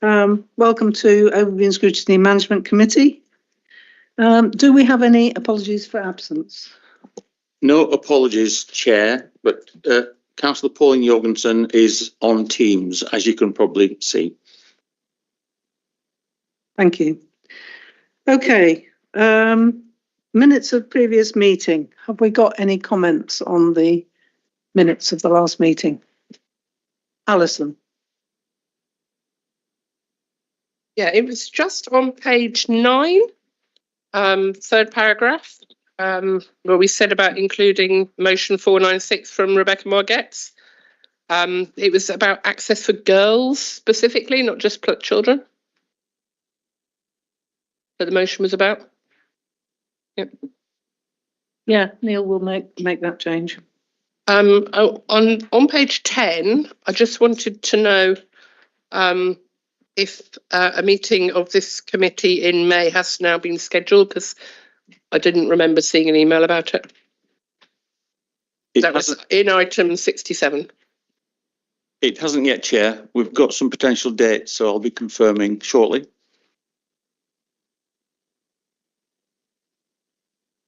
Welcome to Overview and Scrutiny Management Committee. Do we have any apologies for absence? No apologies, Chair, but Councillor Pauline Jorgensen is on Teams, as you can probably see. Thank you. Okay, minutes of previous meeting. Have we got any comments on the minutes of the last meeting? Alison. Yeah, it was just on page 9, third paragraph, where we said about including motion 496 from Rebecca Margetts. It was about access for girls specifically, not just children. That the motion was about. Yep. Yeah, Neil will make that change. On page 10, I just wanted to know if a meeting of this committee in May has now been scheduled, because I didn't remember seeing an email about it. That was in item 67. It hasn't yet, Chair. We've got some potential dates, so I'll be confirming shortly.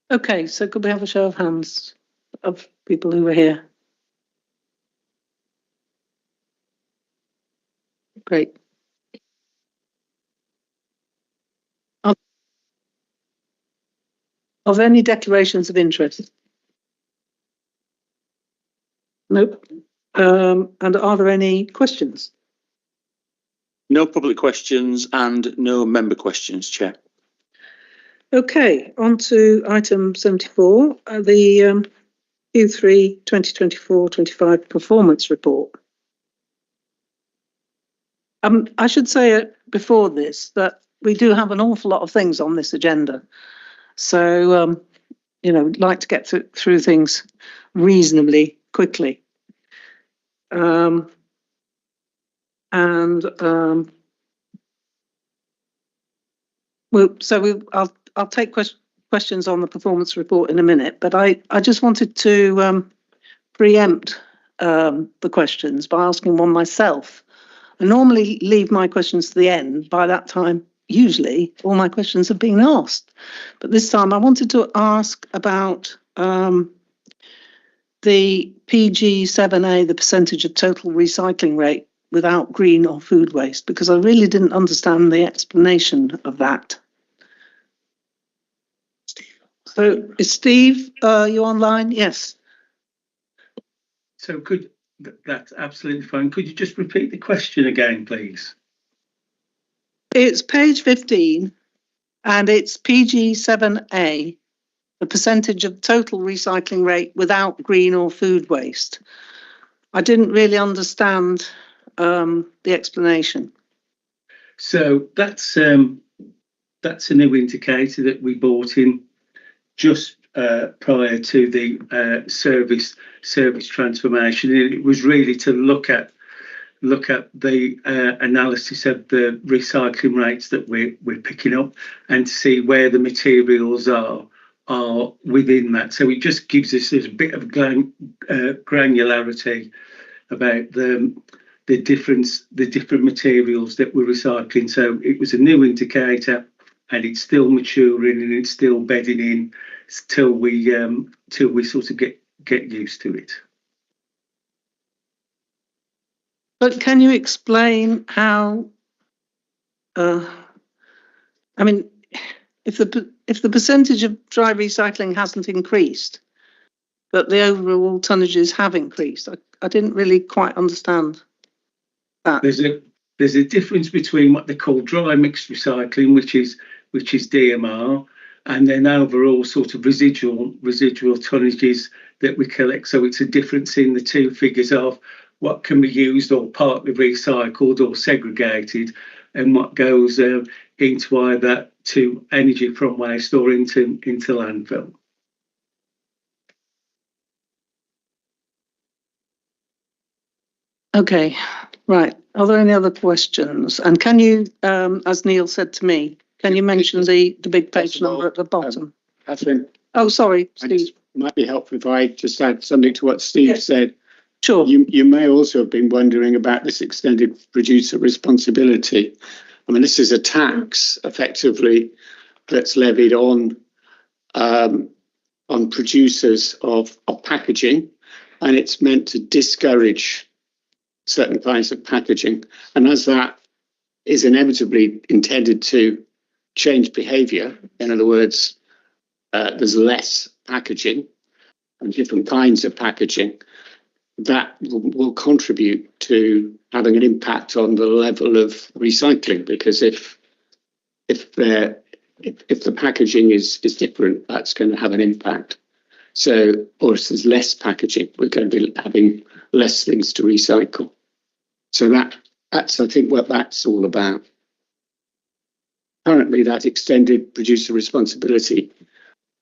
Okay, so could we have a show of hands of people who are here? Great. Are there any declarations of interest? Nope. And are there any questions? No public questions and no member questions, Chair. Okay, on to item 74, the Q3 2024-25 performance report. I should say before this that we do have an awful lot of things on this agenda. So, you know, we'd like to get through things reasonably quickly. I'll take questions on the performance report in a minute, but I just wanted to preempt the questions by asking one myself. I normally leave my questions to the end. By that time, usually all my questions have been asked. But this time I wanted to ask about the PG7A, the percentage of total recycling rate without green or food waste, because I really didn't understand the explanation of that. So is Steve, you online? Yes. So that's absolutely fine. Could you just repeat the question again, please? It's page 15 and it's PG7A, the percentage of total recycling rate without green or food waste. I didn't really understand the explanation. So that's a new indicator that we bought in just prior to the service transformation. It was really to look at the analysis of the recycling rates that we're picking up and to see where the materials are within that. So it just gives us a bit of granularity about the different materials that we're recycling. So it was a new indicator, and it's still maturing and it's still bedding in till we sort of get used to it. But can you explain how? I mean, if the percentage of dry recycling hasn't increased, but the overall tonnages have increased, I didn't really quite understand that. There's a difference between what they call dry mixed recycling, which is DMR, and then overall sort of residual tonnages that we collect. So it's a difference in the two figures of what can be used or partly recycled or segregated, and what goes into either to energy from waste or into landfill. Okay, right. Are there any other questions? And can you, as Neil said to me, can you mention the big page number at the bottom? Catherine. Oh, sorry, Steve. It might be helpful if I just add something to what Steve said. Sure. You may also have been wondering about this extended producer responsibility. I mean, this is a tax effectively that's levied on producers of packaging, and it's meant to discourage certain kinds of packaging. And as that is inevitably intended to change behaviour, in other words, there's less packaging and different kinds of packaging, that will contribute to having an impact on the level of recycling, because if the packaging is different, that's going to have an impact. So, or if there's less packaging, we're going to be having less things to recycle. So that's I think what that's all about. Currently, that extended producer responsibility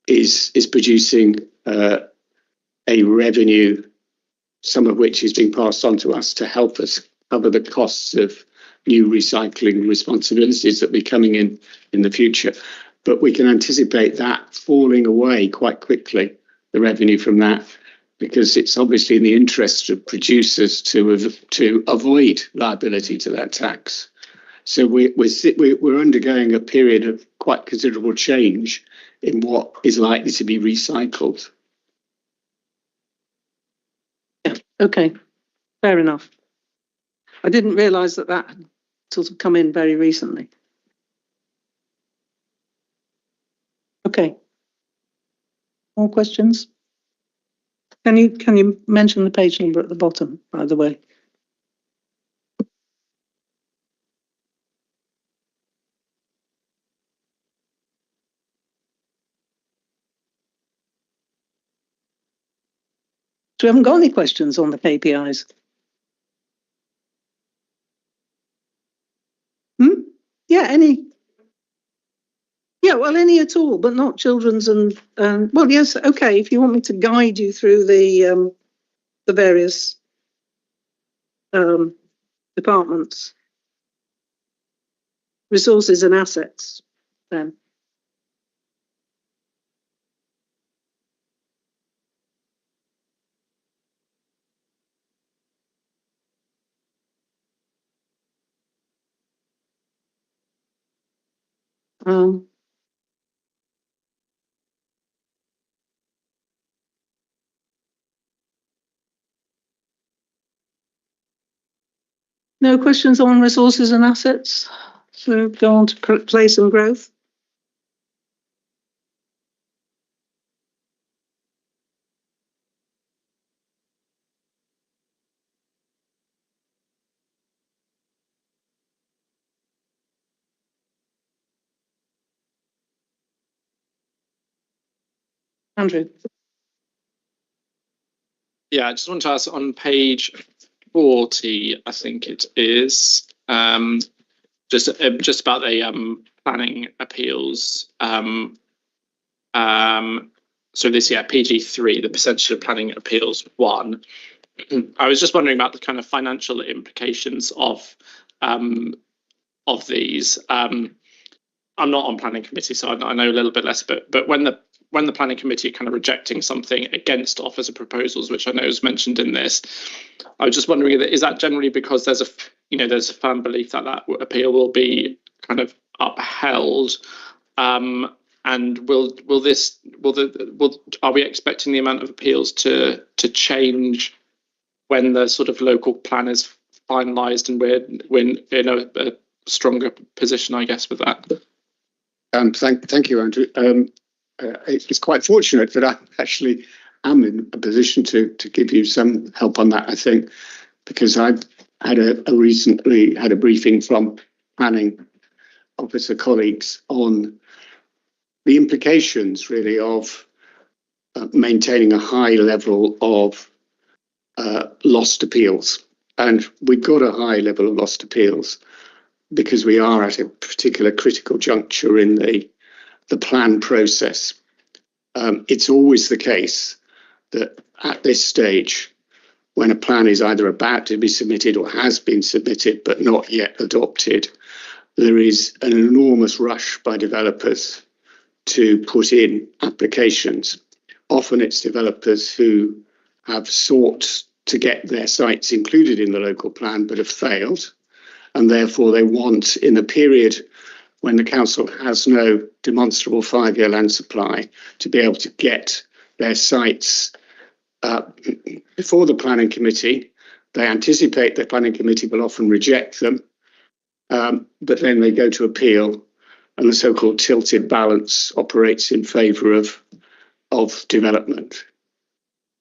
is producing a revenue, some of which is being passed on to us to help us cover the costs of new recycling responsibilities that will be coming in the future. But we can anticipate that falling away quite quickly, the revenue from that, because it's obviously in the interest of producers to avoid liability to that tax. So we're undergoing a period of quite considerable change in what is likely to be recycled. Yeah. Okay. Fair enough. I didn't realise that had sort of come in very recently. Okay. More questions? Can you mention the page number at the bottom, by the way? So we haven't got any questions on the KPIs. Yeah, any? Yeah, well, any at all, but not children's and well, yes, okay. If you want me to guide you through the various departments, resources and assets, then. No questions on resources and assets? So go on to place and growth. Andrew. Yeah, I just want to ask on page 40, I think it is, just about the planning appeals. So this, PG3, the percentage of planning appeals 1. I was just wondering about the kind of financial implications of these. I'm not on planning committee, so I know a little bit less, but when the planning committee are kind of rejecting something against offers of proposals, which I know is mentioned in this, I was just wondering, is that generally because there's a firm belief that appeal will be kind of upheld, and are we expecting the amount of appeals to change when the sort of local plan is finalised and we're in a stronger position, I guess, with that? Thank you, Andrew. It's quite fortunate that I actually am in a position to give you some help on that, I think, because I've had recently had a briefing from planning officer colleagues on the implications really of maintaining a high level of lost appeals. And we've got a high level of lost appeals because we are at a particular critical juncture in the plan process. It's always the case that at this stage, when a plan is either about to be submitted or has been submitted but not yet adopted, there is an enormous rush by developers to put in applications. Often it's developers who have sought to get their sites included in the local plan but have failed, and therefore they want, in a period when the council has no demonstrable 5-year land supply, to be able to get their sites before the planning committee. They anticipate the planning committee will often reject them, but then they go to appeal, and the so-called tilted balance operates in favour of development.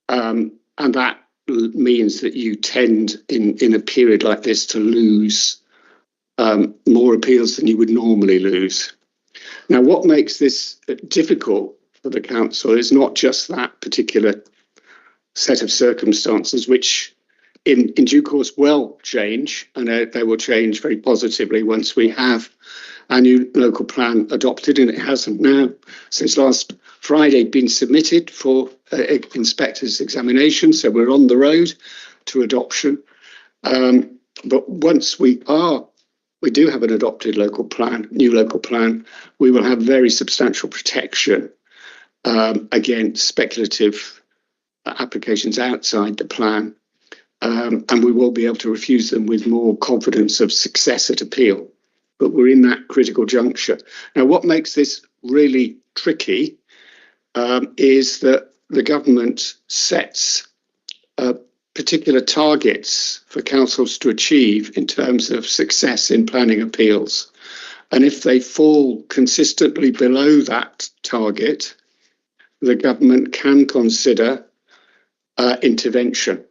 And that means that you tend, in a period like this, to lose more appeals than you would normally lose. Now, what makes this difficult for the council is not just that particular set of circumstances, which in due course will change, and they will change very positively once we have our new local plan adopted, and it hasn't now since last Friday been submitted for inspector's examination, so we're on the road to adoption. But once we do have an adopted local plan, new local plan, we will have very substantial protection against speculative applications outside the plan, and we will be able to refuse them with more confidence of success at appeal. But we're in that critical juncture. Now, what makes this really tricky is that the government sets particular targets for councils to achieve in terms of success in planning appeals. And if they fall consistently below that target, the government can consider intervention.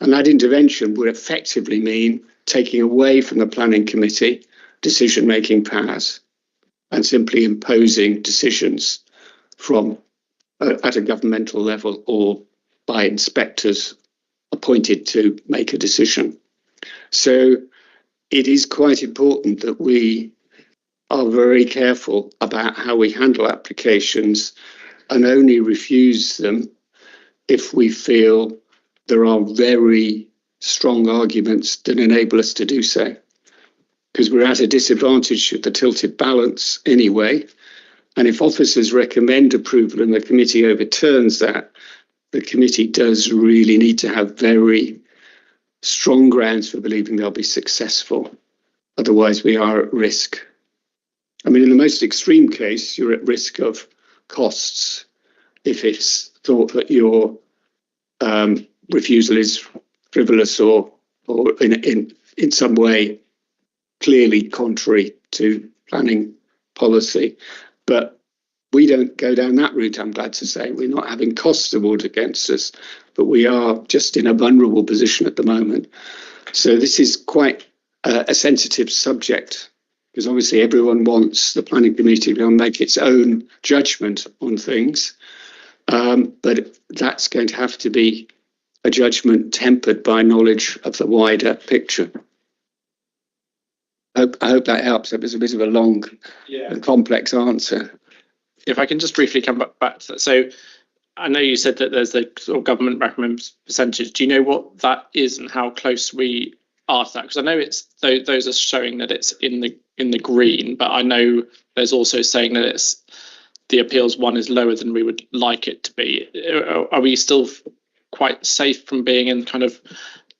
And that intervention would effectively mean taking away from the planning committee decision-making powers and simply imposing decisions from at a governmental level or by inspectors appointed to make a decision. So it is quite important that we are very careful about how we handle applications and only refuse them if we feel there are very strong arguments that enable us to do so. Because we're at a disadvantage with the tilted balance anyway. And if officers recommend approval and the committee overturns that, the committee does really need to have very strong grounds for believing they'll be successful. Otherwise, we are at risk. I mean, in the most extreme case, you're at risk of costs if it's thought that your refusal is frivolous or in some way clearly contrary to planning policy. But we don't go down that route, I'm glad to say. We're not having costs awarded against us, but we are just in a vulnerable position at the moment. So this is quite a sensitive subject, because obviously everyone wants the planning committee to make its own judgment on things. But that's going to have to be a judgment tempered by knowledge of the wider picture. I hope that helps. It was a bit of a long and complex answer. If I can just briefly come back to that. So I know you said that there's the sort of government recommends percentage. Do you know what that is and how close we are to that? Because I know it's those are showing that it's in the green, but I know there's also saying that it's the appeals one is lower than we would like it to be. Are we still quite safe from being in kind of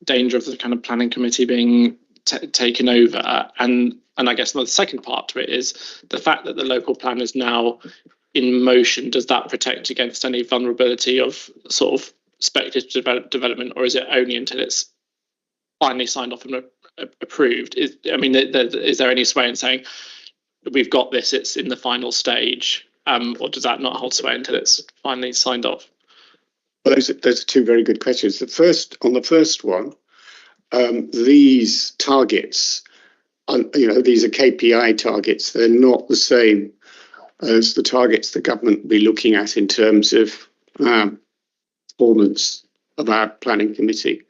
danger of the kind of planning committee being taken over? And I guess the second part to it is the fact that the local plan is now in motion. Does that protect against any vulnerability of sort of speculative development, or is it only until it's finally signed off and approved? Is there any sway in saying we've got this, it's in the final stage, or does that not hold sway until it's finally signed off? Well, those are two very good questions. On the first one, these targets, these are KPI targets. They're not the same as the targets the government will be looking at in terms of performance of our planning committee.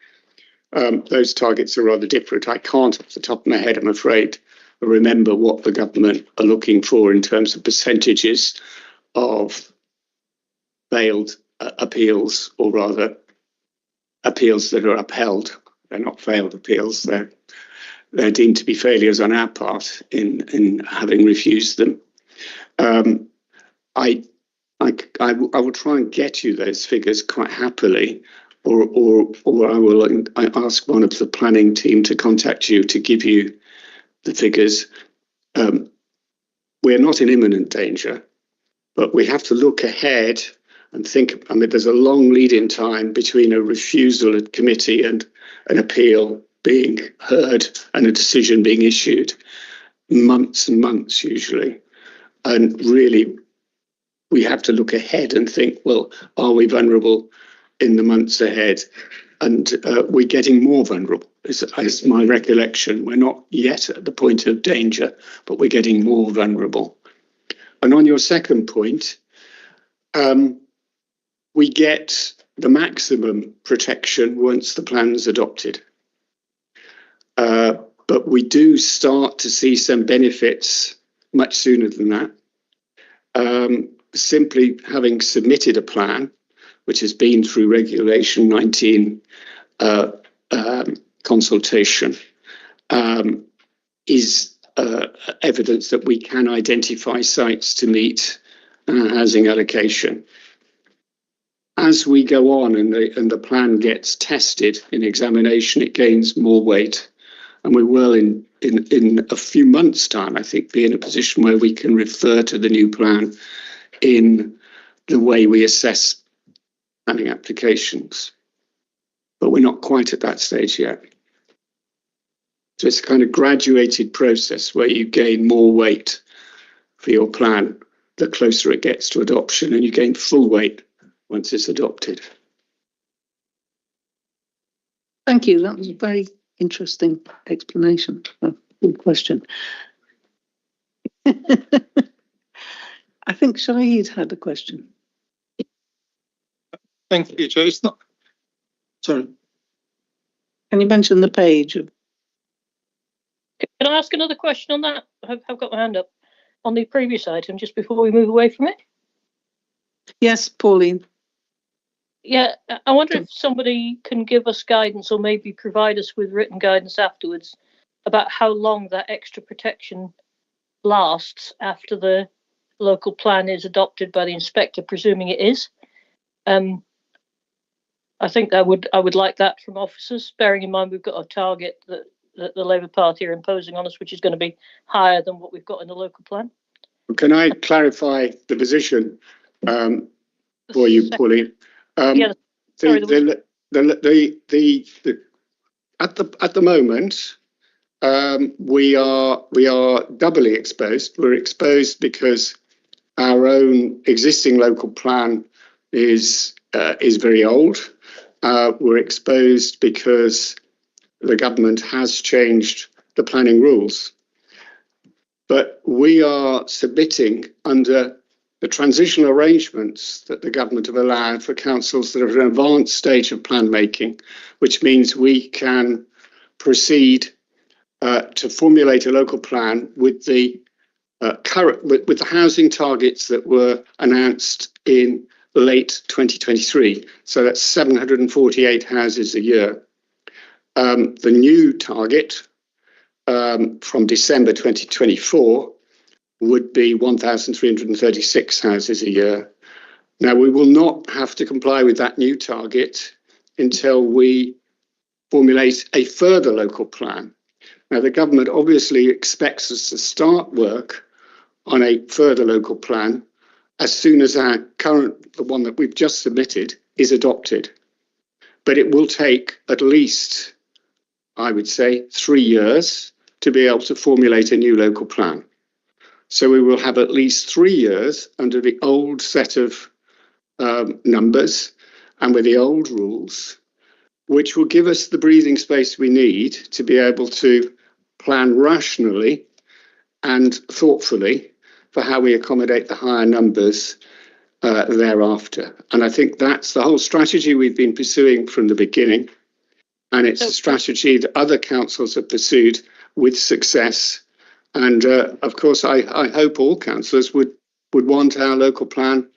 Those targets are rather different. I can't, off the top of my head, I'm afraid, remember what the government are looking for in terms of percentages of failed appeals, or rather appeals that are upheld. They're not failed appeals. They're deemed to be failures on our part in having refused them. I will try and get you those figures quite happily or I ask one of the planning team to contact you to give you the figures. We're not in imminent danger, but we have to look ahead and think. I mean, there's a long lead-in time between a refusal at committee and an appeal being heard and a decision being issued. Months and months usually. And really, we have to look ahead and think, well, are we vulnerable in the months ahead? And we're getting more vulnerable, is my recollection. We're not yet at the point of danger, but we're getting more vulnerable. And on your second point, we get the maximum protection once the plan's adopted. But we do start to see some benefits much sooner than that. Simply having submitted a plan, which has been through Regulation 19 consultation, is evidence that we can identify sites to meet housing allocation. As we go on and the plan gets tested in examination, it gains more weight. And we will, in a few months' time, I think, be in a position where we can refer to the new plan in the way we assess planning applications. But we're not quite at that stage yet. So it's a kind of graduated process where you gain more weight for your plan the closer it gets to adoption, and you gain full weight once it's adopted. Thank you. That was a very interesting explanation. Good question. I think Shahid had a question. Thank you, Joe. It's not. Sorry. Can you mention the page? Can I ask another question on that? I've got my hand up on the previous item just before we move away from it. Yes, Pauline. Yeah, I wonder if somebody can give us guidance or maybe provide us with written guidance afterwards about how long that extra protection lasts after the local plan is adopted by the inspector, presuming it is. I think I would like that from officers, bearing in mind we've got a target that the Labour Party are imposing on us, which is going to be higher than what we've got in the local plan. Can I clarify the position for you, Pauline? Yeah, sorry, at the moment, we are doubly exposed. We're exposed because our own existing local plan is very old. We're exposed because the government has changed the planning rules. But we are submitting under the transitional arrangements that the government have allowed for councils that are at an advanced stage of plan making, which means we can proceed to formulate a local plan with the with the housing targets that were announced in late 2023. So that's 748 houses a year. The new target from December 2024 would be 1,336 houses a year. Now, we will not have to comply with that new target until we formulate a further local plan. Now, the government obviously expects us to start work on a further local plan as soon as our current, the one that we've just submitted, is adopted. But it will take at least, I would say, 3 years to be able to formulate a new local plan. So we will have at least 3 years under the old set of numbers and with the old rules, which will give us the breathing space we need to be able to plan rationally and thoughtfully for how we accommodate the higher numbers thereafter. And I think that's the whole strategy we've been pursuing from the beginning. And it's a strategy that other councils have pursued with success. And of course, I hope all councillors would want our local plan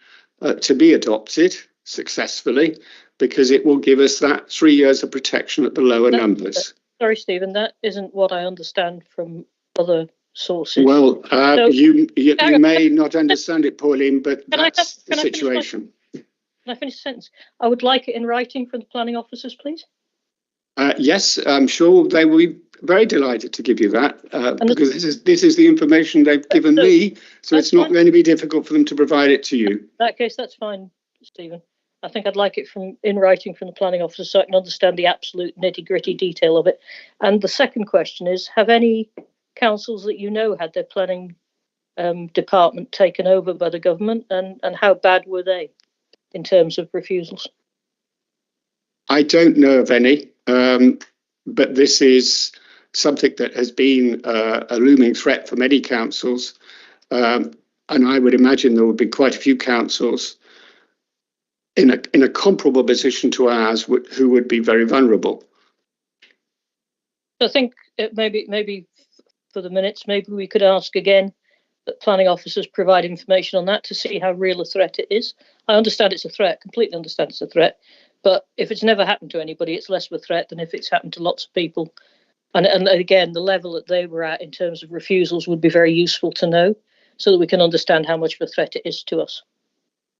to be adopted successfully, because it will give us that 3 years of protection at the lower numbers. Sorry, Stephen, that isn't what I understand from other sources. Well, you may not understand it, Pauline, but that's the situation. Can I finish the sentence? I would like it in writing from the planning officers, please. Yes, I'm sure they will be very delighted to give you that because this is the information they've given me, so it's not going to be difficult for them to provide it to you. In that case, that's fine, Stephen. I think I'd like it in writing from the planning officer so I can understand the absolute nitty-gritty detail of it. And the second question is, have any councils that you know had their planning department taken over by the government, and how bad were they in terms of refusals? I don't know of any, but this is something that has been a looming threat for many councils, and I would imagine there would be quite a few councils in a comparable position to ours who would be very vulnerable. I think maybe for the minutes, maybe we could ask again that planning officers provide information on that to see how real a threat it is. I understand it's a threat, completely understand it's a threat, but if it's never happened to anybody, it's less of a threat than if it's happened to lots of people. And again, the level that they were at in terms of refusals would be very useful to know so that we can understand how much of a threat it is to us.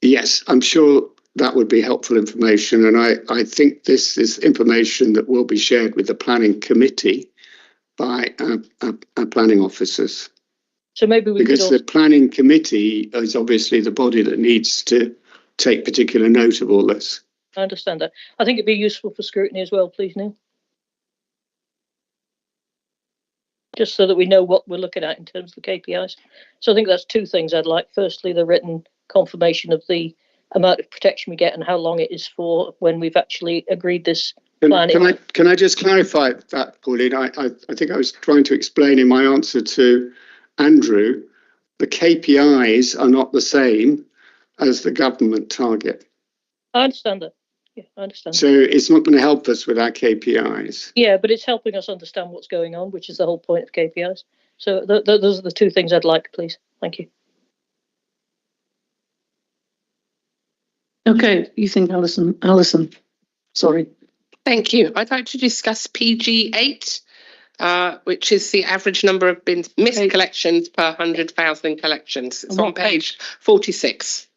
Yes, I'm sure that would be helpful information. And I think this is information that will be shared with the planning committee by our planning officers. So maybe we because the planning committee is obviously the body that needs to take particular note of all this. I understand that. I think it'd be useful for scrutiny as well, please, Neil. Just so that we know what we're looking at in terms of the KPIs. So I think that's two things I'd like. Firstly, the written confirmation of the amount of protection we get and how long it is for when we've actually agreed this plan. Can I just clarify that, Pauline? I think I was trying to explain in my answer to Andrew, the KPIs are not the same as the government target. I understand that. Yeah, I understand. So it's not going to help us with our KPIs. Yeah, but it's helping us understand what's going on, which is the whole point of KPIs. So those are the two things I'd like, please. Thank you. Okay, you think Alison, sorry. Thank you. I'd like to discuss PG8, which is the average number of missed collections per 100,000 collections. It's on page 46.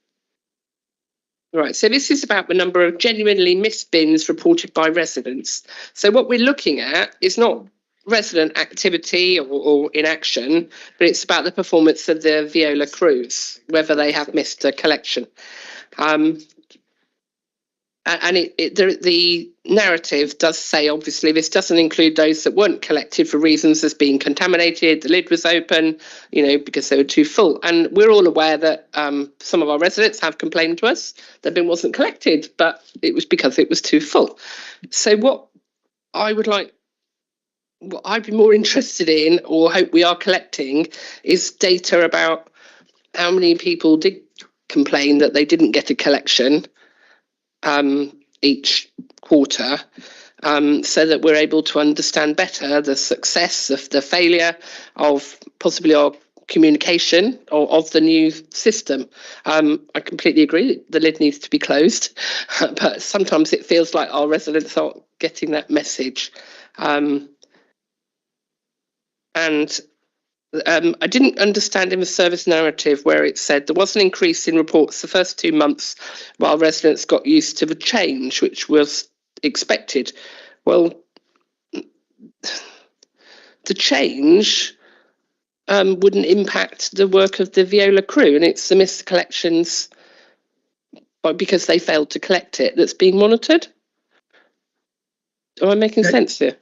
Right, so this is about the number of genuinely missed bins reported by residents. So what we're looking at is not resident activity or inaction, but it's about the performance of the Viola crews, whether they have missed a collection. And the narrative does say, obviously, this doesn't include those that weren't collected for reasons as being contaminated, the lid was open, because they were too full. And we're all aware that some of our residents have complained to us that bin wasn't collected, but it was because it was too full. So what I'd be more interested in, or hope we are collecting, is data about how many people did complain that they didn't get a collection each quarter, so that we're able to understand better the success of the failure of possibly our communication or of the new system. I completely agree that the lid needs to be closed, but sometimes it feels like our residents aren't getting that message. I didn't understand in the service narrative where it said there was an increase in reports the first 2 months while residents got used to the change, which was expected. Well, the change wouldn't impact the work of the Viola crew, and it's the missed collections because they failed to collect it that's being monitored. Am I making sense here?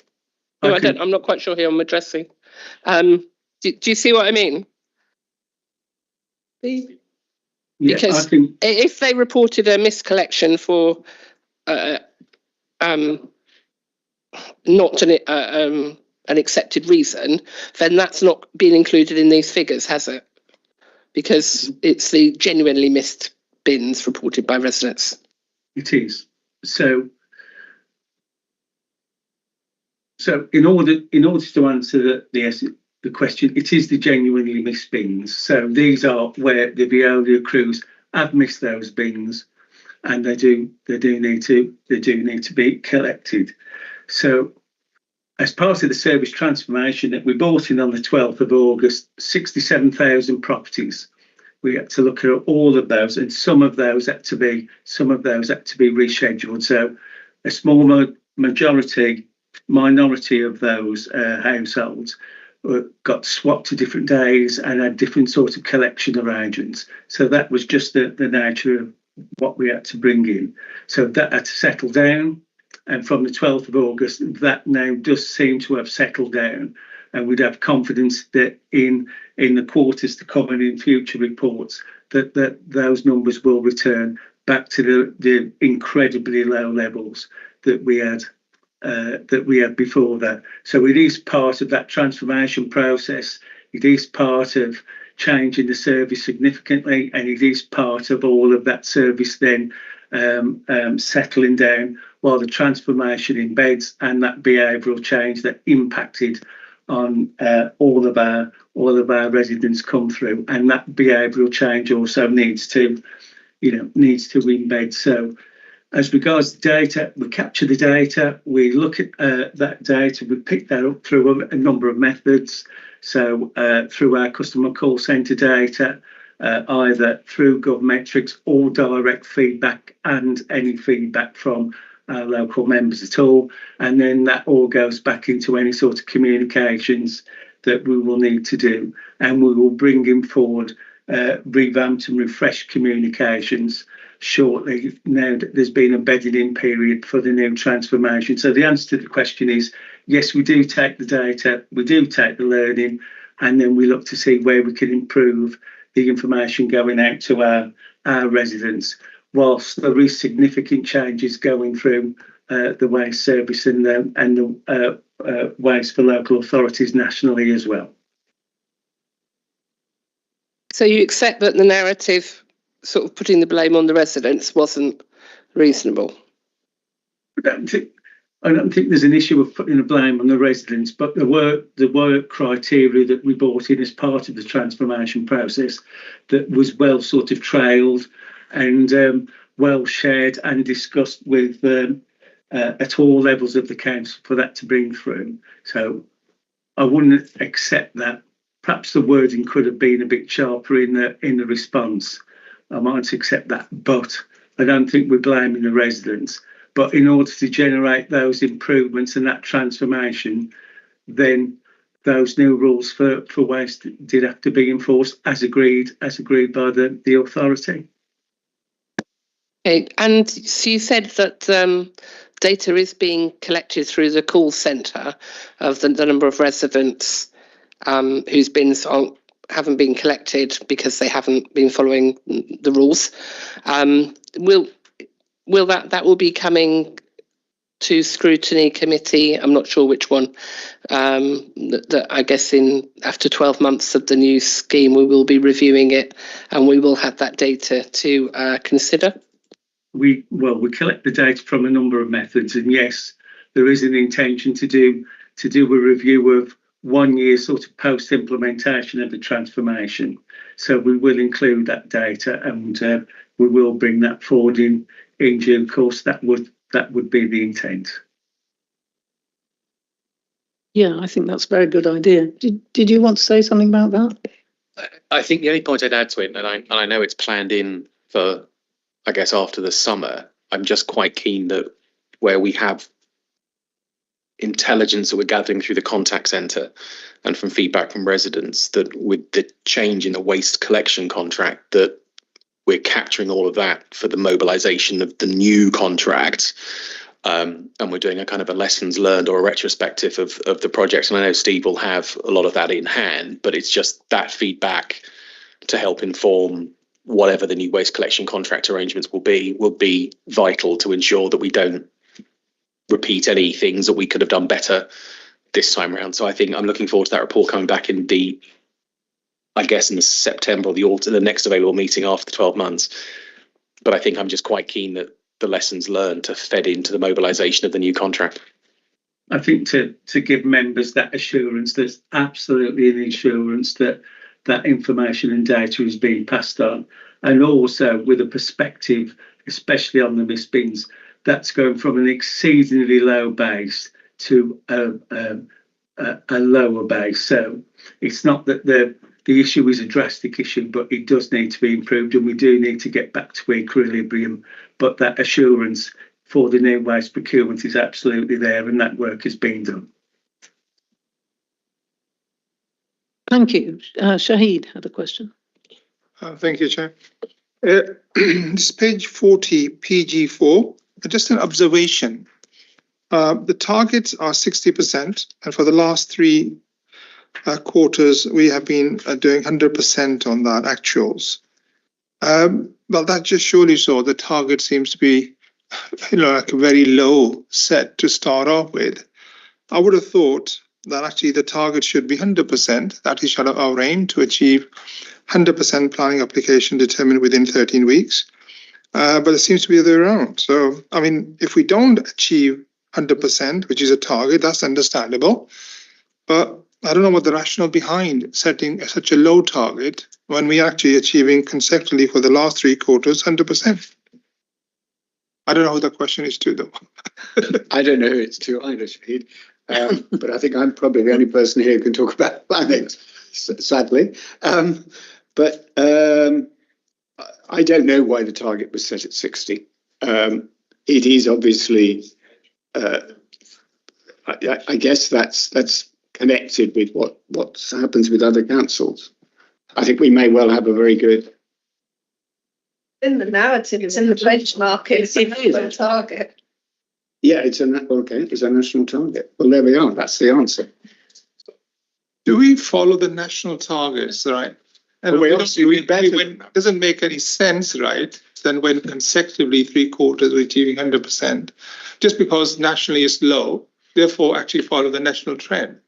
No, I'm not quite sure who I'm addressing. Do you see what I mean? Because if they reported a miscollection for not an accepted reason, then that's not been included in these figures, has it? Because it's the genuinely missed bins reported by residents. It is. So in order to answer the question, it is the genuinely missed bins. So these are where the Veolia crews have missed those bins, and they do need to be collected. So as part of the service transformation that we brought in on the 12th of August, 67,000 properties we had to look at all of those, and some of those had to be rescheduled. So a small minority of those households got swapped to different days and had different sorts of collection arrangements. So that was just the nature of what we had to bring in. So that had to settle down. And from the 12th of August, that now does seem to have settled down. And we'd have confidence that in the quarters to come and in future reports, that those numbers will return back to the incredibly low levels that we had before that. So it is part of that transformation process. It is part of changing the service significantly, and it is part of all of that service then settling down while the transformation embeds and that behavioural change that impacted on all of our residents come through, and that behavioural change also needs to embed. So as regards to data, we capture the data, we look at that data, we pick that up through a number of methods. So through our customer call centre data, either through GovMetrics or direct feedback and any feedback from our local members at all. And then that all goes back into any sort of communications that we will need to do. And we will bring in forward revamped and refreshed communications shortly, now that there's been a bedding in period for the new transformation. So the answer to the question is, yes, we do take the data, we do take the learning, and then we look to see where we can improve the information going out to our residents, whilst there is significant changes going through the waste service and the waste for local authorities nationally as well. So you accept that the narrative sort of putting the blame on the residents wasn't reasonable? I don't think there's an issue of putting the blame on the residents, but there were criteria that we brought in as part of the transformation process that was well sort of trailed and well shared and discussed with at all levels of the council for that to bring through. So I wouldn't accept that. Perhaps the wording could have been a bit sharper in the response. I might accept that, but I don't think we're blaming the residents. But in order to generate those improvements and that transformation, then those new rules for waste did have to be enforced as agreed by the authority. Okay, and so you said that data is being collected through the call centre of the number of residents whose bins haven't been collected because they haven't been following the rules. Will that will be coming to Scrutiny Committee? I'm not sure which one. That I guess after 12 months of the new scheme, we will be reviewing it, and we will have that data to consider. We collect the data from a number of methods, and yes, there is an intention to do a review of 1 year sort of post implementation of the transformation. So we will include that data, and we will bring that forward in due course. That would be the intent. Yeah, I think that's a very good idea. Did you want to say something about that? I think the only point I'd add to it, and I know it's planned in for, I guess, after the summer, I'm just quite keen that where we have intelligence that we're gathering through the contact centre and from feedback from residents, that with the change in the waste collection contract, that we're capturing all of that for the mobilisation of the new contract. And we're doing a kind of a lessons learned or a retrospective of the projects. And I know Steve will have a lot of that in hand, but it's just that feedback to help inform whatever the new waste collection contract arrangements will be vital to ensure that we don't repeat any things that we could have done better this time around. So I think I'm looking forward to that report coming back in the September or the next available meeting after 12 months. But I think I'm just quite keen that the lessons learned are fed into the mobilisation of the new contract. I think to give members that assurance, there's absolutely an assurance that that information and data is being passed on, and also with a perspective, especially on the missed bins, that's going from an exceedingly low base to a lower base. So it's not that the issue is a drastic issue, but it does need to be improved, and we do need to get back to equilibrium. But that assurance for the new waste procurement is absolutely there, and that work has been done. Thank you. Shahid had a question. Thank you, Chair. This is page 40, PG4. Just an observation. The targets are 60%, and for the last 3 quarters, we have been doing 100% on that actuals. Well, that just surely so the target seems to be, like a very low set to start off with. I would have thought that actually the target should be 100%. That is our aim, to achieve 100% planning application determined within 13 weeks. But it seems to be the other way around. So, I mean, if we don't achieve 100%, which is a target, that's understandable. But I don't know what the rationale behind setting such a low target when we are actually achieving consecutively for the last 3 quarters 100%. I don't know who the question is to, though. I don't know who it's to either, Shahid. But I think I'm probably the only person here who can talk about planning, sadly. But I don't know why the target was set at 60. It is obviously, I guess that's connected with what happens with other councils. I think we may well have a very good. In the narrative, it's in the benchmark, it's a target. Yeah, it's a national target. Well, there we are. That's the answer. Do we follow the national targets, right? And well, it doesn't make any sense, right? Then when consecutively 3 quarters we're achieving 100%, just because nationally is low, therefore actually follow the national trend.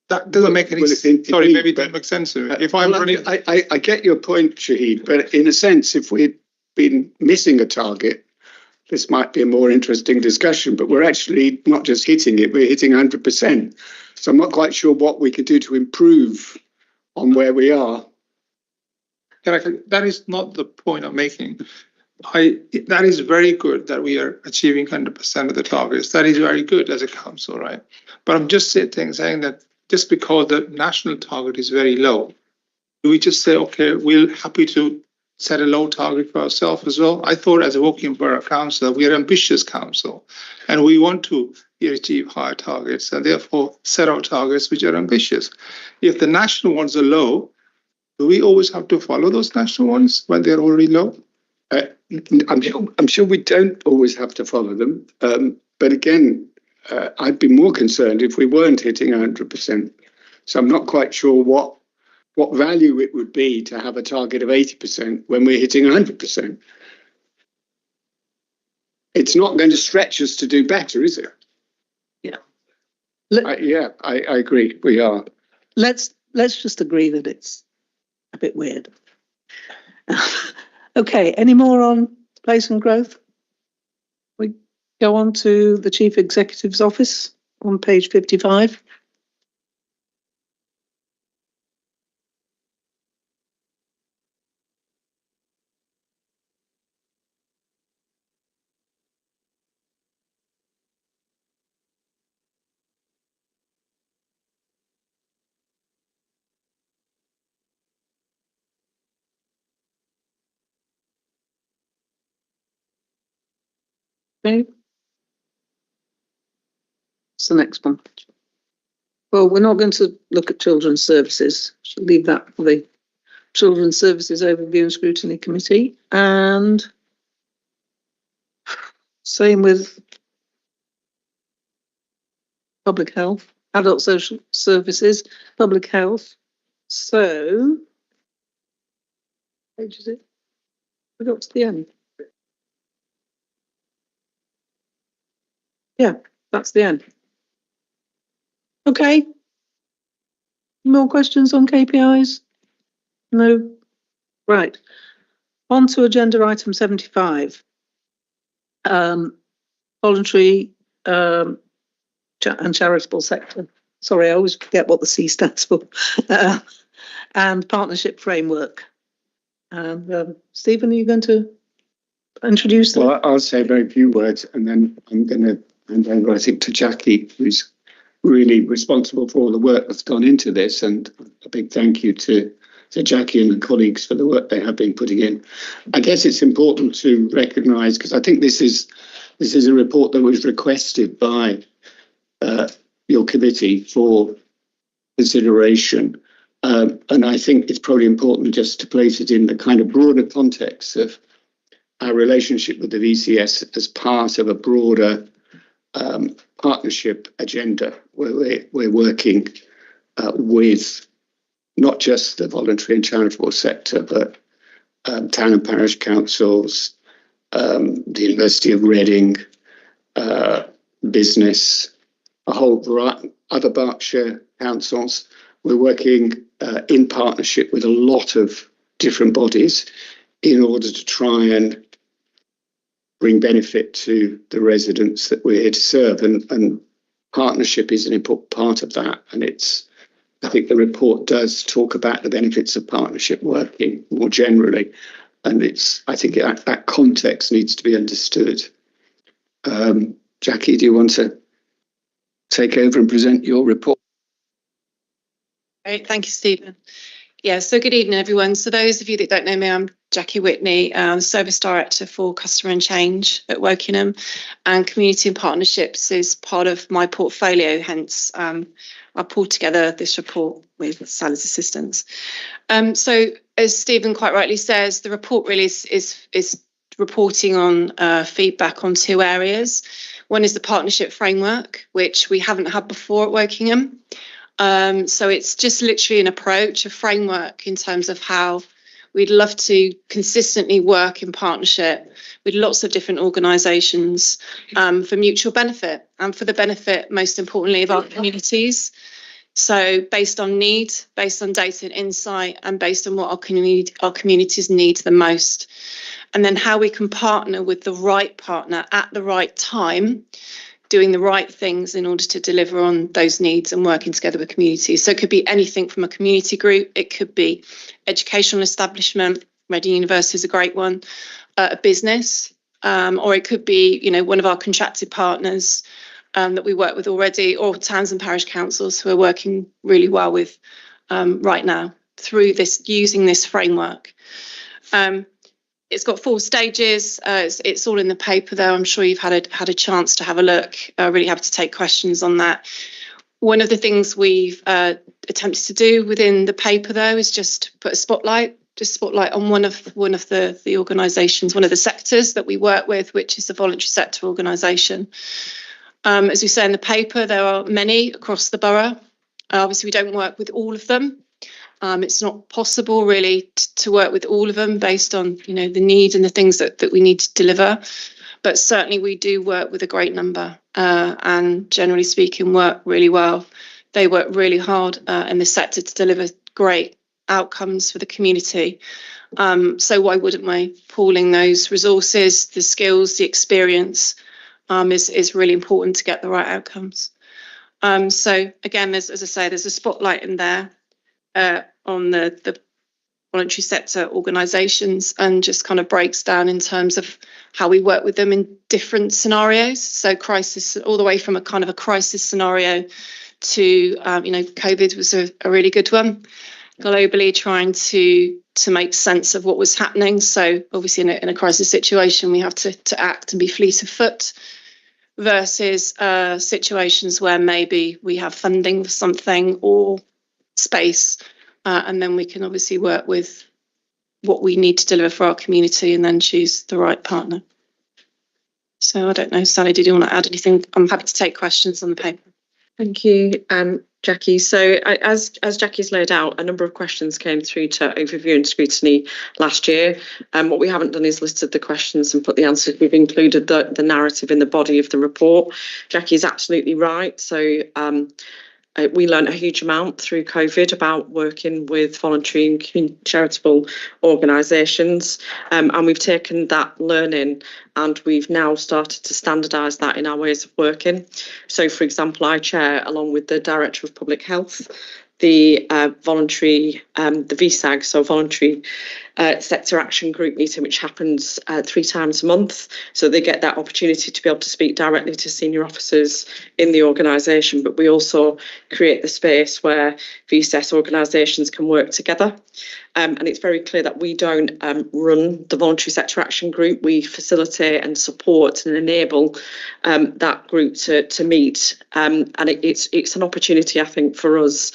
That doesn't make any sense. Sorry, maybe it doesn't make sense to me. If I'm running, I get your point, Shahid, but in a sense, if we'd been missing a target, this might be a more interesting discussion, but we're actually not just hitting it, we're hitting 100%. So I'm not quite sure what we could do to improve on where we are. That is not the point I'm making. That is very good that we are achieving 100% of the targets. That is very good as a council, right? But I'm just saying that just because the national target is very low, do we just say, okay, we're happy to set a low target for ourselves as well? I thought as a Woking Borough Council, we are an ambitious council and we want to achieve higher targets and therefore set our targets which are ambitious. If the national ones are low, do we always have to follow those national ones when they're already low? I'm sure we don't always have to follow them. But again, I'd be more concerned if we weren't hitting 100%. So I'm not quite sure what value it would be to have a target of 80% when we're hitting 100%. It's not going to stretch us to do better, is it? Yeah. I agree. We are. Let's just agree that it's a bit weird. Okay, any more on place and growth? We go on to the Chief Executive's office on page 55. Okay. What's the next one? Well, we're not going to look at children's services. Should leave that for the Children's Services Overview and Scrutiny Committee. And same with public health, adult social services, public health. So, page is it? We got to the end. Yeah, that's the end. Okay. More questions on KPIs? No. Right. On to agenda item 75. Voluntary and charitable sector. Sorry, I always forget what the C stands for. And partnership framework. And Stephen, are you going to introduce them? Well, I'll say a very few words and then I'm going to hand over, I think, to Jackie, who's really responsible for all the work that's gone into this. And a big thank you to Jackie and the colleagues for the work they have been putting in. I guess it's important to recognise, because I think this is a report that was requested by your committee for consideration. And I think it's probably important just to place it in the kind of broader context of our relationship with the VCS as part of a broader partnership agenda where we're working with not just the voluntary and charitable sector, but town and parish councils, the University of Reading, business, a whole variety other Berkshire councils. We're working in partnership with a lot of different bodies in order to try and bring benefit to the residents that we're here to serve. And partnership is an important part of that. And I think the report does talk about the benefits of partnership working more generally. And I think that context needs to be understood. Jackie, do you want to take over and present your report? Great, thank you, Stephen. Yeah, so good evening, everyone. So those of you that don't know me, I'm Jackie Whitney, Service Director for Customer and Change at Wokingham, and Community and Partnerships is part of my portfolio, hence I pulled together this report with Sally's assistance. So as Stephen quite rightly says, the report really is reporting on feedback on two areas. One is the partnership framework, which we haven't had before at Wokingham. So it's just literally an approach, a framework in terms of how we'd love to consistently work in partnership with lots of different organisations for mutual benefit and for the benefit, most importantly, of our communities. So based on need, based on data and insight, and based on what our communities need the most. And then how we can partner with the right partner at the right time, doing the right things in order to deliver on those needs and working together with communities. So it could be anything from a community group, it could be educational establishment, Reading University is a great one, a business, or it could be, one of our contracted partners that we work with already, or towns and parish councils who are working really well with right now through using this framework. It's got 4 stages. It's all in the paper, though. I'm sure you've had a chance to have a look. Really happy to take questions on that. One of the things we've attempted to do within the paper, though, is just put a spotlight on one of the organisations, one of the sectors that we work with, which is the voluntary sector organisation. As we say in the paper, there are many across the borough. Obviously, we don't work with all of them. It's not possible really to work with all of them based on the need and the things that we need to deliver, but certainly we do work with a great number and generally speaking work really well. They work really hard in the sector to deliver great outcomes for the community. So why wouldn't we? Pooling those resources, the skills, the experience is really important to get the right outcomes. So again, as I say, there's a spotlight in there on the voluntary sector organisations, and just kind of breaks down in terms of how we work with them in different scenarios. So crisis, all the way from a kind of a crisis scenario to COVID was a really good one globally, trying to make sense of what was happening. So obviously in a crisis situation we have to act and be fleet of foot, versus situations where maybe we have funding for something or space, and then we can obviously work with what we need to deliver for our community and then choose the right partner. So I don't know, Sally, did you want to add anything? I'm happy to take questions on the paper. Thank you, Jackie. So as Jackie's laid out, a number of questions came through to Overview and Scrutiny last year. What we haven't done is listed the questions and put the answers. We've included the narrative in the body of the report. Jackie's absolutely right. So we learned a huge amount through COVID about working with voluntary and charitable organisations, and we've taken that learning and we've now started to standardise that in our ways of working. So, for example, I chair, along with the Director of Public Health, the voluntary, the VSAG, so voluntary sector action group meeting, which happens 3 times a month. So they get that opportunity to be able to speak directly to senior officers in the organisation. But we also create the space where VSS organisations can work together. And it's very clear that we don't run the voluntary sector action group. We facilitate and support and enable that group to meet. And it's an opportunity, I think, for us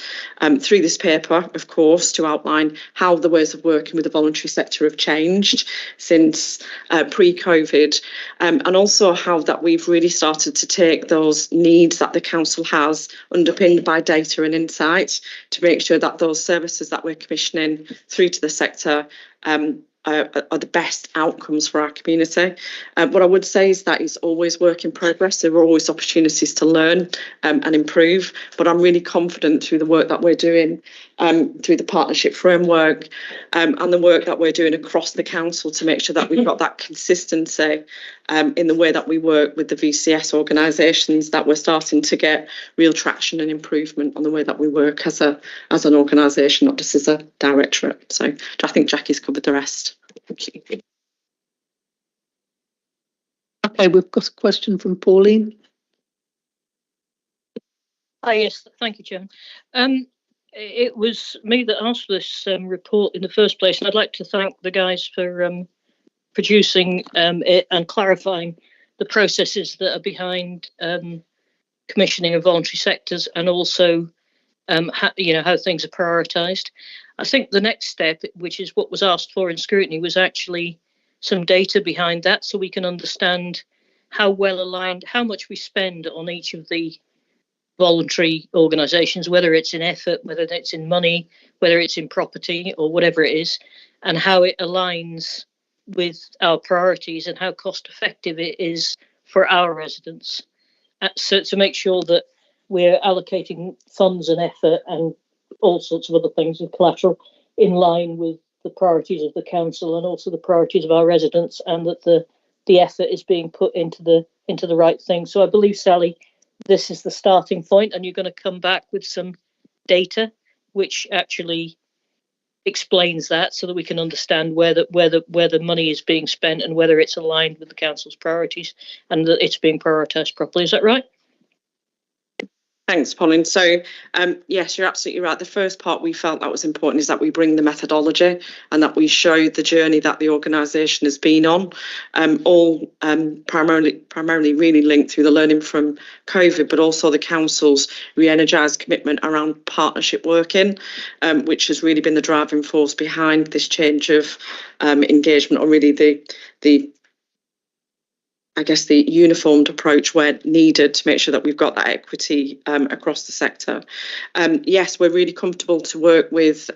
through this paper, of course, to outline how the ways of working with the voluntary sector have changed since pre-COVID, and also how that we've really started to take those needs that the council has, underpinned by data and insight, to make sure that those services that we're commissioning through to the sector are the best outcomes for our community. What I would say is that it's always work in progress. There are always opportunities to learn and improve, but I'm really confident through the work that we're doing, through the partnership framework and the work that we're doing across the council to make sure that we've got that consistency in the way that we work with the VCS organisations, that we're starting to get real traction and improvement on the way that we work as an organisation, not just as a directorate. So I think Jackie's covered the rest. Thank you. Okay, we've got a question from Pauline. Yes, thank you, Chairman. It was me that asked for this report in the first place, and I'd like to thank the guys for producing it and clarifying the processes that are behind commissioning of voluntary sectors, and also how things are prioritised. I think the next step, which is what was asked for in scrutiny, was actually some data behind that, so we can understand how well aligned, how much we spend on each of the voluntary organisations, whether it's in effort, whether it's in money, whether it's in property or whatever it is, and how it aligns with our priorities and how cost effective it is for our residents. So to make sure that we're allocating funds and effort and all sorts of other things and collateral in line with the priorities of the council and also the priorities of our residents, and that the effort is being put into the right thing. So I believe, Sally, this is the starting point, and you're going to come back with some data which actually explains that, so that we can understand where the money is being spent and whether it's aligned with the council's priorities and that it's being prioritised properly. Is that right? Thanks, Pauline. So, yes, you're absolutely right. The first part we felt that was important is that we bring the methodology and that we show the journey that the organisation has been on, all primarily really linked through the learning from COVID, but also the council's re-energised commitment around partnership working, which has really been the driving force behind this change of engagement, or really the uniformed approach where needed to make sure that we've got that equity across the sector. Yes, we're really comfortable to work with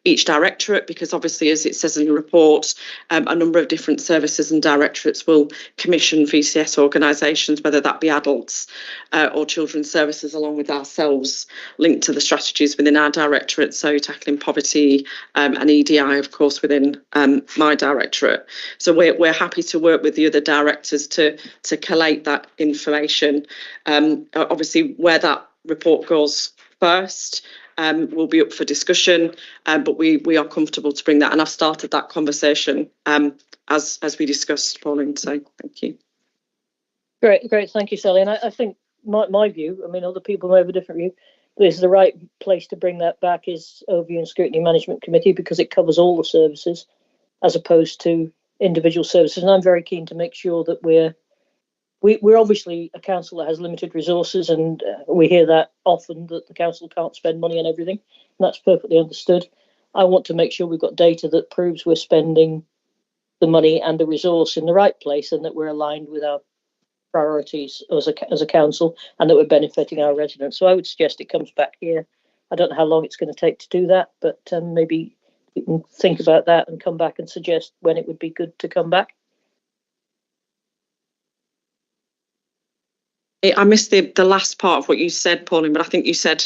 each directorate, because obviously, as it says in the report, a number of different services and directorates will commission VCS organisations, whether that be adults or children's services, along with ourselves, linked to the strategies within our directorate, so tackling poverty and EDI, of course, within my directorate. So we're happy to work with the other directors to collate that information. Obviously, where that report goes first will be up for discussion, but we are comfortable to bring that, and I've started that conversation as we discussed, Pauline. So thank you. Great, thank you, Sally. And I think my view, I mean, other people may have a different view, but is the right place to bring that back is Overview and Scrutiny Management Committee, because it covers all the services as opposed to individual services. And I'm very keen to make sure that we're obviously a council that has limited resources, and we hear that often, that the council can't spend money on everything, and that's perfectly understood. I want to make sure we've got data that proves we're spending the money and the resource in the right place, and that we're aligned with our priorities as a council, and that we're benefiting our residents. So I would suggest it comes back here. I don't know how long it's going to take to do that, but maybe you can think about that and come back and suggest when it would be good to come back. I missed the last part of what you said, Pauline, but I think you said,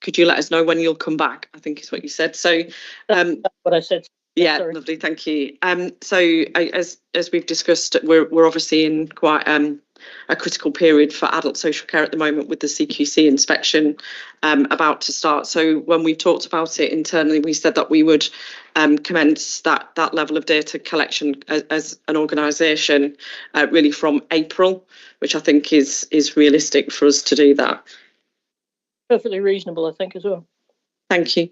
could you let us know when you'll come back? I think is what you said. So that's what I said. Yeah, Sorry. lovely, thank you. As we've discussed, we're obviously in quite a critical period for adult social care at the moment with the CQC inspection about to start. So when we talked about it internally, we said that we would commence that level of data collection as an organisation really from April, which I think is realistic for us to do that. Perfectly reasonable, I think, as well. Thank you.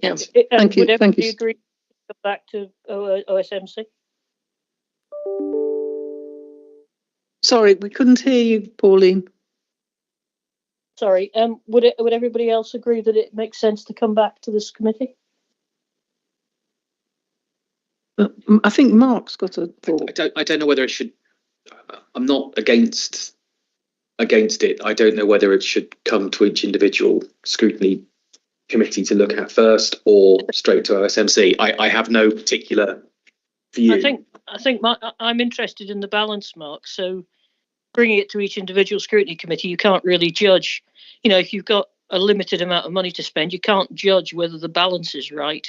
Yeah. Thank you. Would Thank everybody you. agree to go back to OSMC? Sorry, we couldn't hear you, Pauline. Sorry, would everybody else agree that it makes sense to come back to this committee? I think Mark's got a thought. I don't know whether it should. I'm not against it. I don't know whether it should come to each individual scrutiny committee to look at first, or straight to OSMC. I have no particular view. I think I'm interested in the balance, Mark. So bringing it to each individual scrutiny committee, you can't really judge. You know, if you've got a limited amount of money to spend, you can't judge whether the balance is right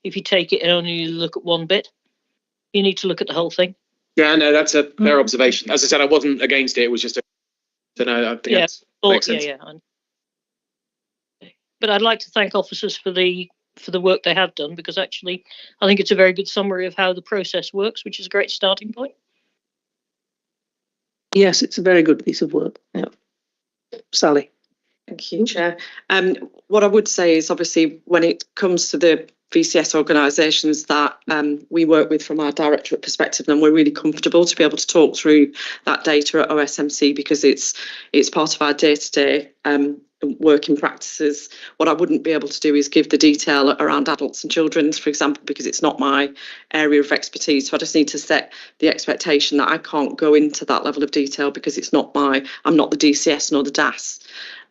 if you take it and only look at one bit. You need to look at the whole thing. Yeah, no, that's a fair observation. As I said, I wasn't against it. It was just I think that makes sense. Yeah. But I'd like to thank officers for the work they have done, because actually I think it's a very good summary of how the process works, which is a great starting point. Yes, it's a very good piece of work. Yeah. Sally. Thank you, Chair. What I would say is, obviously, when it comes to the VCS organisations that we work with from our directorate perspective, then we're really comfortable to be able to talk through that data at OSMC, because it's part of our day-to-day working practices. What I wouldn't be able to do is give the detail around adults and children's, for example, because it's not my area of expertise. So I just need to set the expectation that I can't go into that level of detail because I'm not the DCS nor the DAS.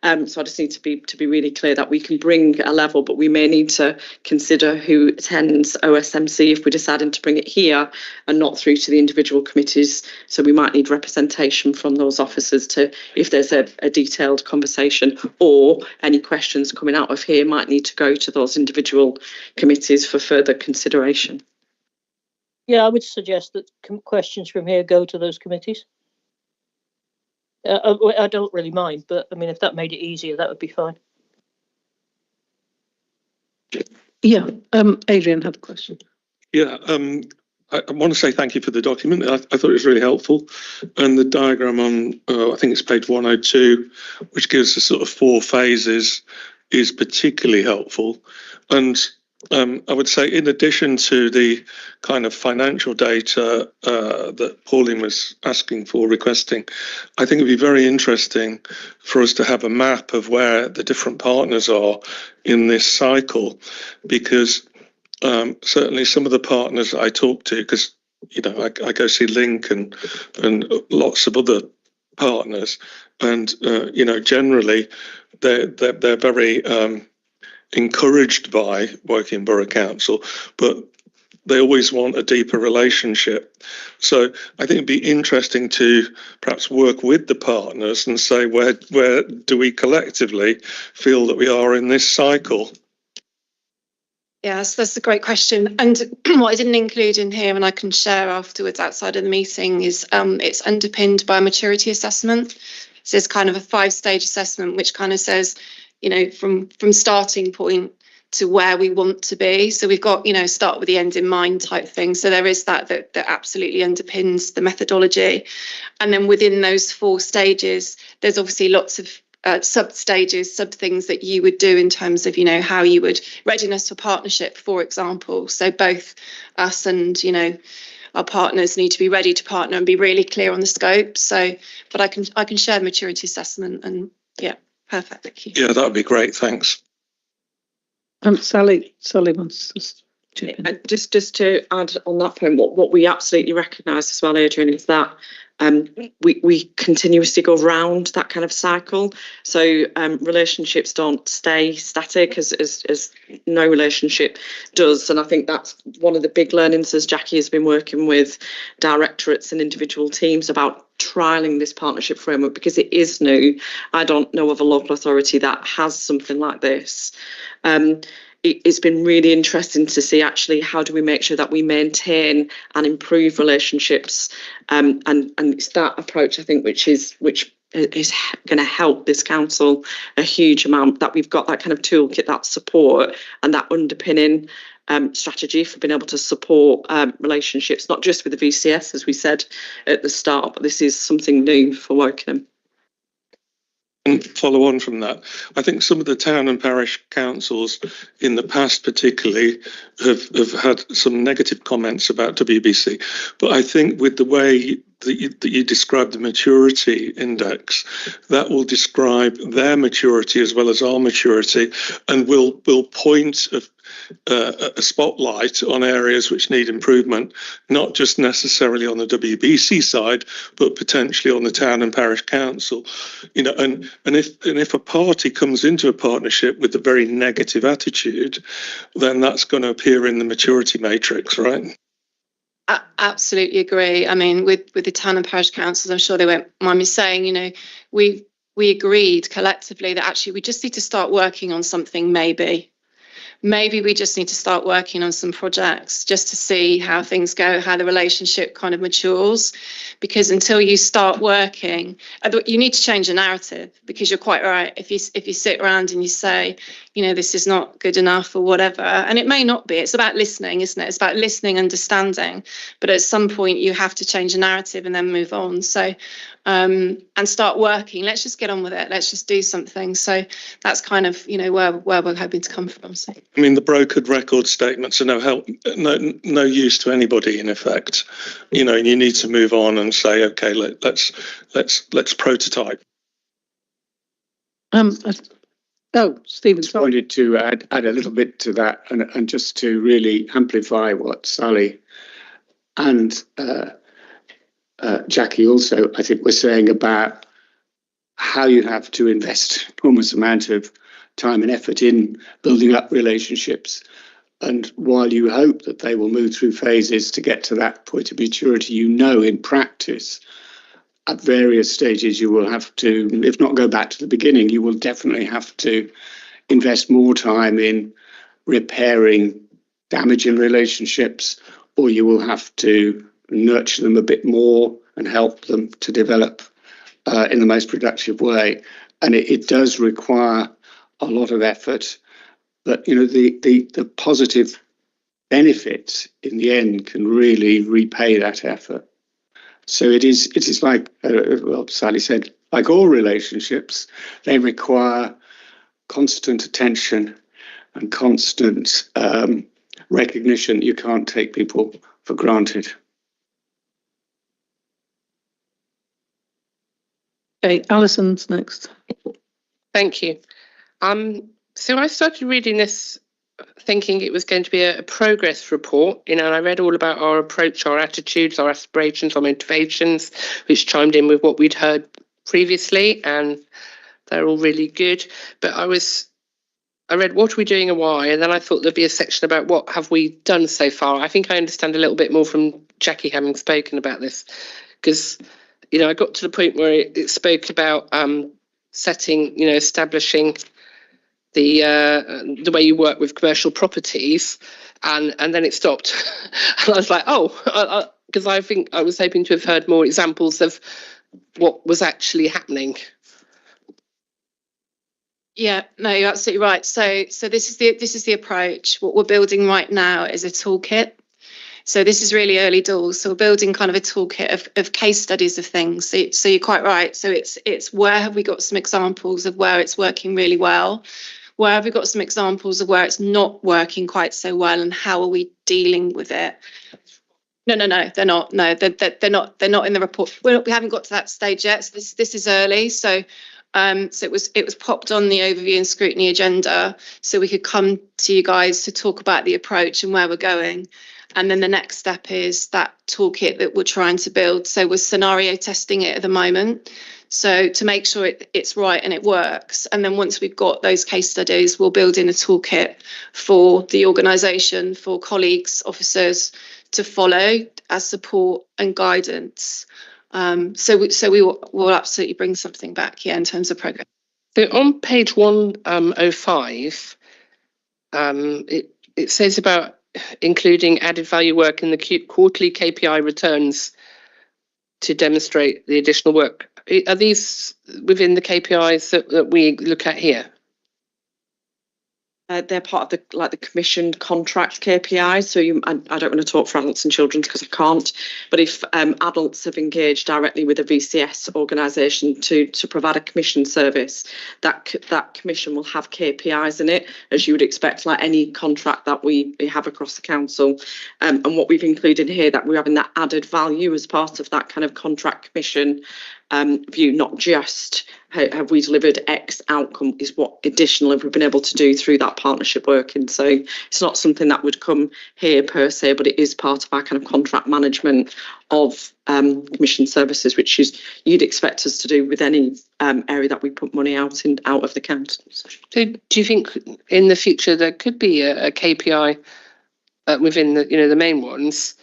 So I just need to be really clear that we can bring a level, but we may need to consider who attends OSMC if we're deciding to bring it here and not through to the individual committees. So we might need representation from those officers to, if there's a detailed conversation, or any questions coming out of here might need to go to those individual committees for further consideration. Yeah, I would suggest that questions from here go to those committees. I don't really mind, but I mean, if that made it easier, that would be fine. Yeah, Adrian had a question. Yeah, I want to say thank you for the document. I thought it was really helpful. And the diagram on, I think it's page 102, which gives us sort of 4 phases, is particularly helpful. And I would say, in addition to the kind of financial data that Pauline was requesting, I think it'd be very interesting for us to have a map of where the different partners are in this cycle, because certainly some of the partners I talk to, because I go see Link and lots of other partners, and generally they're very encouraged by working borough council, but they always want a deeper relationship. So I think it'd be interesting to perhaps work with the partners and say, where do we collectively feel that we are in this cycle? Yes, that's a great question. And what I didn't include in here, and I can share afterwards outside of the meeting, is it's underpinned by a maturity assessment. So it's kind of a 5-stage assessment, which kind of says, from starting point to where we want to be. So we've got, start with the end in mind type thing. So there is that absolutely underpins the methodology. And then within those 4 stages, there's obviously lots of sub-stages, sub-things that you would do in terms of, how you would readiness for partnership, for example. So both us and, our partners need to be ready to partner and be really clear on the scope. So, but I can share the maturity assessment, and yeah, perfect. Thank you. Yeah, that would be great. Thanks. Sally wants to chip in. Just to add on that point, what we absolutely recognise as well, Adrian, is that we continuously go round that kind of cycle. So relationships don't stay static as no relationship does. And I think that's one of the big learnings as Jackie has been working with directorates and individual teams about trialling this partnership framework, because it is new. I don't know of a local authority that has something like this. it's been really interesting to see actually how do we make sure that we maintain and improve relationships, and it's that approach I think which is going to help this council a huge amount, that we've got that kind of toolkit, that support and that underpinning strategy for being able to support relationships, not just with the VCS as we said at the start, but this is something new for Wokingham. And follow on from that, I think some of the town and parish councils in the past particularly have had some negative comments about WBC, but I think with the way that you describe the maturity index, that will describe their maturity as well as our maturity, and will point a spotlight on areas which need improvement, not just necessarily on the WBC side, but potentially on the town and parish council. You know, and if a party comes into a partnership with a very negative attitude, then that's going to appear in the maturity matrix, right? I absolutely agree. I mean, with the town and parish councils, I'm sure they won't mind me saying, you know, we agreed collectively that actually we just need to start working on something. Maybe we just need to start working on some projects just to see how things go, how the relationship kind of matures. Because until you start working, you need to change the narrative, because you're quite right. If you sit around and you say, you know, this is not good enough or whatever, and it may not be, it's about listening, isn't it? It's about listening, understanding. But at some point you have to change the narrative and then move on. So, and start working. Let's just get on with it. Let's just do something. So that's kind of, you know, where we're hoping to come from. So. I mean, the brokered record statements are no help, no use to anybody in effect. You know, you need to move on and say, okay, let's prototype. Stephen, I wanted to add a little bit to that, and just to really amplify what Sally and Jackie also, I think, were saying about how you have to invest enormous amount of time and effort in building up relationships. And while you hope that they will move through phases to get to that point of maturity, you know, in practice, at various stages, you will have to, if not go back to the beginning, you will definitely have to invest more time in repairing damage in relationships, or you will have to nurture them a bit more and help them to develop in the most productive way. And it does require a lot of effort, but you know, the positive benefits in the end can really repay that effort. So it is like well, Sally said, like all relationships, they require constant attention and constant recognition. You can't take people for granted. Okay, Alison's next. Thank you. So I started reading this thinking it was going to be a progress report, you know, and I read all about our approach, our attitudes, our aspirations, our motivations, which chimed in with what we'd heard previously, and they're all really good. But I read what are we doing and why, and then I thought there'd be a section about what have we done so far. I think I understand a little bit more from Jackie having spoken about this, because, you know, I got to the point where it spoke about setting, you know, establishing the way you work with commercial properties, and then it stopped. And I was like, oh, because I think I was hoping to have heard more examples of what was actually happening. Yeah, no, you're absolutely right. So this is the approach. What we're building right now is a toolkit. So this is really early doors. So we're building kind of a toolkit of case studies of things. So you're quite right. So it's where have we got some examples of where it's working really well? Where have we got some examples of where it's not working quite so well, and how are we dealing with it? No, they're not. No, they're not. They're not in the report. We haven't got to that stage yet. So this is early. So it was popped on the overview and scrutiny agenda, so we could come to you guys to talk about the approach and where we're going. And then the next step is that toolkit that we're trying to build. So we're scenario testing it at the moment, so to make sure it's right and it works. And then once we've got those case studies, we'll build in a toolkit for the organisation, for colleagues, officers to follow as support and guidance. So we will absolutely bring something back, yeah, in terms of progress. So on page 105, it says about including added value work in the quarterly KPI returns to demonstrate the additional work. Are these within the KPIs that we look at here? They're part of the commissioned contract KPIs. So I don't want to talk for adults and children because I can't. But if adults have engaged directly with a VCS organisation to provide a commission service, that commission will have KPIs in it, as you would expect, like any contract that we have across the council. And what we've included here, that we're having that added value as part of that kind of contract commission view, not just have we delivered X outcome, is what additional have we been able to do through that partnership working. So it's not something that would come here per se, but it is part of our kind of contract management of commission services, which is you'd expect us to do with any area that we put money out of the council. So do you think in the future there could be a KPI within the main ones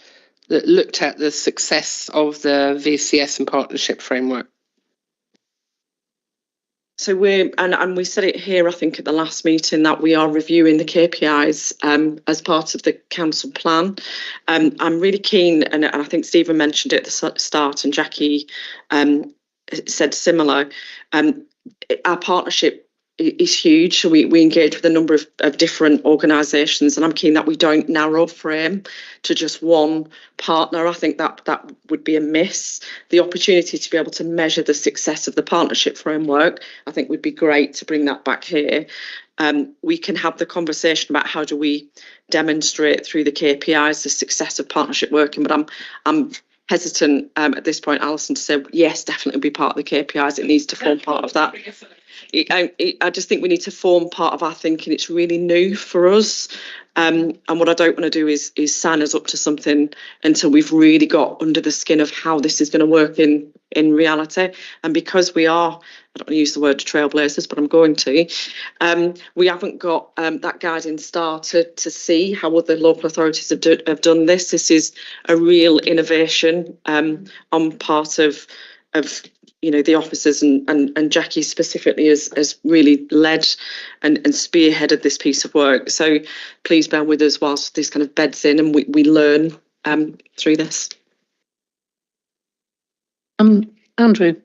that looked at the success of the VCS and partnership framework? So we said it here, I think, at the last meeting, that we are reviewing the KPIs as part of the council plan. I'm really keen, and I think Stephen mentioned it at the start, and Jackie said similar. Our partnership is huge, so we engage with a number of different organisations, and I'm keen that we don't narrow frame to just one partner. I think that would be a miss. The opportunity to be able to measure the success of the partnership framework, I think, would be great to bring that back here. We can have the conversation about how do we demonstrate through the KPIs the success of partnership working, but I'm hesitant at this point, Alison, to say yes, definitely be part of the KPIs. It needs to form part of that. I just think we need to form part of our thinking. It's really new for us. And what I don't want to do is sign us up to something until we've really got under the skin of how this is going to work in reality. And because we are, I don't want to use the word trailblazers, but I'm going to, we haven't got that guiding star to see how other local authorities have done this. This is a real innovation on part of the officers, and Jackie specifically has really led and spearheaded this piece of work. So please bear with us whilst this kind of beds in and we learn through this. Andrew.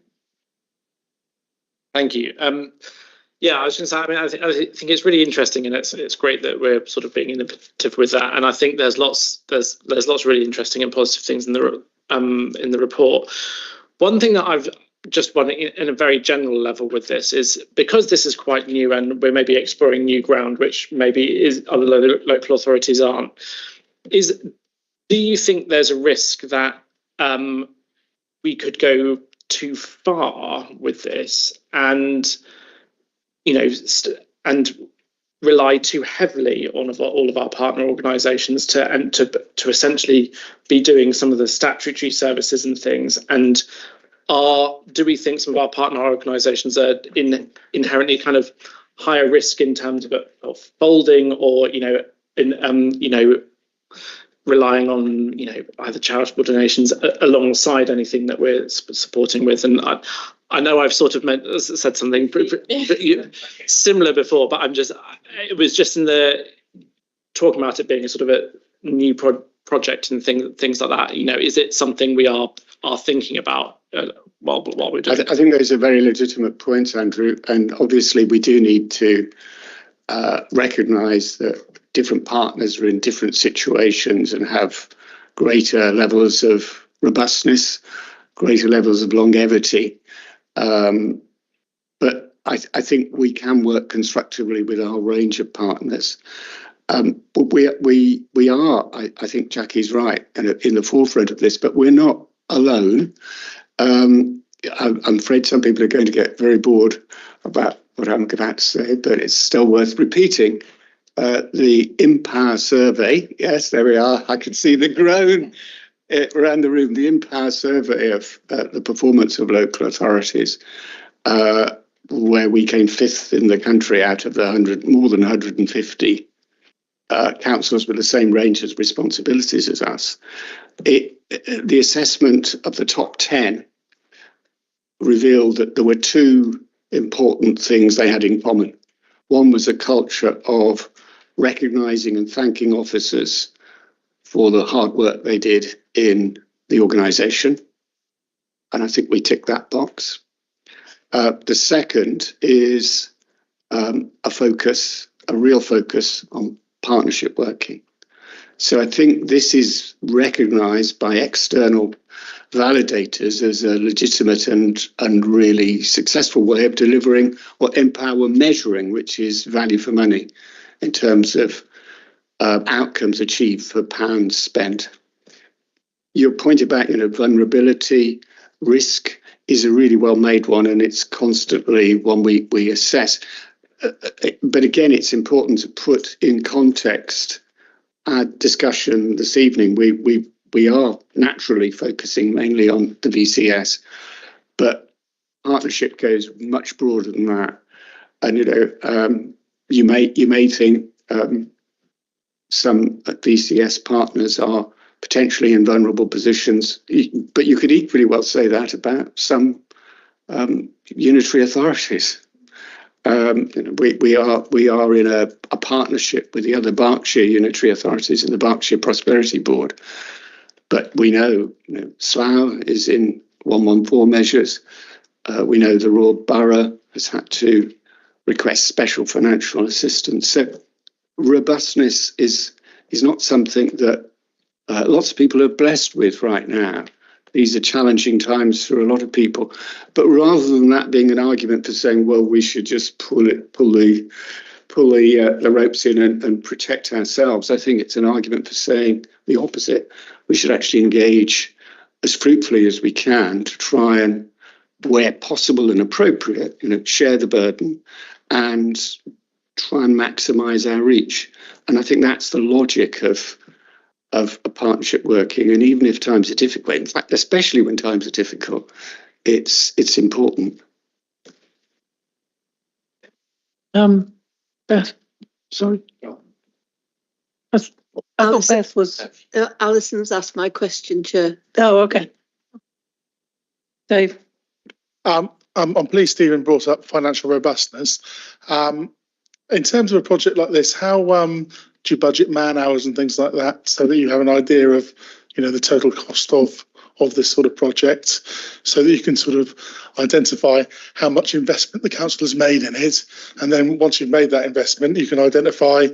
Thank you. I was going to say, I think it's really interesting, and it's great that we're sort of being innovative with that. And I think there's lots of really interesting and positive things in the report. One thing that I've just wanted in a very general level with this is, because this is quite new and we're maybe exploring new ground, which maybe is other local authorities aren't, do you think there's a risk that we could go too far with this and and rely too heavily on all of our partner organisations to essentially be doing some of the statutory services and things? And do we think some of our partner organisations are inherently kind of higher risk in terms of folding, or relying on either charitable donations alongside anything that we're supporting with? And I know I've sort of said something similar before, but it was just in the talking about it being a sort of a new project and things like that. Is it something we are thinking about while we're doing it? I think those are very legitimate points, Andrew, and obviously we do need to recognise that different partners are in different situations and have greater levels of robustness, greater levels of longevity. But I think we can work constructively with a whole range of partners. But we are, I think Jackie's right, in the forefront of this, but we're not alone. I'm afraid some people are going to get very bored about what I'm about to say, but it's still worth repeating. The Empower survey, yes, there we are. I can see the groan around the room. The Empower survey of the performance of local authorities, where we came 5th in the country out of the more than 150 councils with the same range of responsibilities as us. The assessment of the top 10 revealed that there were two important things they had in common. One was a culture of recognising and thanking officers for the hard work they did in the organisation. And I think we tick that box. The second is a real focus on partnership working. So I think this is recognised by external validators as a legitimate and really successful way of delivering what Empower were measuring, which is value for money in terms of outcomes achieved for pounds spent. Your point about vulnerability, risk is a really well-made one, and it's constantly one we assess. But again, it's important to put in context our discussion this evening. We are naturally focusing mainly on the VCS, but partnership goes much broader than that. And you may think some VCS partners are potentially in vulnerable positions, but you could equally well say that about some unitary authorities. We are in a partnership with the other Berkshire unitary authorities and the Berkshire Prosperity Board, but we know Slough is in 114 measures. We know the Royal Borough has had to request special financial assistance. So robustness is not something that lots of people are blessed with right now. These are challenging times for a lot of people. But rather than that being an argument for saying, well, we should just pull the ropes in and protect ourselves, I think it's an argument for saying the opposite. We should actually engage as fruitfully as we can to try and, where possible and appropriate, share the burden and try and maximise our reach. And I think that's the logic of a partnership working. And even if times are difficult, in fact, especially when times are difficult, it's important. Beth, sorry. I thought Beth was. Alison's asked my question, Chair. Oh, okay. Dave. I'm pleased Stephen brought up financial robustness. In terms of a project like this, how do you budget man hours and things like that so that you have an idea of, the total cost of this sort of project, so that you can sort of identify how much investment the council has made in it, and then once you've made that investment, you can identify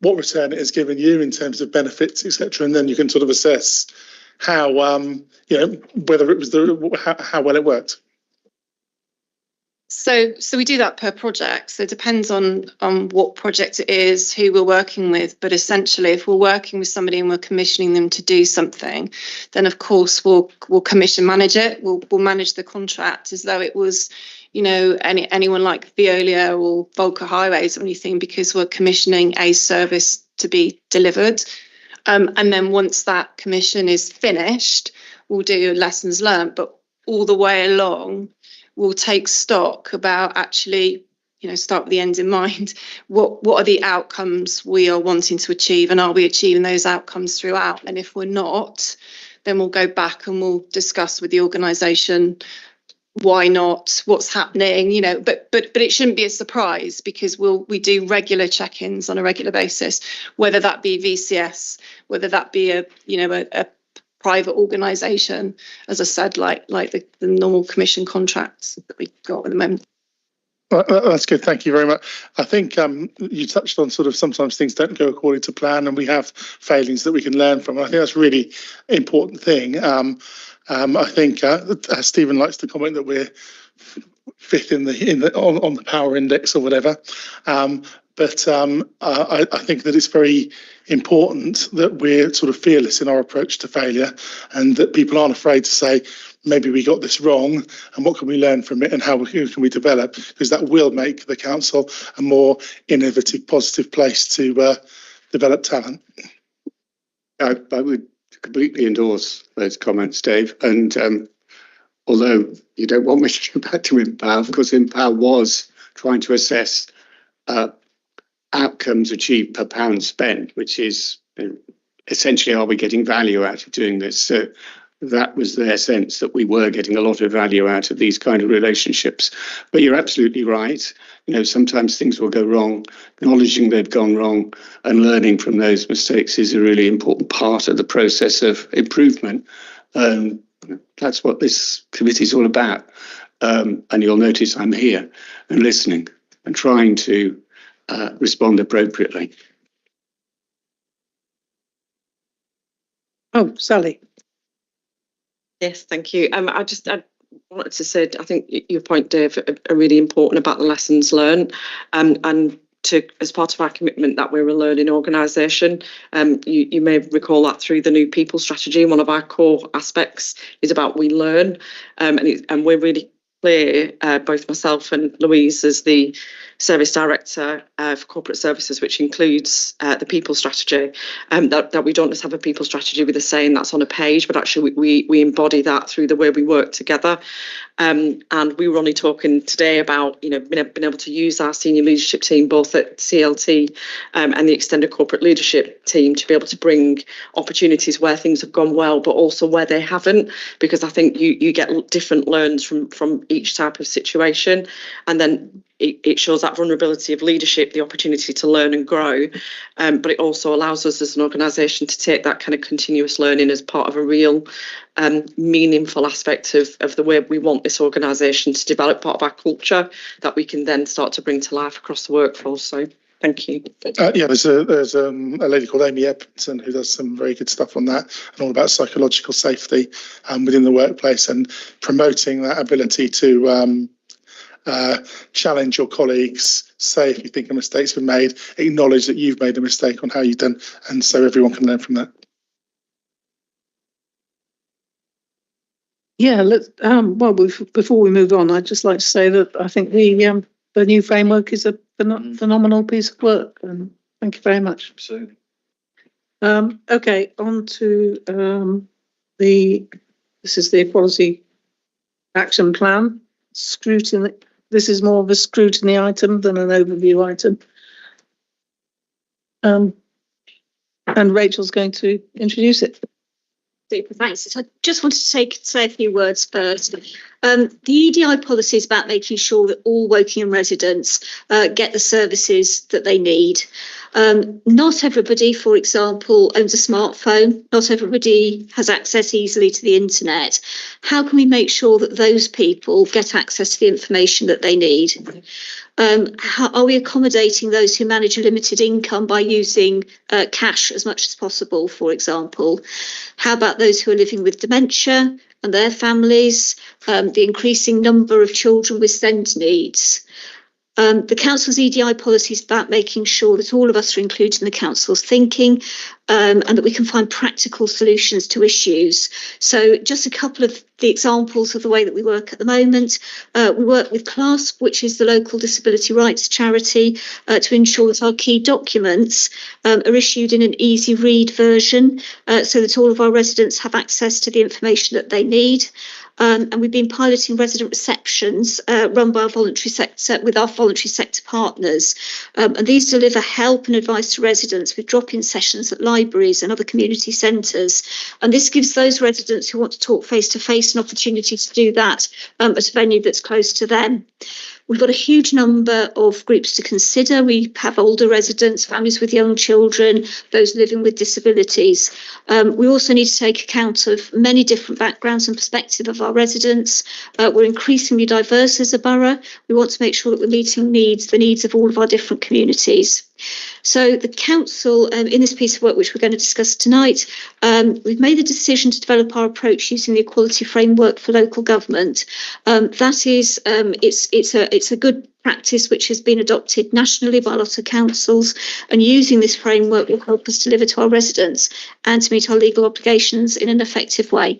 what return it has given you in terms of benefits, etc., and then you can sort of assess how whether it was how well it worked. So we do that per project. So it depends on what project it is, who we're working with. But essentially, if we're working with somebody and we're commissioning them to do something, then of course we'll commission manage it. We'll manage the contract as though it was, anyone like Veolia or Volker Highways or anything, because we're commissioning a service to be delivered. And then once that commission is finished, we'll do lessons learned. But all the way along, we'll take stock about actually, start with the end in mind. What are the outcomes we are wanting to achieve, and are we achieving those outcomes throughout? And if we're not, then we'll go back and we'll discuss with the organisation why not, what's happening, But it shouldn't be a surprise, because we do regular check-ins on a regular basis, whether that be VCS, whether that be a private organisation, as I said, like the normal commission contracts that we got at the moment. That's good. Thank you very much. I think you touched on sort of sometimes things don't go according to plan, and we have failings that we can learn from. I think that's a really important thing. I think Stephen likes to comment that we're fifth on the power index or whatever. But I think that it's very important that we're sort of fearless in our approach to failure, and that people aren't afraid to say, maybe we got this wrong, and what can we learn from it, and how can we develop, because that will make the council a more innovative, positive place to develop talent. I would completely endorse those comments, Dave. And although you don't want me to go back to Empower, of course, Empower was trying to assess outcomes achieved per pound spent, which is essentially, are we getting value out of doing this? So that was their sense, that we were getting a lot of value out of these kind of relationships. But you're absolutely right. You know, sometimes things will go wrong. Acknowledging they've gone wrong and learning from those mistakes is a really important part of the process of improvement. That's what this committee is all about. And you'll notice I'm here and listening and trying to respond appropriately. Oh, Sally. Yes, thank you. I wanted to say, I think your point, Dave, are really important about the lessons learned, and to, as part of our commitment that we're a learning organisation. You may recall that through the new people strategy, one of our core aspects is about we learn, and we're really clear, both myself and Louise as the service director for corporate services, which includes the people strategy, that we don't just have a people strategy with a saying that's on a page, but actually we embody that through the way we work together. And we were only talking today about, you know, being able to use our senior leadership team, both at CLT and the extended corporate leadership team, to be able to bring opportunities where things have gone well, but also where they haven't, because I think you get different learns from each type of situation, and then it shows that vulnerability of leadership, the opportunity to learn and grow, but it also allows us as an organisation to take that kind of continuous learning as part of a real meaningful aspect of the way we want this organisation to develop, part of our culture that we can then start to bring to life across the workforce. So thank you. Yeah, there's a lady called Amy Edmondson who does some very good stuff on that, and all about psychological safety within the workplace, and promoting that ability to challenge your colleagues, say if you think a mistake's been made, acknowledge that you've made a mistake on how you've done, and so everyone can learn from that. Yeah, let's. Well, before we move on, I'd just like to say that I think the new framework is a phenomenal piece of work, and thank you very much. Absolutely. Okay, on to this is the Equality Action Plan. Scrutiny. This is more of a scrutiny item than an overview item. And Rachel's going to introduce it. Super, thanks. So I just wanted to say a few words first. The EDI policy is about making sure that all Wokingham residents get the services that they need. Not everybody, for example, owns a smartphone. Not everybody has access easily to the internet. How can we make sure that those people get access to the information that they need? How are we accommodating those who manage a limited income by using cash as much as possible, for example? How about those who are living with dementia and their families, the increasing number of children with SEND needs? The Council's EDI policy is about making sure that all of us are included in the Council's thinking, and that we can find practical solutions to issues. So just a couple of the examples of the way that we work at the moment. We work with CLASP, which is the local disability rights charity, to ensure that our key documents are issued in an easy read version, so that all of our residents have access to the information that they need. And we've been piloting resident receptions run by our voluntary sector with our voluntary sector partners. And these deliver help and advice to residents with drop-in sessions at libraries and other community centres. And this gives those residents who want to talk face-to-face an opportunity to do that at a venue that's close to them. We've got a huge number of groups to consider. We have older residents, families with young children, those living with disabilities. We also need to take account of many different backgrounds and perspectives of our residents. We're increasingly diverse as a borough. We want to make sure that we're meeting the needs of all of our different communities. So the Council, in this piece of work which we're going to discuss tonight, we've made the decision to develop our approach using the Equality Framework for Local Government. That is, it's a good practice which has been adopted nationally by a lot of councils, and using this framework will help us deliver to our residents and to meet our legal obligations in an effective way.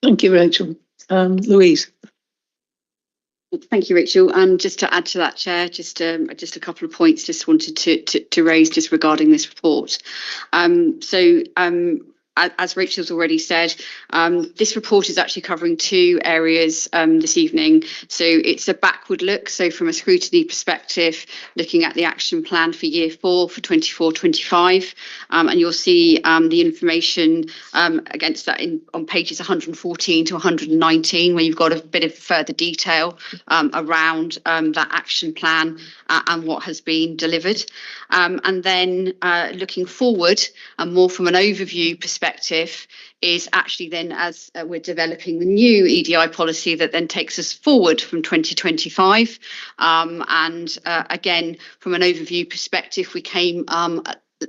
Thank you, Rachel. Louise. Thank you, Rachel. And just to add to that, Chair, just a couple of points just wanted to raise just regarding this report. as Rachel's already said, this report is actually covering two areas this evening. So it's a backward look. So from a scrutiny perspective, looking at the action plan for year 4 for 24-25, and you'll see the information against that on pages 114 to 119, where you've got a bit of further detail around that action plan and what has been delivered. And then looking forward and more from an overview perspective is actually then as we're developing the new EDI policy that then takes us forward from 2025. And again, from an overview perspective, we came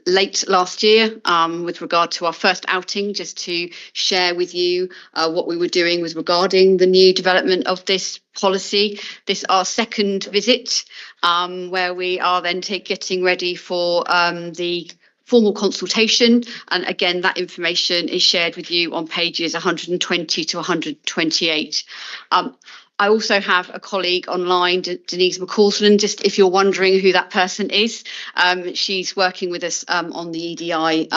late last year with regard to our first outing, just to share with you what we were doing was regarding the new development of this policy. This is our second visit, where we are then getting ready for the formal consultation, and again that information is shared with you on pages 120 to 128. I also have a colleague online, Denise McCausland, just if you're wondering who that person is. She's working with us on the EDI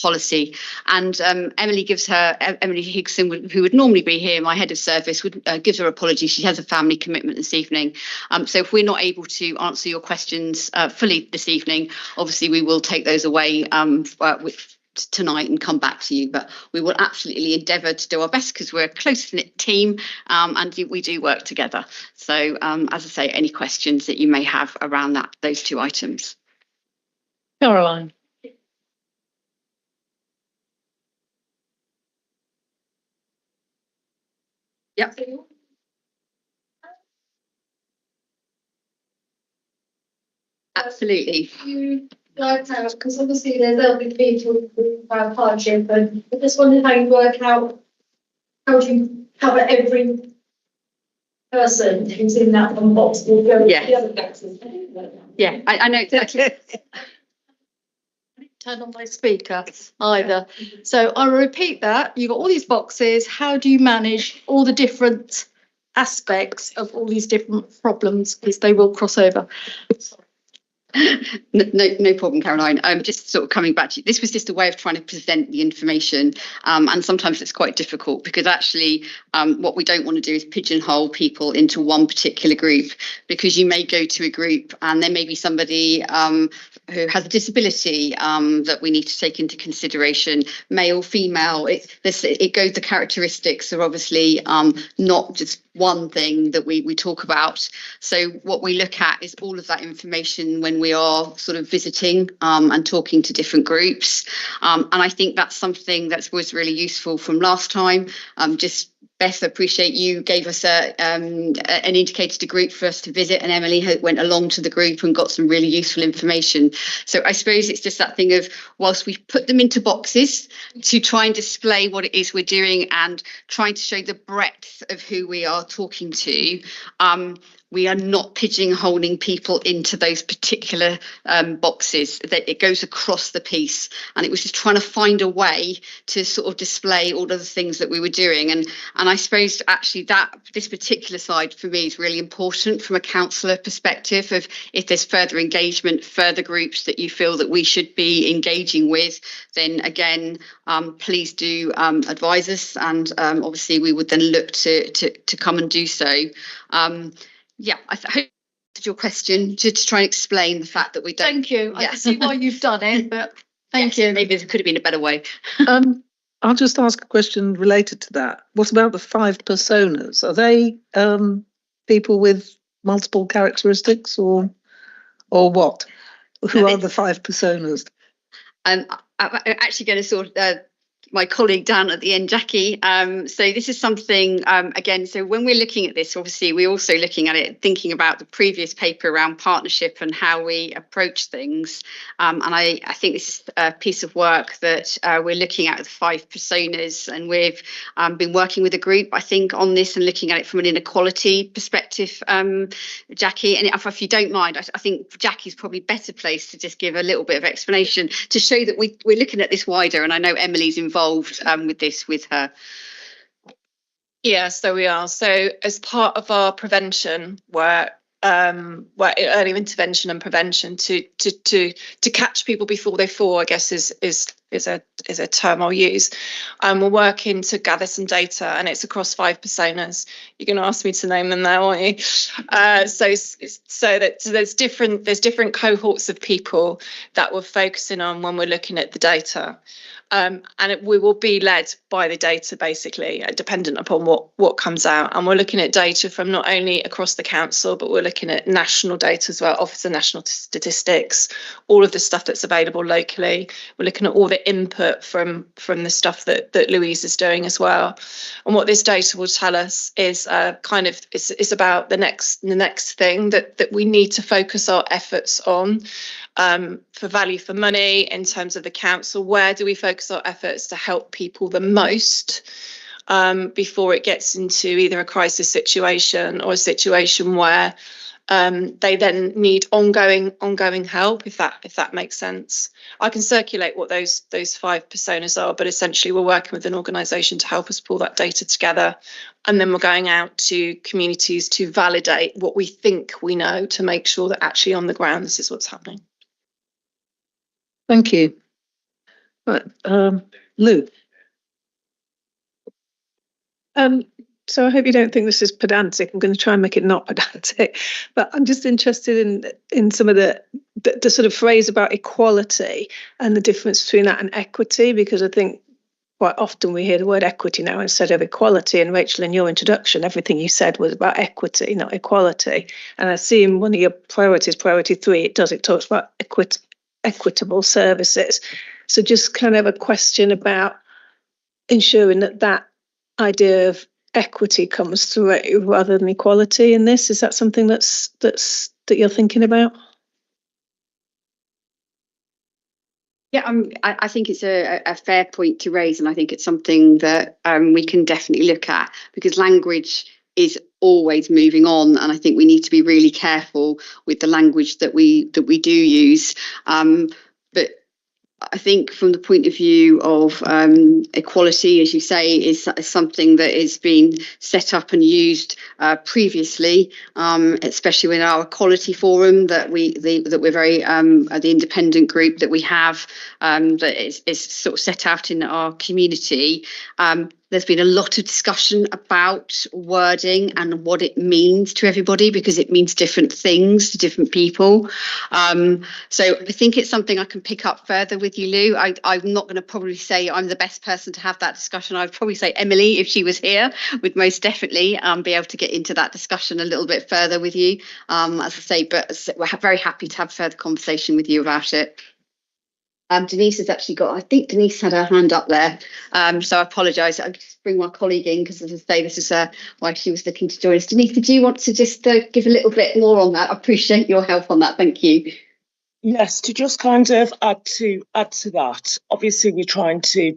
policy. And Emily Higson, who would normally be here, my head of service, gives her apologies. She has a family commitment this evening. So if we're not able to answer your questions fully this evening, obviously we will take those away tonight and come back to you, but we will absolutely endeavour to do our best because we're a close-knit team and we do work together. So as I say, any questions that you may have around those two items. Caroline. Yep. Absolutely. Because obviously there'll be people who have hardship, and I just wondered how you work out how do you cover every person who's in that one box will go to the other boxes. Yeah, I know exactly. Turn on my speaker either. So I'll repeat that. You've got all these boxes. How do you manage all the different aspects of all these different problems, because they will cross over? No problem, Caroline. Just sort of coming back to you. This was just a way of trying to present the information, and sometimes it's quite difficult because actually what we don't want to do is pigeonhole people into one particular group, because you may go to a group and there may be somebody who has a disability that we need to take into consideration, male, female. It goes, the characteristics are obviously not just one thing that we talk about. So what we look at is all of that information when we are sort of visiting and talking to different groups. And I think that's something that was really useful from last time. Just Beth, I appreciate you gave us an indicated group for us to visit, and Emily went along to the group and got some really useful information. So I suppose it's just that thing of, whilst we put them into boxes to try and display what it is we're doing and trying to show the breadth of who we are talking to, we are not pigeonholing people into those particular boxes. That it goes across the piece, and it was just trying to find a way to sort of display all of the things that we were doing. And I suppose actually that this particular side for me is really important from a councillor perspective, of if there's further engagement, further groups that you feel that we should be engaging with, then again, please do advise us, and obviously we would then look to come and do so. Yeah, I hope I answered your question, to try and explain the fact that we don't. Thank you. I can see why you've done it, but thank you. Maybe there could have been a better way. I'll just ask a question related to that. What about the 5 personas? Are they people with multiple characteristics, or what? Who are the 5 personas? I'm actually going to sort of my colleague down at the end, Jackie. So this is something, again, so when we're looking at this, obviously we're also looking at it, thinking about the previous paper around partnership and how we approach things. And I think this is a piece of work that we're looking at, the 5 personas, and we've been working with a group, I think, on this and looking at it from an inequality perspective, Jackie. And if you don't mind, I think Jackie's probably better placed to just give a little bit of explanation to show that we're looking at this wider. And I know Emily's involved with this with her. Yeah, so we are. So as part of our prevention work, early intervention and prevention to catch people before they fall, I guess is a term I'll use. We're working to gather some data, and it's across 5 personas. You're going to ask me to name them now, aren't you? So there's different cohorts of people that we're focusing on when we're looking at the data. And we will be led by the data, basically, dependent upon what comes out. And we're looking at data from not only across the council, but we're looking at national data as well, Office of National Statistics, all of the stuff that's available locally. We're looking at all the input from the stuff that Louise is doing as well. And what this data will tell us is it's about the next thing that we need to focus our efforts on. For value for money in terms of the council, where do we focus our efforts to help people the most before it gets into either a crisis situation or a situation where they then need ongoing help, if that makes sense. I can circulate what those 5 personas are, but essentially we're working with an organisation to help us pull that data together, and then we're going out to communities to validate what we think we know to make sure that actually on the ground this is what's happening. Thank you. Right, Lou. So I hope you don't think this is pedantic. I'm going to try and make it not pedantic, but I'm just interested in some of the sort of phrase about equality and the difference between that and equity, because I think quite often we hear the word equity now instead of equality. And Rachel, in your introduction, everything you said was about equity, not equality. And I see in one of your priorities, priority 3, it talks about equitable services. So just kind of a question about ensuring that idea of equity comes through rather than equality in this. Is that something that you're thinking about? Yeah, I think it's a fair point to raise, and I think it's something that we can definitely look at, because language is always moving on, and I think we need to be really careful with the language that we do use. But I think from the point of view of equality, as you say, is something that has been set up and used previously, especially in our equality forum that we're very the independent group that we have that is sort of set out in our community. There's been a lot of discussion about wording and what it means to everybody, because it means different things to different people. So I think it's something I can pick up further with you, Lou. I'm not going to probably say I'm the best person to have that discussion. I'd probably say Emily, if she was here, would most definitely be able to get into that discussion a little bit further with you. As I say, but we're very happy to have further conversation with you about it. Denise has actually I think Denise had her hand up there. So I apologise. I'll just bring my colleague in, because as I say, this is why she was looking to join us. Denise, did you want to just give a little bit more on that? I appreciate your help on that. Thank you. Yes, to just kind of add to that. Obviously, we're trying to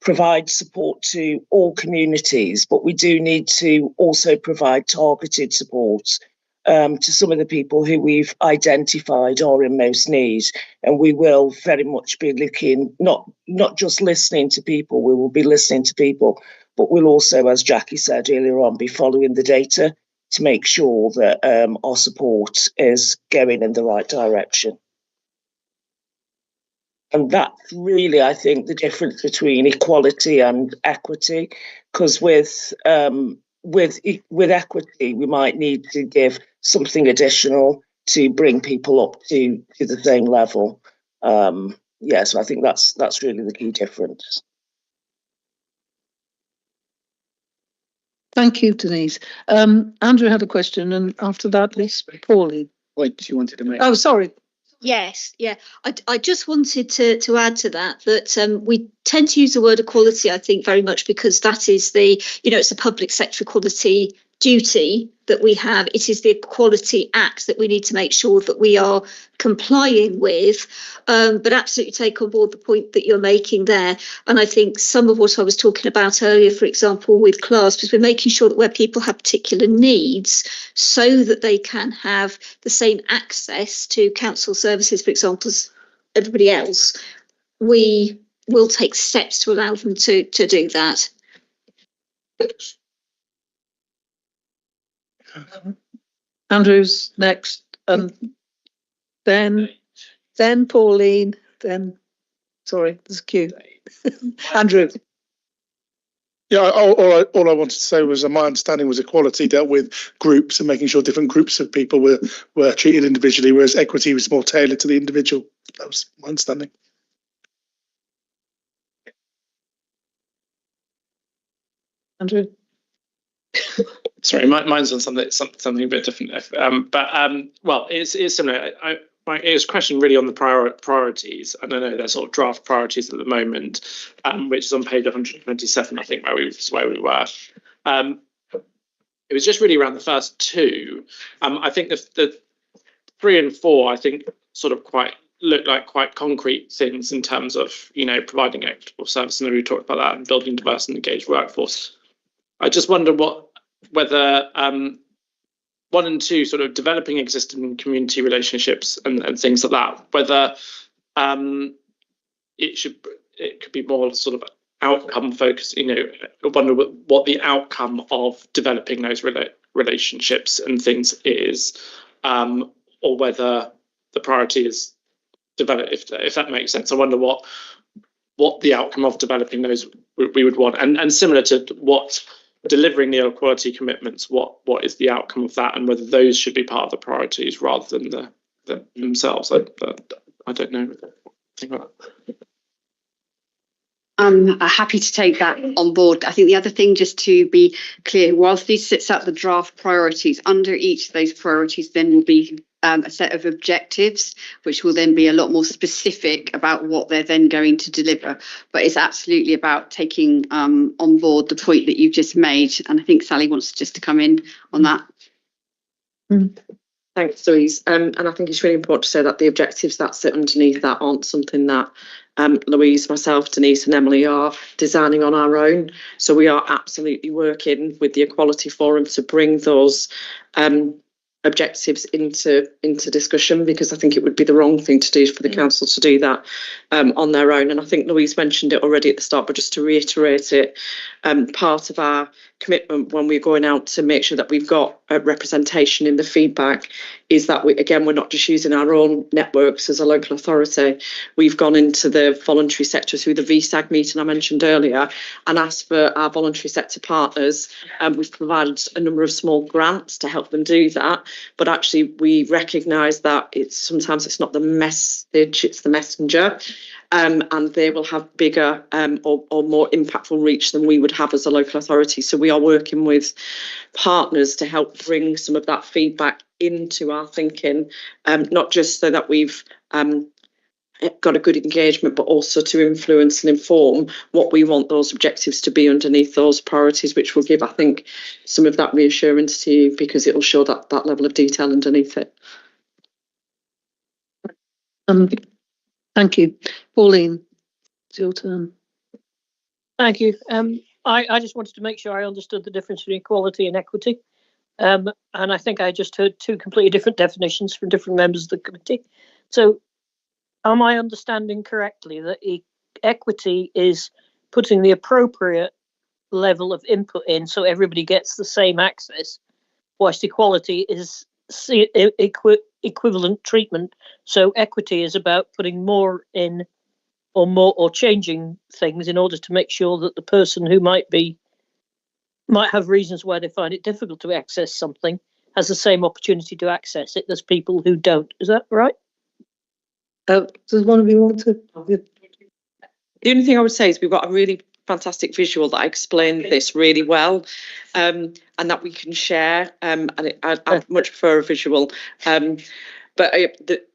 provide support to all communities, but we do need to also provide targeted support to some of the people who we've identified are in most need. And we will very much be looking, not just listening to people, we will be listening to people, but we'll also, as Jackie said earlier on, be following the data to make sure that our support is going in the right direction. And that's really, I think, the difference between equality and equity, because with equity, we might need to give something additional to bring people up to the same level. So I think that's really the key difference. Thank you, Denise. Andrew had a question, and after that, Pauline. Point you wanted to make. Oh, sorry. Yes, yeah. I just wanted to add to that we tend to use the word equality, I think, very much because that is it's a public sector equality duty that we have. It is the Equality Act that we need to make sure that we are complying with, but absolutely take on board the point that you're making there. And I think some of what I was talking about earlier, for example, with CLASP, is we're making sure that where people have particular needs, so that they can have the same access to council services, for example, as everybody else, we will take steps to allow them to do that. Andrew's next, and then Pauline, then, sorry, there's a queue. Andrew. Yeah, all I wanted to say was my understanding was equality dealt with groups and making sure different groups of people were treated individually, whereas equity was more tailored to the individual. That was my understanding. Andrew. Sorry, mine's on something a bit different. Well, it's similar. It was a question really on the priorities. And I know there's sort of draft priorities at the moment, which is on page 127, I think, where we were. It was just really around the first two. I think the 3 and 4, I think, sort of look like quite concrete things in terms of, providing equitable service, and we talked about that, and building diverse and engaged workforce. I just wonder whether 1 and 2, sort of developing existing community relationships and things like that, whether it could be more sort of outcome focused. I wonder what the outcome of developing those relationships and things is, or whether the priority is develop. If that makes sense, I wonder what the outcome of developing those we would want, and similar to what delivering the equality commitments, what is the outcome of that, and whether those should be part of the priorities rather than themselves. I don't know. Think about that. I'm happy to take that on board. I think the other thing, just to be clear, whilst this sets out the draft priorities, under each of those priorities then will be a set of objectives, which will then be a lot more specific about what they're then going to deliver. But it's absolutely about taking on board the point that you've just made. And I think Sally wants just to come in on that. Thanks, Louise. And I think it's really important to say that the objectives that sit underneath that aren't something that Louise, myself, Denise and Emily are designing on our own. So we are absolutely working with the Equality Forum to bring those objectives into discussion, because I think it would be the wrong thing to do for the council to do that on their own. And I think Louise mentioned it already at the start, but just to reiterate it, part of our commitment when we're going out to make sure that we've got a representation in the feedback is that we're not just using our own networks as a local authority. We've gone into the voluntary sector through the VSAG meeting I mentioned earlier and asked for our voluntary sector partners. We've provided a number of small grants to help them do that, but actually we recognise that sometimes it's not the message, it's the messenger. And they will have bigger or more impactful reach than we would have as a local authority. So we are working with partners to help bring some of that feedback into our thinking, not just so that we've got a good engagement, but also to influence and inform what we want those objectives to be underneath those priorities, which will give, I think, some of that reassurance to you, because it will show that level of detail underneath it. Thank you. Pauline, it's your turn. Thank you. I just wanted to make sure I understood the difference between equality and equity. And I think I just heard two completely different definitions from different members of the committee. So am I understanding correctly that equity is putting the appropriate level of input in so everybody gets the same access, whilst equality is equivalent treatment? So equity is about putting more in or changing things in order to make sure that the person who might have reasons why they find it difficult to access something has the same opportunity to access it. There's people who don't. Is that right? Does one of you want to? The only thing I would say is we've got a really fantastic visual that explained this really well, and that we can share. And I much prefer a visual. But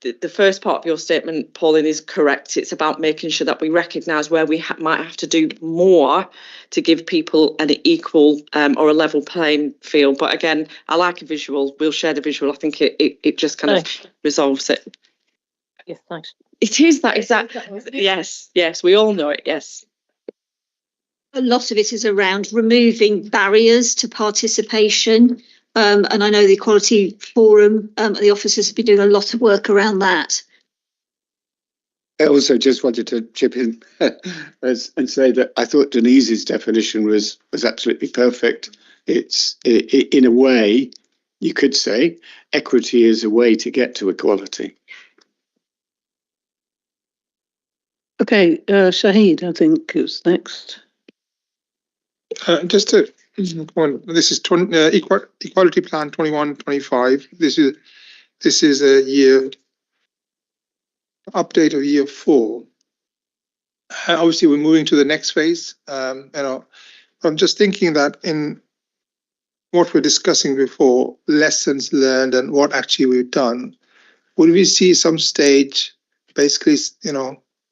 the first part of your statement, Pauline, is correct. It's about making sure that we recognise where we might have to do more to give people an equal or a level playing field. But again, I like a visual. We'll share the visual. I think it just kind of resolves it. Yeah, thanks. It is that exact. Yes, we all know it. Yes. A lot of it is around removing barriers to participation. And I know the Equality Forum, the officers have been doing a lot of work around that. I also just wanted to chip in and say that I thought Denise's definition was absolutely perfect. It's in a way, you could say equity is a way to get to equality. Okay, Shahid, I think is next. Just a point. This is Equality Plan 21-25. This is a year update of year 4. Obviously, we're moving to the next phase. I'm just thinking that in what we're discussing before, lessons learned and what actually we've done, would we see some stage, basically,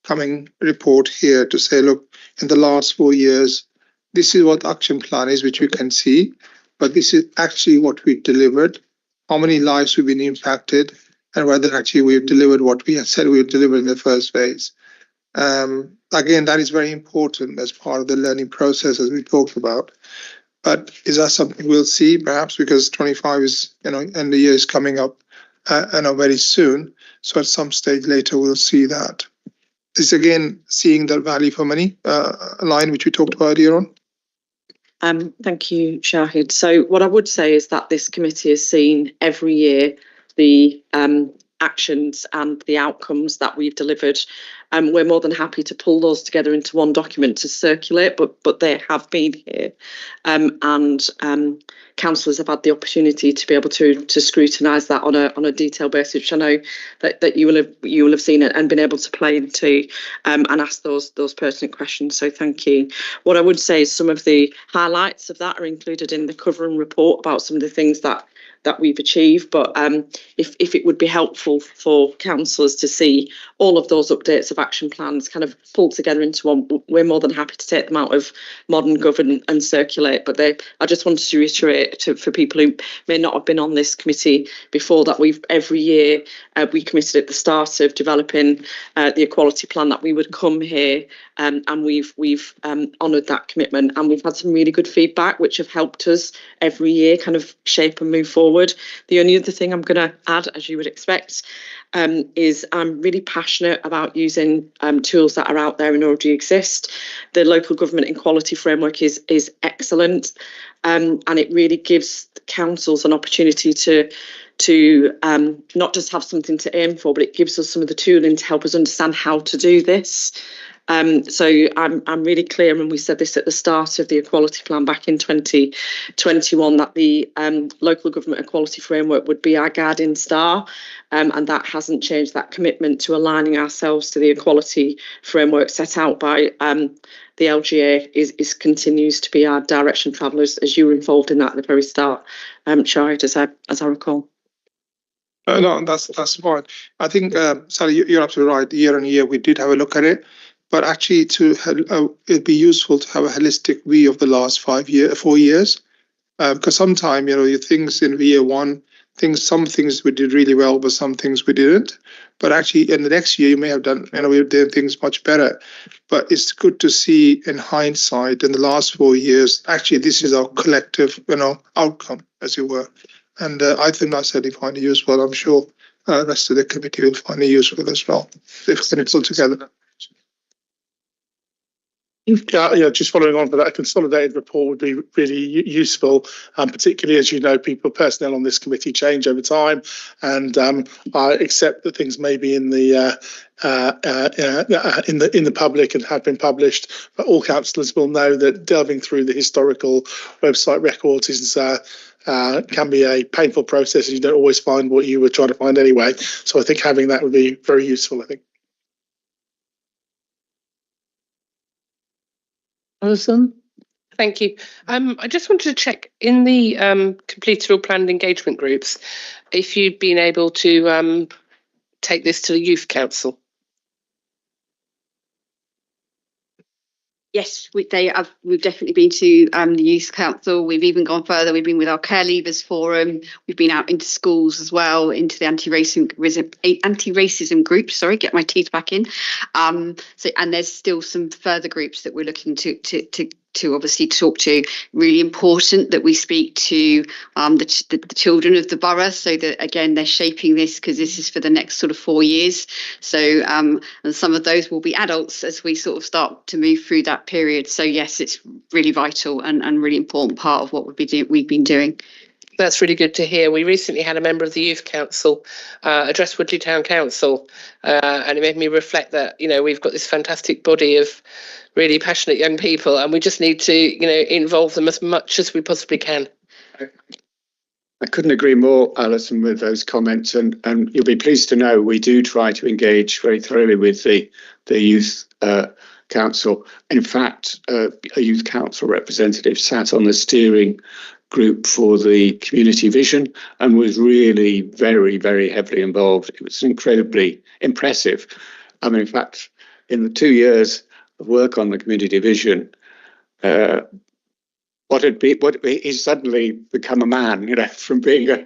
coming report here to say, look, in the last 4 years, this is what the action plan is, which you can see, but this is actually what we've delivered, how many lives we've been impacted, and whether actually we've delivered what we had said we would deliver in the first phase. Again, that is very important as part of the learning process, as we talked about. But is that something we'll see, perhaps, because 25 is, and the year is coming up, very soon. So at some stage later, we'll see that. This again, seeing the value for money line, which we talked about earlier on. Thank you, Shahid. So what I would say is that this committee has seen every year the actions and the outcomes that we've delivered. We're more than happy to pull those together into one document to circulate, but they have been here. And councillors have had the opportunity to be able to scrutinise that on a detailed basis, which I know that you will have seen it and been able to play into and ask those pertinent questions. So thank you. What I would say is some of the highlights of that are included in the covering report about some of the things that we've achieved, but if it would be helpful for councillors to see all of those updates of action plans kind of pulled together into one, we're more than happy to take them out of Modern Govern and circulate. But I just wanted to reiterate for people who may not have been on this committee before that we've every year we committed at the start of developing the equality plan that we would come here and we've honoured that commitment, and we've had some really good feedback which have helped us every year kind of shape and move forward. The only other thing I'm going to add, as you would expect, is I'm really passionate about using tools that are out there and already exist. The local government equality framework is excellent, and it really gives councils an opportunity to not just have something to aim for, but it gives us some of the tooling to help us understand how to do this. So I'm really clear, and we said this at the start of the equality plan back in 2021, that the local government equality framework would be our guiding star, and that hasn't changed. That commitment to aligning ourselves to the equality framework set out by the LGA is continues to be our direction of travel, as you were involved in that at the very start, Shahid, as I recall. No, that's fine. I think, Sally, you're absolutely right. Year on year, we did have a look at it. But actually, it'd be useful to have a holistic view of the last 4 years, because sometimes your things in year one, some things we did really well, but some things we didn't. But actually, in the next year, you may have done, we've done things much better. But it's good to see in hindsight, in the last 4 years, actually, this is our collective, outcome, as it were. And I think I certainly find it useful. I'm sure the rest of the committee will find it useful as well if it's all together. Yeah, just following on for that, a consolidated report would be really useful, particularly as you know, personnel on this committee change over time, and I accept that things may be in the public and have been published, but all councillors will know that delving through the historical website records can be a painful process, and you don't always find what you were trying to find anyway. So I think having that would be very useful, I think. Alison? Thank you. I just wanted to check in the completed or planned engagement groups if you'd been able to take this to the Youth Council. Yes, we've definitely been to the Youth Council. We've even gone further. We've been with our Care Leavers Forum. We've been out into schools as well, into the anti-racism group. Sorry, get my teeth back in. And there's still some further groups that we're looking to obviously talk to. Really important that we speak to the children of the borough, so that again they're shaping this, because this is for the next sort of 4 years. So and some of those will be adults as we sort of start to move through that period. So yes, it's really vital and really important part of what we've been doing. That's really good to hear. We recently had a member of the Youth Council address Woodley Town Council, and it made me reflect that, you know, we've got this fantastic body of really passionate young people, and we just need to, you know, involve them as much as we possibly can. I couldn't agree more, Alison, with those comments, and you'll be pleased to know we do try to engage very thoroughly with the Youth Council. In fact, a Youth Council representative sat on the steering group for the community vision and was really very, very heavily involved. It was incredibly impressive. I mean, in fact, in the 2 years of work on the community vision, he's suddenly become a man, you know, from being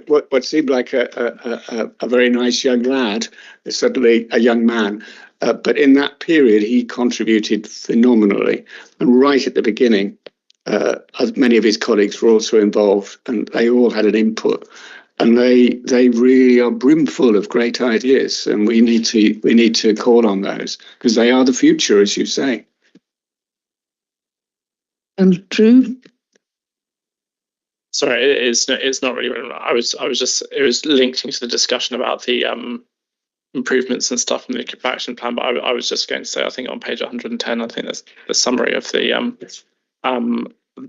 what seemed like a very nice young lad, is suddenly a young man. But in that period, he contributed phenomenally. And right at the beginning, many of his colleagues were also involved, and they all had an input. And they really are brimful of great ideas, and we need to call on those because they are the future, as you say. And Drew? Sorry, it's not really. I was just, it was linked into the discussion about the improvements and stuff in the action plan. But I was just going to say, I think on page 110, I think there's the summary of the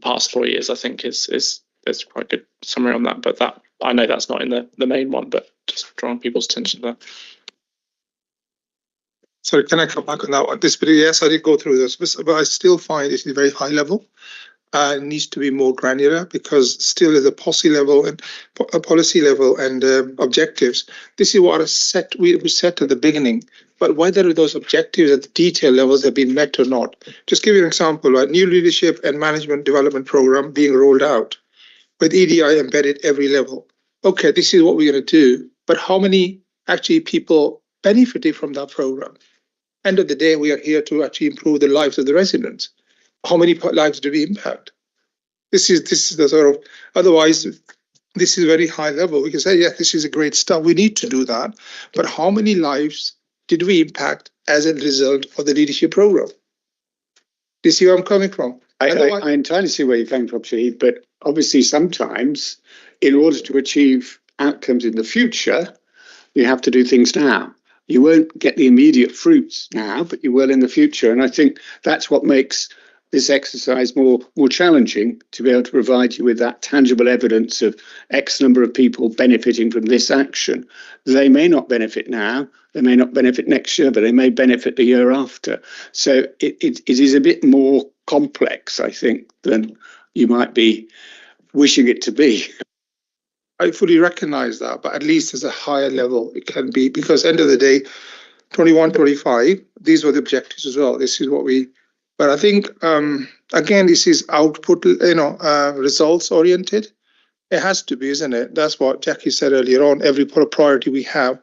past 4 years. I think there's quite a good summary on that. But that, I know that's not in the main one, but just drawing people's attention to that. Sorry, can I come back on that one? This video, yes, I did go through this, but I still find it's very high level. It needs to be more granular because still at the policy level and objectives. This is what we set at the beginning. But whether those objectives at the detail levels have been met or not. Just give you an example, right? New leadership and management development program being rolled out with EDI embedded every level. Okay, this is what we're going to do. But how many actually people benefited from that program? End of the day, we are here to actually improve the lives of the residents. How many lives do we impact? This is the sort of, otherwise, this is very high level. We can say, yeah, this is a great stuff. We need to do that. But how many lives did we impact as a result of the leadership program? Do you see where I'm coming from? I entirely see where you're coming from, Shahid, but obviously sometimes in order to achieve outcomes in the future, you have to do things now. You won't get the immediate fruits now, but you will in the future. And I think that's what makes this exercise more challenging, to be able to provide you with that tangible evidence of X number of people benefiting from this action. They may not benefit now, they may not benefit next year, but they may benefit the year after. So it is a bit more complex, I think, than you might be wishing it to be. I fully recognize that, but at least as a higher level it can be, because end of the day, 21-25, these were the objectives as well. This is what we, but I think, again, this is output, results oriented. It has to be, isn't it? That's what Jackie said earlier on. Every priority we have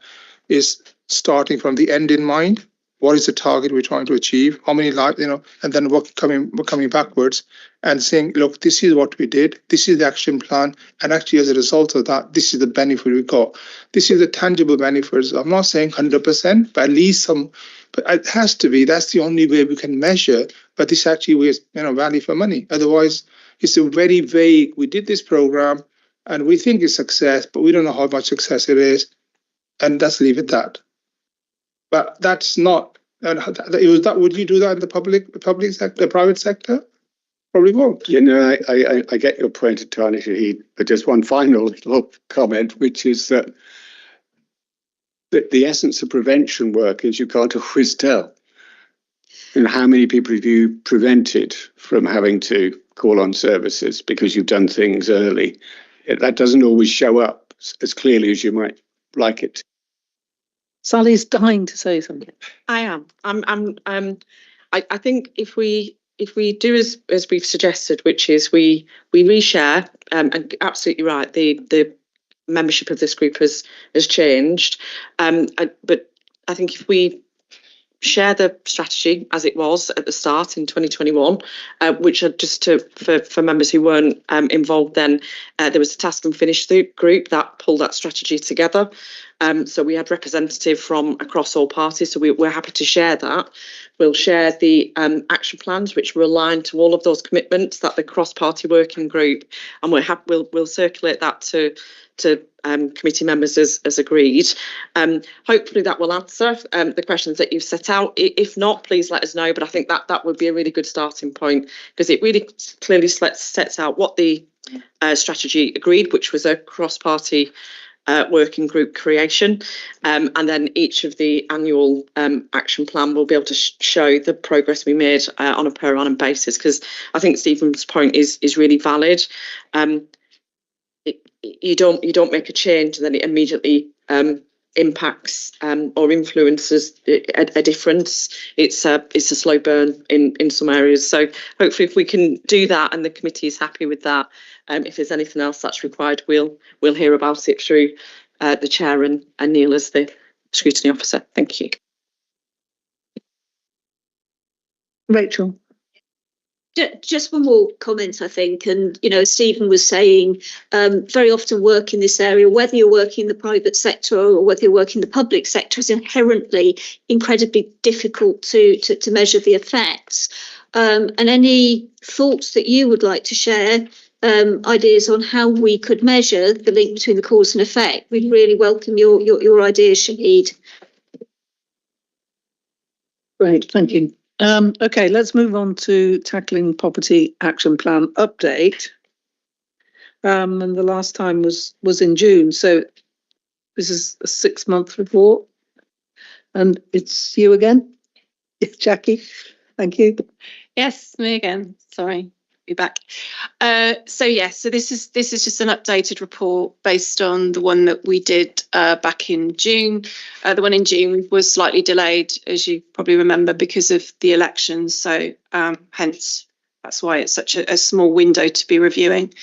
is starting from the end in mind. What is the target we're trying to achieve? How many lives, and then we're coming backwards and saying, look, this is what we did. This is the action plan. And actually, as a result of that, this is the benefit we got. This is the tangible benefits. I'm not saying 100%, but at least some, but it has to be. That's the only way we can measure. But this actually is, value for money. Otherwise, it's a very vague, we did this program and we think it's success, but we don't know how much success it is. And let's leave it at that. But that's not. Would you do that in the public sector, the private sector? Probably won't. I get your point, Attorney Shahid, but just one final little comment, which is that the essence of prevention work is you can't always tell. And how many people have you prevented from having to call on services because you've done things early? That doesn't always show up as clearly as you might like it. Sally's dying to say something. I am. I think if we do as we've suggested, which is we reshare, and absolutely right, the membership of this group has changed. But I think if we share the strategy as it was at the start in 2021, which are just for members who weren't involved then, there was a task and finish group that pulled that strategy together. So we had representative from across all parties, so we're happy to share that. We'll share the action plans, which will align to all of those commitments that the cross-party working group, and we'll circulate that to committee members as agreed. Hopefully that will answer the questions that you've set out. If not, please let us know, but I think that would be a really good starting point, because it really clearly sets out what the strategy agreed, which was a cross-party working group creation, and then each of the annual action plan will be able to show the progress we made on a per annum basis, because I think Stephen's point is really valid. You don't make a change and then it immediately impacts or influences a difference. It's a slow burn in some areas. So hopefully, if we can do that and the committee is happy with that, if there's anything else that's required, we'll hear about it through the chair and Neil as the scrutiny officer. Thank you. Rachel. Just one more comment, I think, and Stephen was saying, very often work in this area, whether you're working in the private sector or whether you're working in the public sector, is inherently incredibly difficult to measure the effects. And any thoughts that you would like to share, ideas on how we could measure the link between the cause and effect, we'd really welcome your ideas, Shahid. Great, thank you. Okay, let's move on to Tackling Poverty Action Plan update. And the last time was in June, so this is a 6-month report. And it's you again, Jackie. Thank you. Yes, me again. Sorry, be back. So this is just an updated report based on the one that we did back in June. The one in June was slightly delayed, as you probably remember, because of the elections. So hence that's why it's such a small window to be reviewing.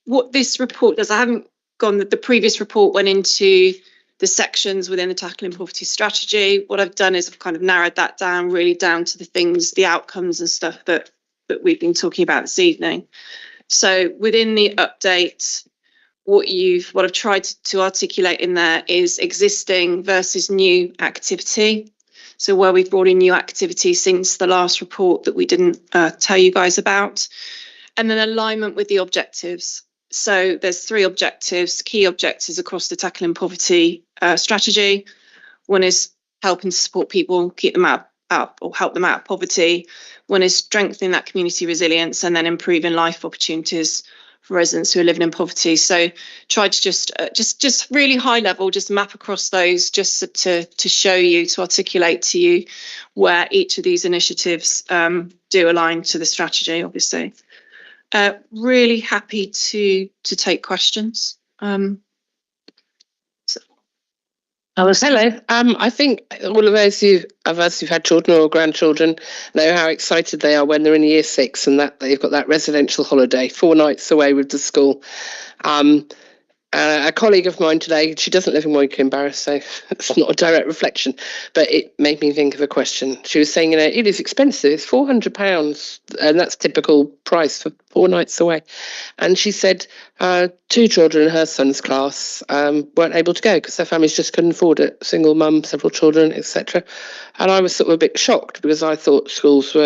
What this report does, I haven't gone. The previous report went into the sections within the Tackling Poverty strategy. What I've done is I've kind of narrowed that down, really down to the things, the outcomes and stuff that we've been talking about this evening. So within the update, what I've tried to articulate in there is existing versus new activity. So where we've brought in new activity since the last report that we didn't tell you guys about, and then alignment with the objectives. So there's 3 objectives, key objectives across the Tackling Poverty strategy. One is helping to support people, keep them out or help them out of poverty. One is strengthening that community resilience, and then improving life opportunities for residents who are living in poverty. So try to just really high level, just map across those, just to show you, to articulate to you where each of these initiatives do align to the strategy, obviously. Really happy to take questions. Hello. I think all of those of us who've had children or grandchildren know how excited they are when they're in year 6 and that they've got that residential holiday, 4 nights away with the school. A colleague of mine today, she doesn't live in Woking, Barrow, so it's not a direct reflection, but it made me think of a question. She was saying, it is expensive, it's £400, and that's typical price for 4 nights away. And she said 2 children in her son's class weren't able to go because their families just couldn't afford it. Single mum, several children, etc. And I was sort of a bit shocked because I thought schools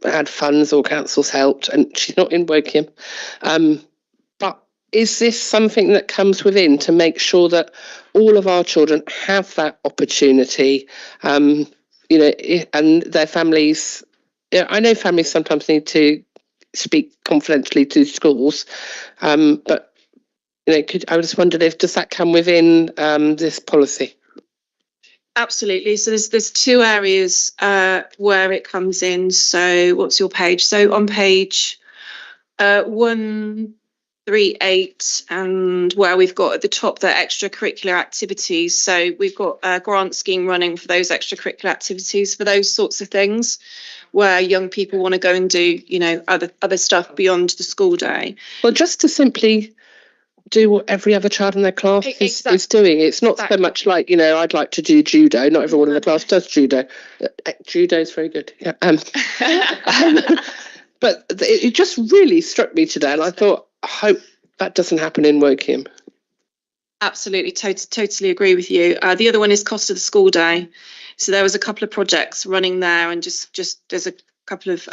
had funds or councils helped, and she's not in Woking. But is this something that comes within to make sure that all of our children have that opportunity, and their families? I know families sometimes need to speak confidentially to schools, but I just wondered does that come within this policy? Absolutely. So there's 2 areas where it comes in. So what's your page? So on page 138, and where we've got at the top the extracurricular activities. So we've got a grant scheme running for those extracurricular activities, for those sorts of things where young people want to go and do, other stuff beyond the school day. Well, just to simply do what every other child in their class is doing. It's not so much like, I'd like to do judo. Not everyone in the class does judo. Judo is very good. Yeah. But it just really struck me today, and I thought, I hope that doesn't happen in Woking. Absolutely, totally agree with you. The other one is cost of the school day. So there was a couple of projects running there, and just there's a couple of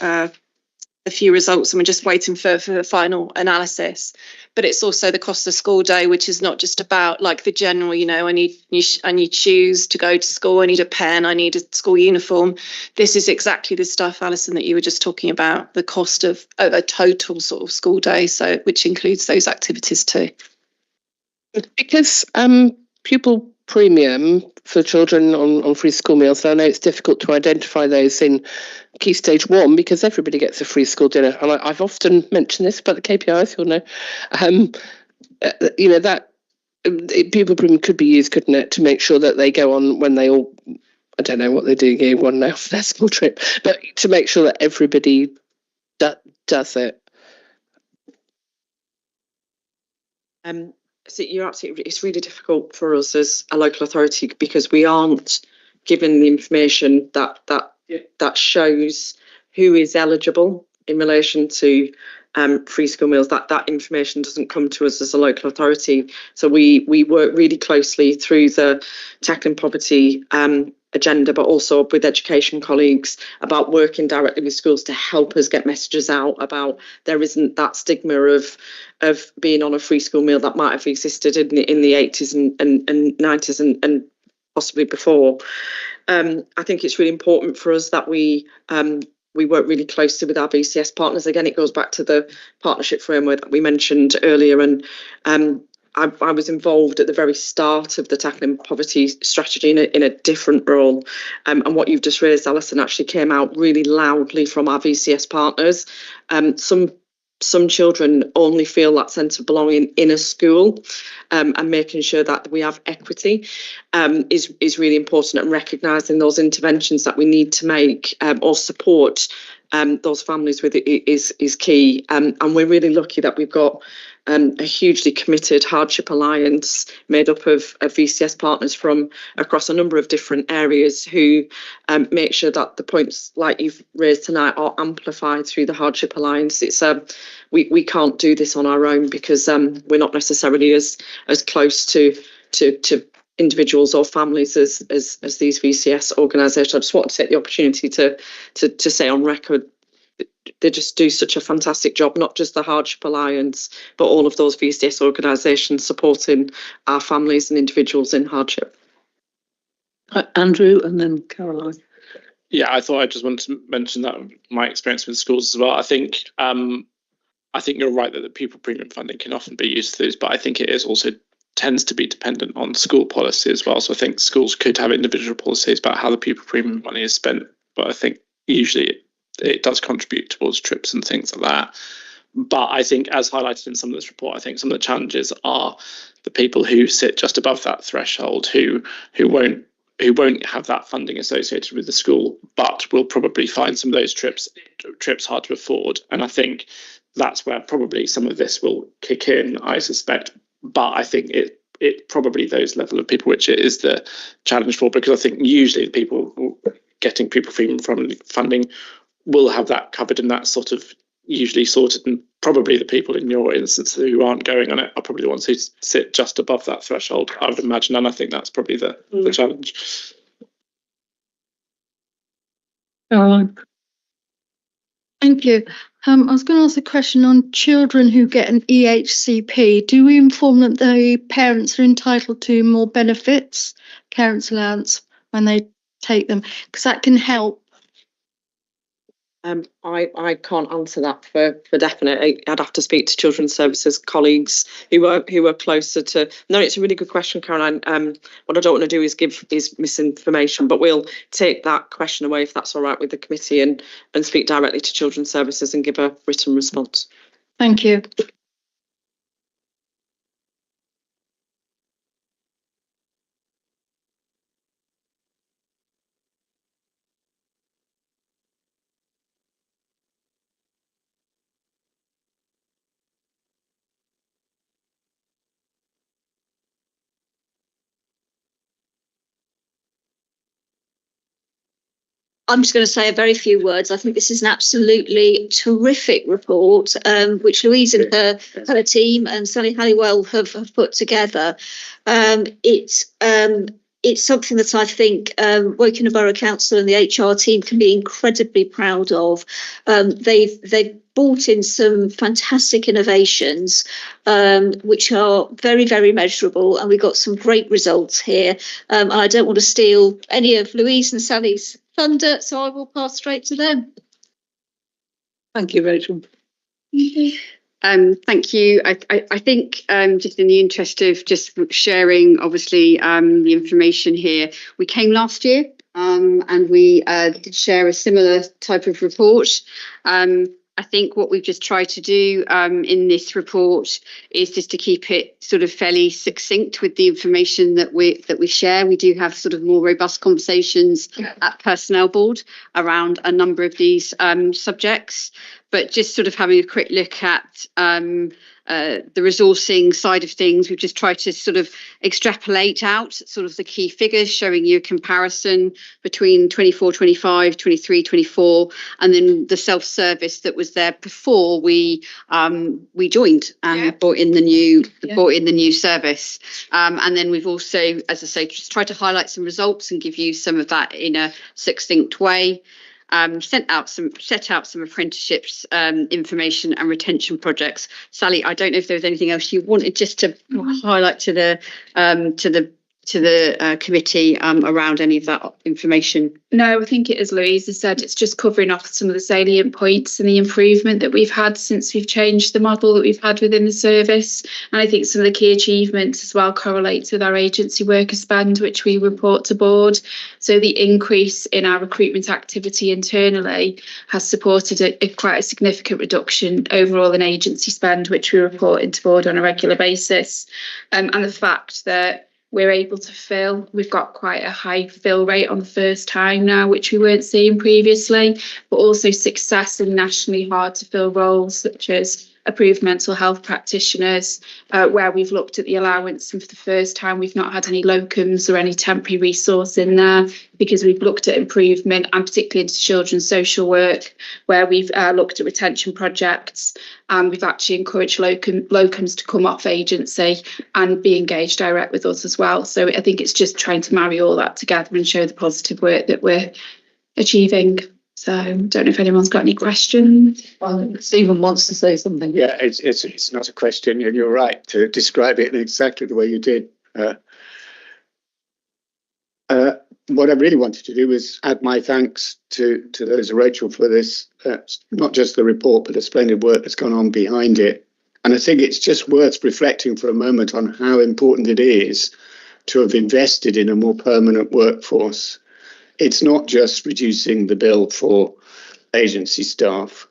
a few results, and we're just waiting for the final analysis. But it's also the cost of school day, which is not just about like the general, I need shoes to go to school, I need a pen, I need a school uniform. This is exactly the stuff, Alison, that you were just talking about, the cost of a total sort of school day, so which includes those activities too. Because pupil premium for children on free school meals, I know it's difficult to identify those in Key Stage 1 because everybody gets a free school dinner. And I've often mentioned this about the KPIs, you'll know. That pupil premium could be used, couldn't it, to make sure that they go on when they all, I don't know what they're doing year one now for their school trip, but to make sure that everybody does it. So you're absolutely, it's really difficult for us as a local authority because we aren't given the information that shows who is eligible in relation to free school meals. That information doesn't come to us as a local authority. So we work really closely through the Tackling Poverty agenda, but also with education colleagues about working directly with schools to help us get messages out about there isn't that stigma of being on a free school meal that might have existed in the 80s and 90s and possibly before. I think it's really important for us that we work really closely with our VCS partners. Again, it goes back to the partnership framework that we mentioned earlier, and I was involved at the very start of the Tackling Poverty strategy in a different role. And what you've just raised, Alison, actually came out really loudly from our VCS partners. Some children only feel that sense of belonging in a school, and making sure that we have equity is really important, and recognising those interventions that we need to make or support those families with it is key. And we're really lucky that we've got a hugely committed hardship alliance made up of VCS partners from across a number of different areas who make sure that the points like you've raised tonight are amplified through the hardship alliance. It's we can't do this on our own because we're not necessarily as close to individuals or families as these VCS organisations. I just want to take the opportunity to say on record they just do such a fantastic job, not just the Hardship Alliance, but all of those VCS organisations supporting our families and individuals in hardship. Andrew and then Caroline. Yeah, I thought I just wanted to mention that my experience with schools as well. I think you're right that the pupil premium funding can often be used for those, but I think it is also tends to be dependent on school policy as well. So I think schools could have individual policies about how the pupil premium money is spent, but I think usually it does contribute towards trips and things like that. But I think, as highlighted in some of this report, I think some of the challenges are the people who sit just above that threshold, who won't have that funding associated with the school, but will probably find some of those trips hard to afford. And I think that's where probably some of this will kick in, I suspect. But I think it probably those level of people which it is the challenge for, because I think usually the people getting pupil premium funding will have that covered, and that's sort of usually sorted, and probably the people in your instance who aren't going on it are probably the ones who sit just above that threshold, I would imagine, and I think that's probably the challenge. Caroline. Thank you. I was going to ask a question on children who get an EHCP. Do we inform that the parents are entitled to more benefits, parents' allowance, when they take them? Because that can help. I can't answer that for definite. I'd have to speak to children's services colleagues who are closer to. No, it's a really good question, Caroline. What I don't want to do is give misinformation, but we'll take that question away if that's all right with the committee and speak directly to children's services and give a written response. Thank you. I'm just going to say a very few words. I think this is an absolutely terrific report, which Louise and her team and Sally Halliwell have put together. It's something that I think Woking Borough Council and the HR team can be incredibly proud of. They've brought in some fantastic innovations, which are very, very measurable, and we've got some great results here. And I don't want to steal any of Louise and Sally's thunder, so I will pass straight to them. Thank you, Rachel. Thank you. I think just in the interest of just sharing, obviously, the information here, we came last year and we did share a similar type of report. I think what we've just tried to do in this report is just to keep it sort of fairly succinct with the information that we share. We do have sort of more robust conversations at Personnel Board around a number of these subjects, but just sort of having a quick look at the resourcing side of things. We've just tried to sort of extrapolate out sort of the key figures, showing you a comparison between 24-25, 23-24, and then the self-service that was there before we joined and brought in the new service. And then we've also, as I say, just tried to highlight some results and give you some of that in a succinct way. Set out some apprenticeships information and retention projects. Sally, I don't know if there was anything else you wanted just to highlight to the committee around any of that information. No, I think it, as Louise has said, it's just covering off some of the salient points and the improvement that we've had since we've changed the model that we've had within the service. And I think some of the key achievements as well correlates with our agency worker spend, which we report to board. So the increase in our recruitment activity internally has supported quite a significant reduction overall in agency spend, which we report into board on a regular basis. And the fact that we're able to fill. We've got quite a high fill rate on the first time now, which we weren't seeing previously, but also success in nationally hard to fill roles such as approved mental health practitioners, where we've looked at the allowance, and for the first time we've not had any locums or any temporary resource in there, because we've looked at improvement, and particularly into children's social work, where we've looked at retention projects, and we've actually encouraged locums to come off agency and be engaged direct with us as well. So I think it's just trying to marry all that together and show the positive work that we're achieving. So I don't know if anyone's got any questions. Stephen wants to say something. Yeah, it's not a question, and you're right to describe it in exactly the way you did. What I really wanted to do was add my thanks to those, Rachel, for this, not just the report, but the splendid work that's gone on behind it. And I think it's just worth reflecting for a moment on how important it is to have invested in a more permanent workforce. It's not just reducing the bill for agency staff.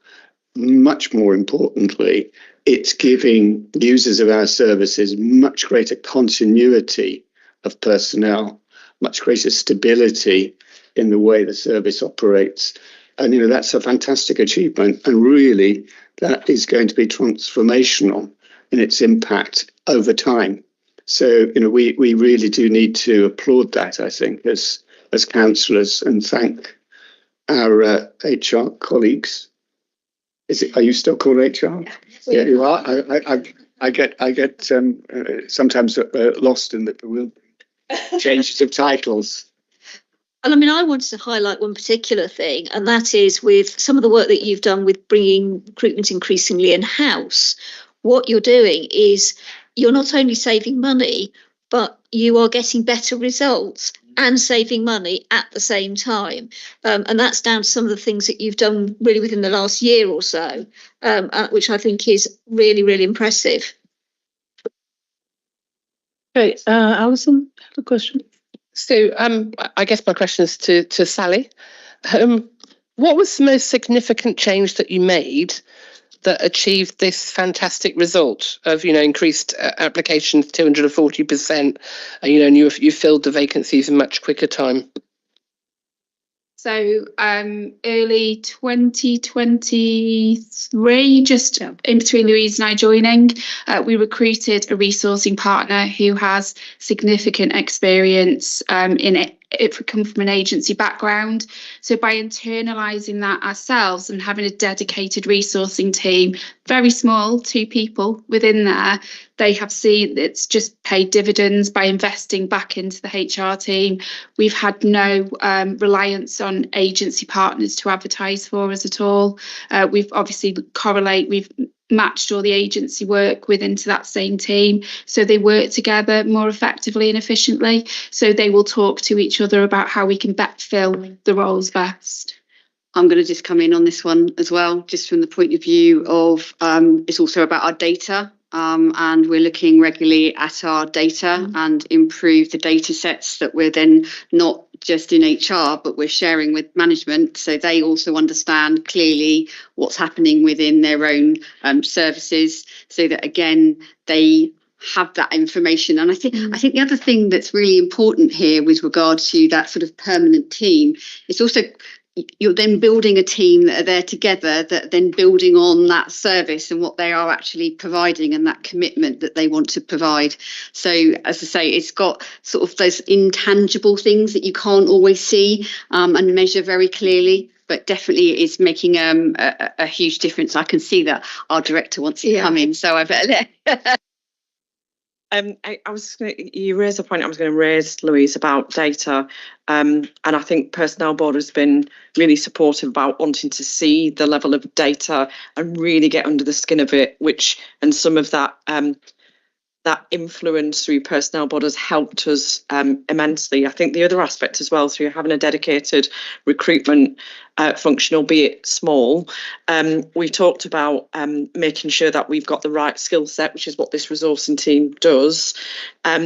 Much more importantly, it's giving users of our services much greater continuity of personnel, much greater stability in the way the service operates. And, that's a fantastic achievement. And really, that is going to be transformational in its impact over time. So, we really do need to applaud that, I think, as councillors, and thank our HR colleagues. Are you still called HR? Yeah, you are. I get sometimes lost in the changes of titles. And I wanted to highlight one particular thing, and that is with some of the work that you've done with bringing recruitment increasingly in-house. What you're doing is you're not only saving money, but you are getting better results and saving money at the same time. And that's down to some of the things that you've done really within the last year or so, which I think is really, really impressive. Okay, Alison, have a question. So I guess my question is to Sally. What was the most significant change that you made that achieved this fantastic result of, increased applications 240%, and you filled the vacancies in much quicker time? So early 2023, just in between Louise and I joining, we recruited a resourcing partner who has significant experience in it. It come from an agency background. So by internalising that ourselves and having a dedicated resourcing team, very small, 2 people within there, they have seen it's just paid dividends by investing back into the HR team. We've had no reliance on agency partners to advertise for us at all. We've obviously we've matched all the agency work into that same team, so they work together more effectively and efficiently, so they will talk to each other about how we can backfill the roles best. I'm going to just come in on this one as well, just from the point of view of it's also about our data. And we're looking regularly at our data and improve the data sets that we're then not just in HR, but we're sharing with management, so they also understand clearly what's happening within their own services, so that again they have that information. And I think the other thing that's really important here with regard to that sort of permanent team, it's also you're then building a team that are there together, that then building on that service and what they are actually providing and that commitment that they want to provide. So as I say, it's got sort of those intangible things that you can't always see and measure very clearly, but definitely it's making a huge difference. I can see that our director wants to come in, so I better you raised a point I was going to raise, Louise, about data. And I think Personnel Board has been really supportive about wanting to see the level of data and really get under the skin of it, and some of that that influence through Personnel Board has helped us immensely. I think the other aspect as well, through having a dedicated recruitment function, albeit small, we've talked about making sure that we've got the right skill set, which is what this resourcing team does.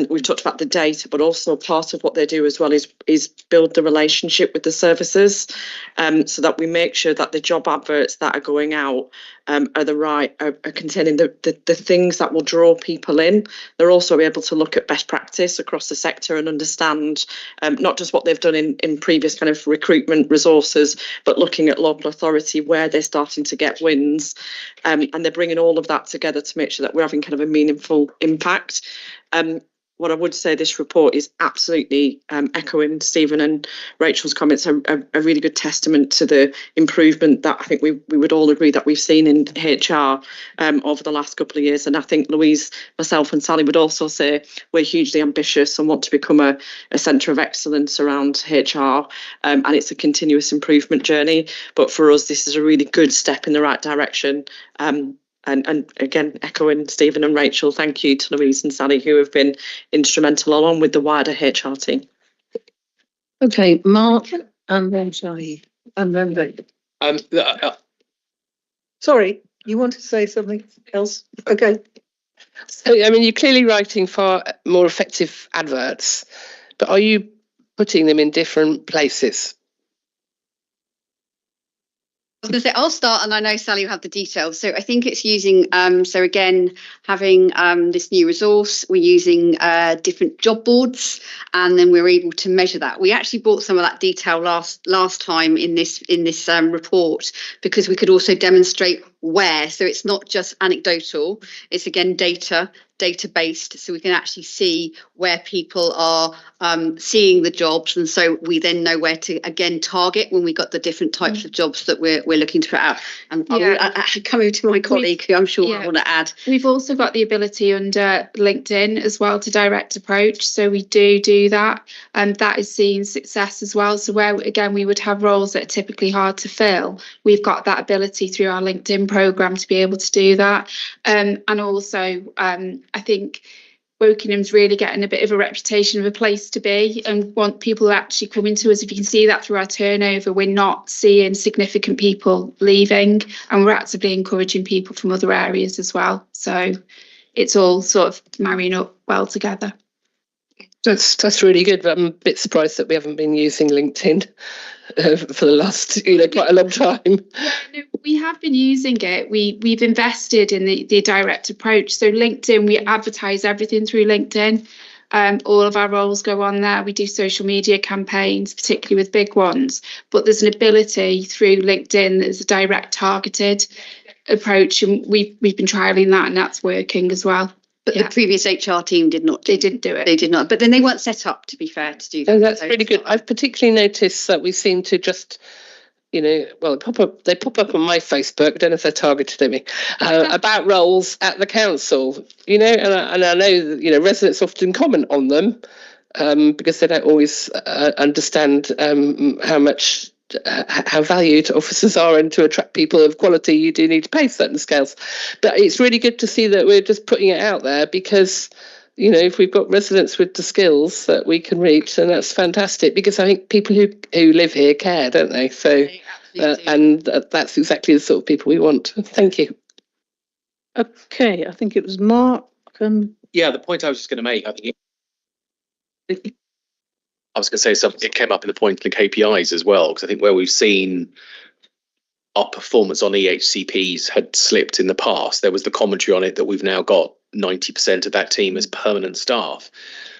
We've talked about the data, but also part of what they do as well is build the relationship with the services, so that we make sure that the job adverts that are going out are the right, are containing the things that will draw people in. They're also able to look at best practice across the sector and understand not just what they've done in previous kind of recruitment resources, but looking at local authority where they're starting to get wins, and they're bringing all of that together to make sure that we're having kind of a meaningful impact. What I would say, this report is absolutely echoing Stephen and Rachel's comments, a really good testament to the improvement that I think we would all agree that we've seen in HR over the last couple of years. And I think Louise, myself and Sally would also say we're hugely ambitious and want to become a centre of excellence around HR, and it's a continuous improvement journey. But for us, this is a really good step in the right direction. And again, echoing Stephen and Rachel, thank you to Louise and Sally, who have been instrumental along with the wider HR team. Okay, Mark, and then Shahid, and then David. Sorry, you want to say something else? Okay. So, I mean, you're clearly writing far more effective adverts, but are you putting them in different places? I was going to say, I'll start, and I know Sally will have the details. So I think it's using, so again, having this new resource, we're using different job boards, and then we're able to measure that. We actually brought some of that detail last time in this report, because we could also demonstrate where. So it's not just anecdotal, it's again data-based, so we can actually see where people are seeing the jobs, and so we then know where to again target when we got the different types of jobs that we're looking to put out. And I'll come over to my colleague, who I'm sure will want to add. We've also got the ability under LinkedIn as well to direct approach, so we do that, and that is seeing success as well. So where again we would have roles that are typically hard to fill, we've got that ability through our LinkedIn program to be able to do that, and also I think Wokinham's really getting a bit of a reputation of a place to be, and want people actually coming to us. If you can see that through our turnover, we're not seeing significant people leaving, and we're actively encouraging people from other areas as well. So it's all sort of marrying up well together. That's really good, but I'm a bit surprised that we haven't been using LinkedIn for the last quite a long time. Yeah, no, we have been using it. We've invested in the direct approach. So LinkedIn, we advertise everything through LinkedIn. All of our roles go on there. We do social media campaigns, particularly with big ones, but there's an ability through LinkedIn that's a direct targeted approach, and we've been trialing that, and that's working as well. But the previous HR team did not. They didn't do it. They did not. But then they weren't set up, to be fair, to do that. Oh, that's really good. I've particularly noticed that we seem to just, well, they pop up on my Facebook. I don't know if they're targeted at me, about roles at the council, and I know that, residents often comment on them because they don't always understand how valued officers are, and to attract people of quality you do need to pay certain scales. But it's really good to see that we're just putting it out there, because if we've got residents with the skills that we can reach, then that's fantastic, because I think people who live here care, don't they? So and that's exactly the sort of people we want. Thank you. Okay, I think it was Mark. Yeah, the point I was just going to make, I think I was going to say something. It came up in the point of the KPIs as well, because I think where we've seen our performance on EHCPs had slipped in the past, there was the commentary on it that we've now got 90% of that team as permanent staff.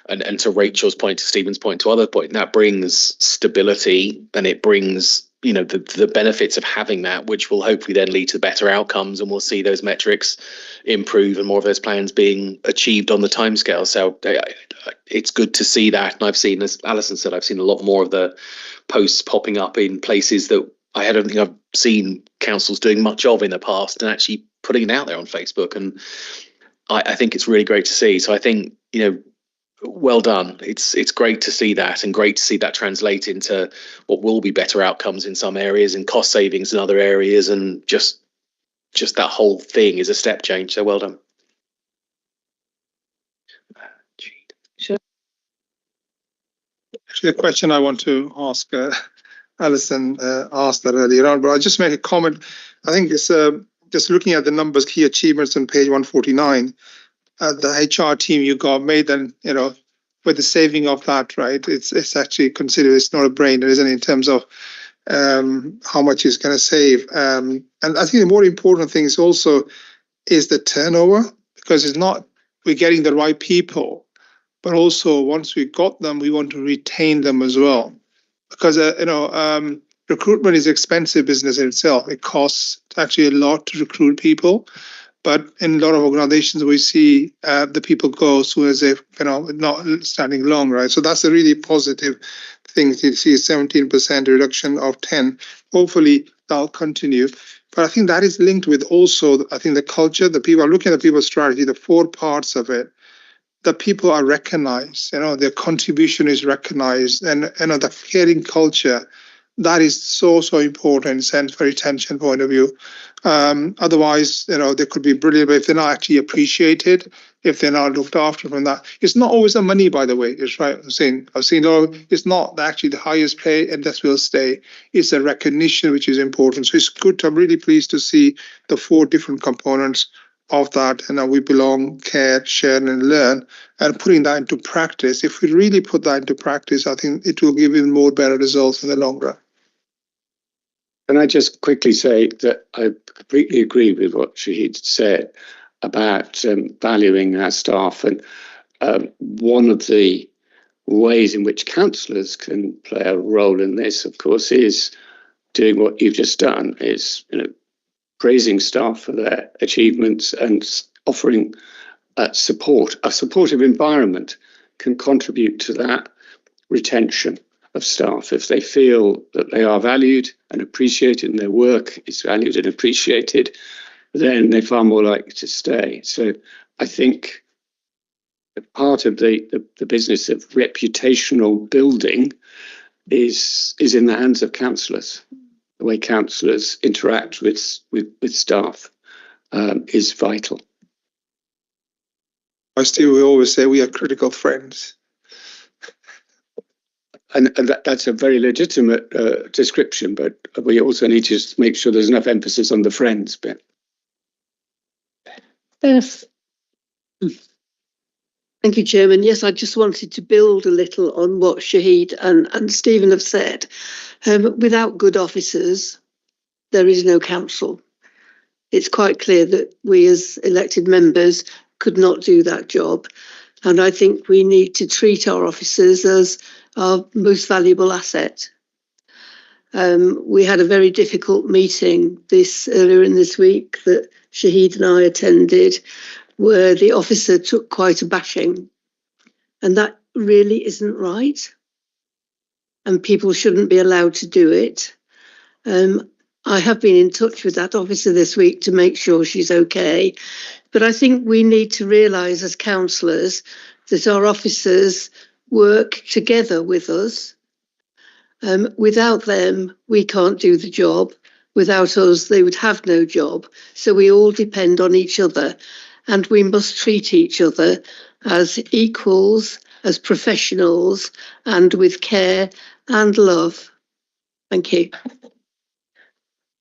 And to Rachel's point, to Stephen's point, to other point, that brings stability, and it brings the benefits of having that, which will hopefully then lead to better outcomes, and we'll see those metrics improve and more of those plans being achieved on the timescale. So it's good to see that. And I've seen, as Alison said, I've seen a lot more of the posts popping up in places that I don't think I've seen councils doing much of in the past, and actually putting it out there on Facebook. And I think it's really great to see. So I think, well done. It's great to see that, and great to see that translate into what will be better outcomes in some areas and cost savings in other areas, and just that whole thing is a step change. So well done. Sure. Actually, a question I want to ask, Alison asked that earlier on, but I'll just make a comment. I think it's just looking at the numbers, key achievements on page 149. The HR team you got made, then with the saving of that, right? It's actually considered, it's not a brainer, isn't it, in terms of how much it's going to save. And I think the more important thing is also the turnover, because it's not we're getting the right people, but also once we got them, we want to retain them as well, because recruitment is expensive business in itself. It costs actually a lot to recruit people. But in a lot of organizations, we see the people go as soon as they've not standing long, right? So that's a really positive thing to see, 17% reduction of 10. Hopefully that'll continue. But I think that is linked with also, I think, the culture. The people are looking at the people strategy, the 4 parts of it. The people are recognized, their contribution is recognized, and the caring culture. That is so important from a retention point of view. Otherwise, they could be brilliant, but if they're not actually appreciated, if they're not looked after from that, it's not always the money, by the way. It's right. I've seen, it's not actually the highest pay, and that will stay. It's a recognition which is important. So it's good. I'm really pleased to see the 4 different components of that, and we belong, care, share, and learn, and putting that into practice. If we really put that into practice, I think it will give even more better results in the long run. Can I just quickly say that I completely agree with what Shahid said about valuing our staff, and one of the ways in which councillors can play a role in this, of course, is doing what you've just done, is praising staff for their achievements and offering support. A supportive environment can contribute to that retention of staff. If they feel that they are valued and appreciated and their work is valued and appreciated, then they're far more likely to stay. So I think part of the business of reputational building is in the hands of councillors. The way councillors interact with staff is vital. We always say we are critical friends. And that's a very legitimate description, but we also need to just make sure there's enough emphasis on the friends bit. Yes. Thank you, Chairman. Yes, I just wanted to build a little on what Shahid and Stephen have said. Without good officers, there is no council. It's quite clear that we as elected members could not do that job. And I think we need to treat our officers as our most valuable asset. We had a very difficult meeting earlier in this week that Shahid and I attended, where the officer took quite a bashing, and that really isn't right. And people shouldn't be allowed to do it. I have been in touch with that officer this week to make sure she's okay. But I think we need to realise as councillors that our officers work together with us. Without them, we can't do the job. Without us, they would have no job. So we all depend on each other, and we must treat each other as equals, as professionals, and with care and love. Thank you.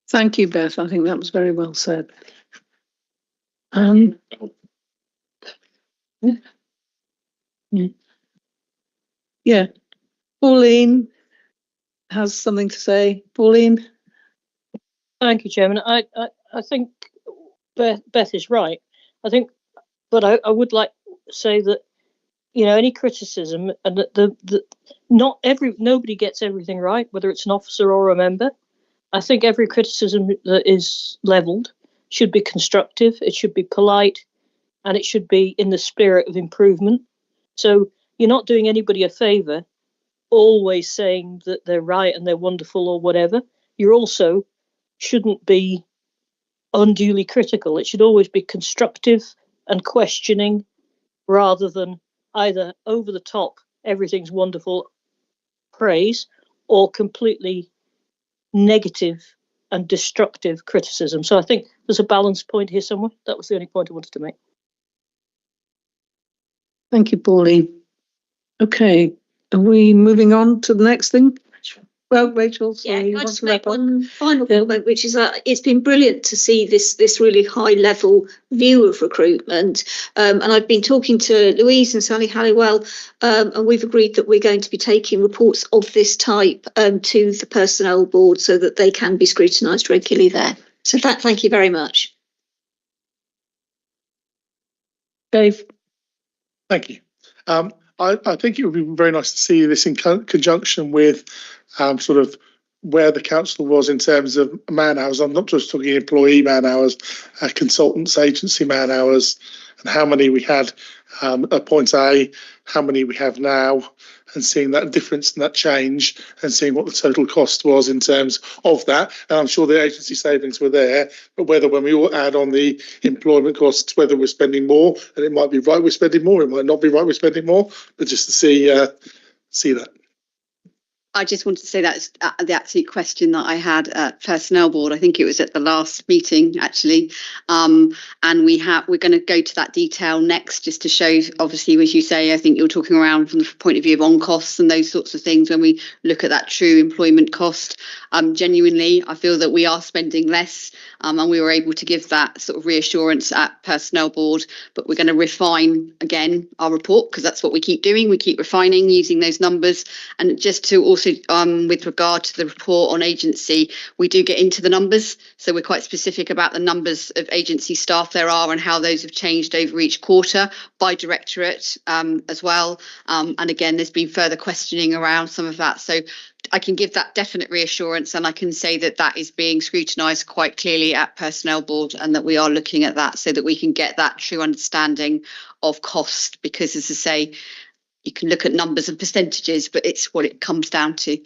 Thank you, Beth. I think that was very well said. Yeah, Pauline has something to say. Pauline? Thank you, Chairman. I think Beth is right. I think, but I would like to say that, you know, any criticism, and that nobody gets everything right, whether it's an officer or a member. I think every criticism that is levelled should be constructive, it should be polite, and it should be in the spirit of improvement. So you're not doing anybody a favour always saying that they're right and they're wonderful or whatever. You also shouldn't be unduly critical. It should always be constructive and questioning, rather than either over the top, everything's wonderful praise, or completely negative and destructive criticism. So I think there's a balance point here somewhere. That was the only point I wanted to make. Thank you, Pauline. Okay, are we moving on to the next thing? Well, Rachel, sorry, I just make one final comment, which is that it's been brilliant to see this really high level view of recruitment. And I've been talking to Louise and Sally Halliwell, and we've agreed that we're going to be taking reports of this type to the personnel board so that they can be scrutinised regularly there. So thank you very much. Dave. Thank you. I think it would be very nice to see this in conjunction with sort of where the council was in terms of man hours. I'm not just talking employee man hours, consultants, agency man hours, and how many we had at point A, how many we have now, and seeing that difference and that change, and seeing what the total cost was in terms of that. And I'm sure the agency savings were there, but whether when we all add on the employment costs, whether we're spending more, and it might be right we're spending more, it might not be right we're spending more, but just to see that. I just wanted to say that's the absolute question that I had at Personnel Board. I think it was at the last meeting, actually. And we're going to go to that detail next, just to show, obviously, as you say, I think you're talking around from the point of view of on costs and those sorts of things when we look at that true employment cost. Genuinely, I feel that we are spending less, and we were able to give that sort of reassurance at Personnel Board, but we're going to refine again our report, because that's what we keep doing. We keep refining using those numbers. And just to also, with regard to the report on agency, we do get into the numbers. So we're quite specific about the numbers of agency staff there are and how those have changed over each quarter by directorate as well. And again, there's been further questioning around some of that. So I can give that definite reassurance, and I can say that that is being scrutinised quite clearly at Personnel Board, and that we are looking at that so that we can get that true understanding of cost, because, as I say, you can look at numbers and percentages, but it's what it comes down to.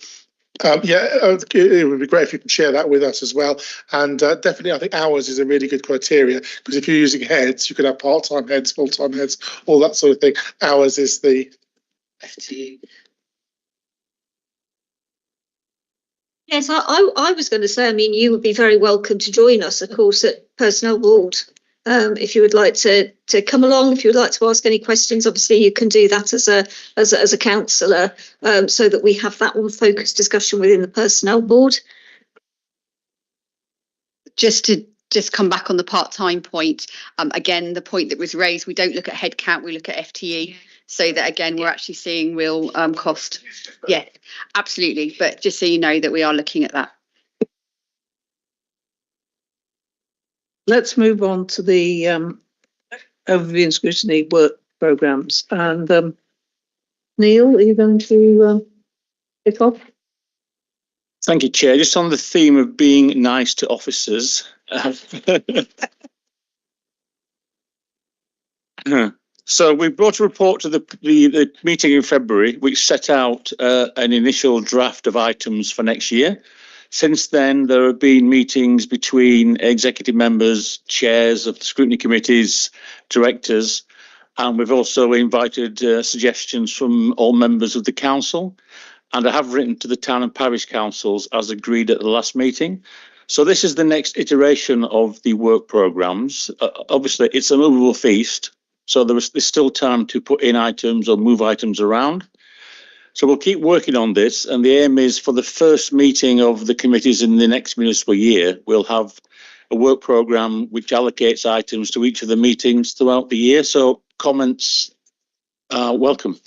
It would be great if you could share that with us as well. And definitely, I think hours is a really good criteria, because if you're using heads, you could have part-time heads, full-time heads, all that sort of thing. Hours is the FTE. Yes, I was going to say, I mean, you would be very welcome to join us, of course, at Personnel Board. If you would like to come along, if you would like to ask any questions, obviously you can do that as a councillor, so that we have that one focused discussion within the Personnel Board. Just to come back on the part-time point, again, the point that was raised, we don't look at head count, we look at FTE. So that, again, we're actually seeing real cost. Yeah, absolutely. But just so you know that we are looking at that. Let's move on to the overview and scrutiny work programmes. And Neil, are you going to kick off? Thank you, Chair. Just on the theme of being nice to officers. So we brought a report to the meeting in February, which set out an initial draft of items for next year. Since then, there have been meetings between executive members, chairs of the scrutiny committees, directors, and we've also invited suggestions from all members of the council. And I have written to the town and parish councils as agreed at the last meeting. So this is the next iteration of the work programmes. Obviously, it's a movable feast, so there's still time to put in items or move items around. So we'll keep working on this, and the aim is for the first meeting of the committees in the next municipal year, we'll have a work programme which allocates items to each of the meetings throughout the year. So comments are welcome.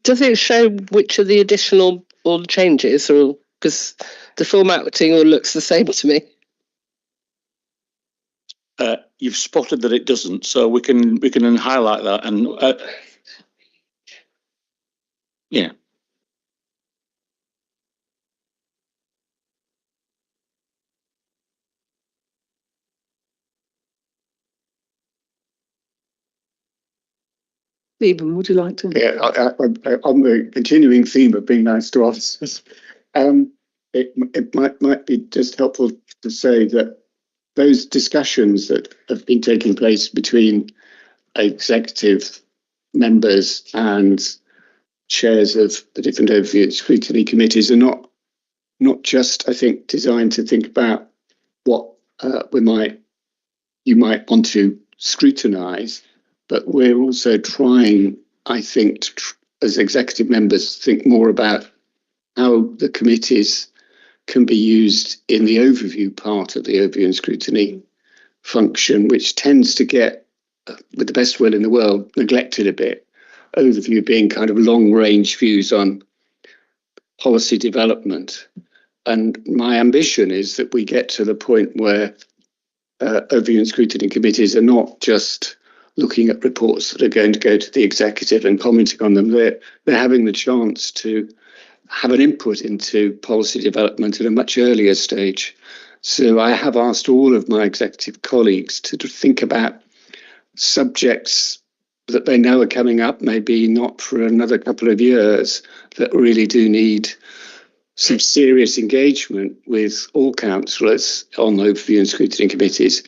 Does it show which are the additional or the changes, or because the formatting all looks the same to me? You've spotted that it doesn't, so we can highlight that and yeah. Stephen, would you like to? Yeah, on the continuing theme of being nice to officers, it might be just helpful to say that those discussions that have been taking place between executive members and chairs of the different overview and scrutiny committees are not just, I think, designed to think about what you might want to scrutinise, but we're also trying, I think, as executive members, think more about how the committees can be used in the overview part of the overview and scrutiny function, which tends to get, with the best will in the world, neglected a bit. Overview being kind of long-range views on policy development. And my ambition is that we get to the point where overview and scrutiny committees are not just looking at reports that are going to go to the executive and commenting on them. They're having the chance to have an input into policy development at a much earlier stage. So I have asked all of my executive colleagues to think about subjects that they know are coming up, maybe not for another couple of years, that really do need some serious engagement with all councillors on overview and scrutiny committees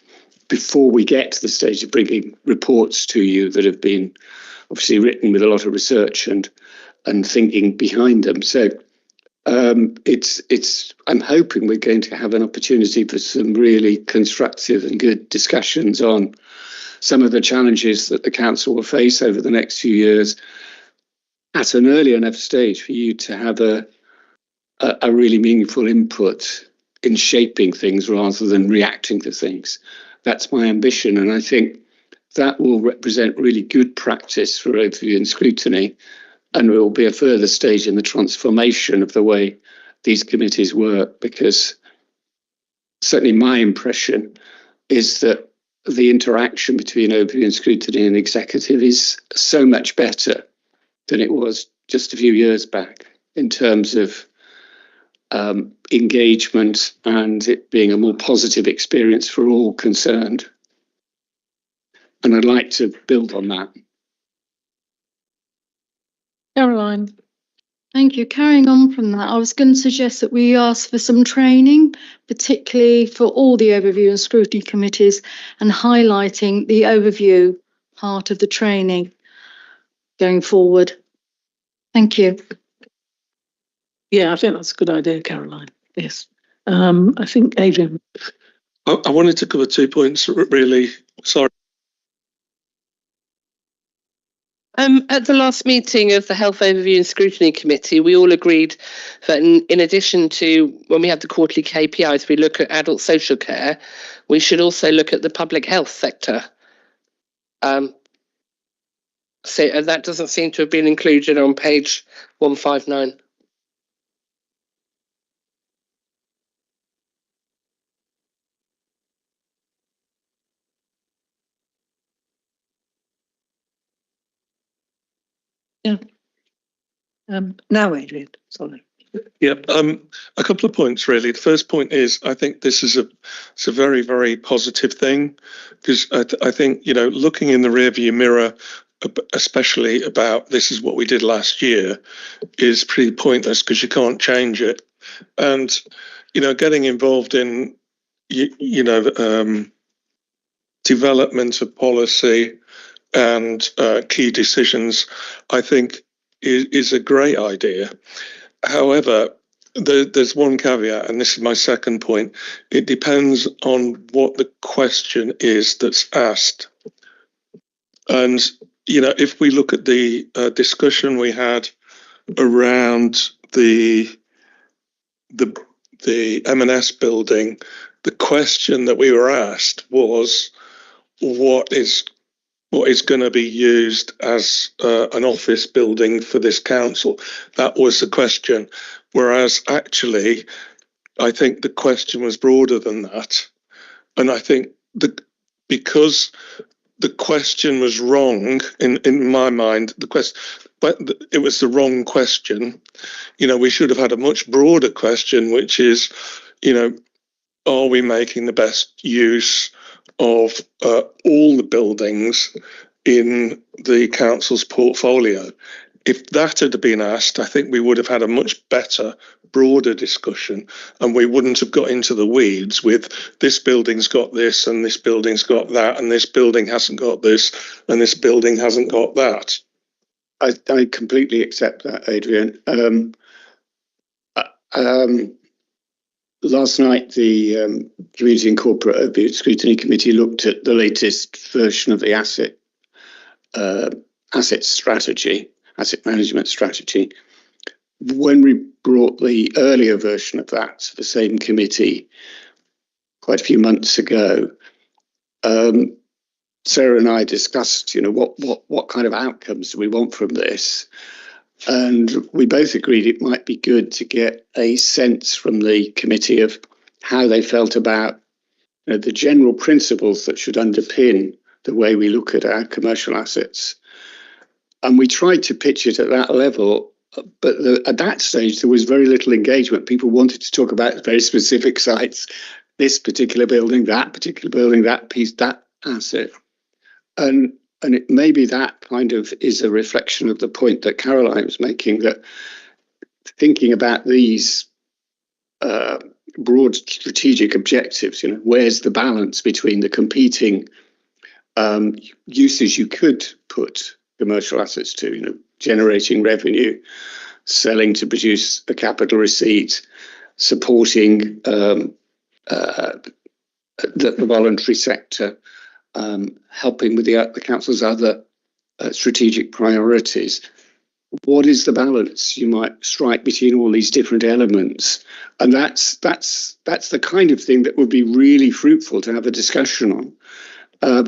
before we get to the stage of bringing reports to you that have been obviously written with a lot of research and thinking behind them. So I'm hoping we're going to have an opportunity for some really constructive and good discussions on some of the challenges that the council will face over the next few years at an early enough stage for you to have a really meaningful input in shaping things rather than reacting to things. That's my ambition, and I think that will represent really good practice for overview and scrutiny, and it will be a further stage in the transformation of the way these committees work, because certainly my impression is that the interaction between overview and scrutiny and executive is so much better than it was just a few years back in terms of engagement and it being a more positive experience for all concerned. And I'd like to build on that. Caroline. Thank you. Carrying on from that, I was going to suggest that we ask for some training, particularly for all the overview and scrutiny committees, and highlighting the overview part of the training going forward. Thank you. Yeah, I think that's a good idea, Caroline. Yes. I think Adrian. I wanted to cover 2 points, really. Sorry. At the last meeting of the Health Overview and Scrutiny Committee, we all agreed that in addition to when we have the quarterly KPIs, we look at adult social care, we should also look at the public health sector. So that doesn't seem to have been included on page 159. Now, Adrian, sorry. Yeah, a couple of points really. The first point is I think this is it's a very, very positive thing, because I think, you know, looking in the rearview mirror, especially about this is what we did last year, is pretty pointless because you can't change it. And, you know, getting involved in, development of policy and key decisions, I think is a great idea. However, there's one caveat, and this is my second point. It depends on what the question is that's asked. And, you know, if we look at the discussion we had around the M&S building, the question that we were asked was, what is going to be used as an office building for this council? That was the question. Whereas actually, I think the question was broader than that. And I think because the question was wrong, in my mind, but it was the wrong question. You know, we should have had a much broader question, which is, you know, are we making the best use of all the buildings in the council's portfolio? If that had been asked, I think we would have had a much better, broader discussion, and we wouldn't have got into the weeds with this building's got this and this building's got that and this building hasn't got this and this building hasn't got that. I completely accept that, Adrian. Last night, the Community and Corporate Overview Scrutiny Committee looked at the latest version of the asset management strategy. When we brought the earlier version of that to the same committee quite a few months ago, Sarah and I discussed, you know, what kind of outcomes do we want from this? And we both agreed it might be good to get a sense from the committee of how they felt about, you know, the general principles that should underpin the way we look at our commercial assets. And we tried to pitch it at that level, but at that stage, there was very little engagement. People wanted to talk about very specific sites, this particular building, that piece, that asset. And maybe that kind of is a reflection of the point that Caroline was making, that thinking about these broad strategic objectives, you know, where's the balance between the competing uses you could put commercial assets to, you know, generating revenue, selling to produce a capital receipt, supporting the voluntary sector, helping with the council's other strategic priorities. What is the balance you might strike between all these different elements? And that's the kind of thing that would be really fruitful to have a discussion on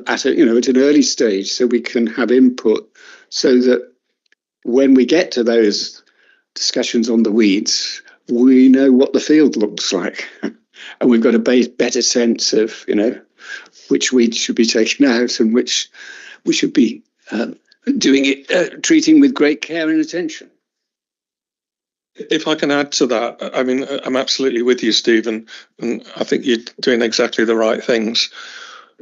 at an early stage, so we can have input, so that when we get to those discussions on the weeds, we know what the field looks like, and we've got a better sense of, you know, which weeds should be taken out and which we should be treating with great care and attention. If I can add to that, I mean, I'm absolutely with you, Stephen, and I think you're doing exactly the right things.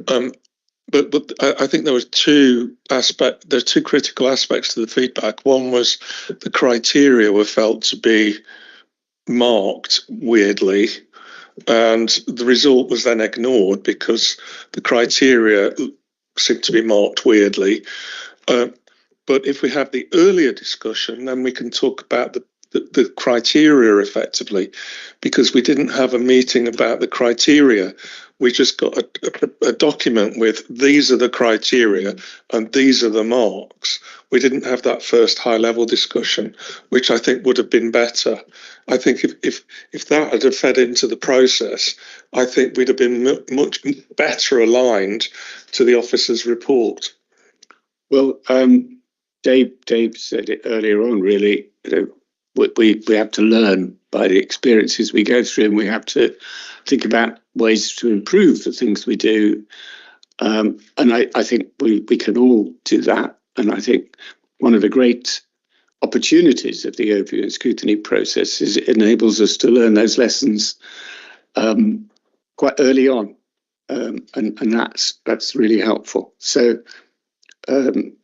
But I think there was there's two critical aspects to the feedback. One was the criteria were felt to be marked weirdly, and the result was then ignored because the criteria seemed to be marked weirdly. But if we have the earlier discussion, then we can talk about the criteria effectively, because we didn't have a meeting about the criteria. We just got a document with these are the criteria and these are the marks. We didn't have that first high level discussion, which I think would have been better. I think if that had fed into the process, I think we'd have been much better aligned to the officer's report. Well, Dave said it earlier on, really, you know, we have to learn by the experiences we go through, and we have to think about ways to improve the things we do. And I think we can all do that. And I think one of the great opportunities of the overview and scrutiny process is it enables us to learn those lessons quite early on, and that's really helpful. So it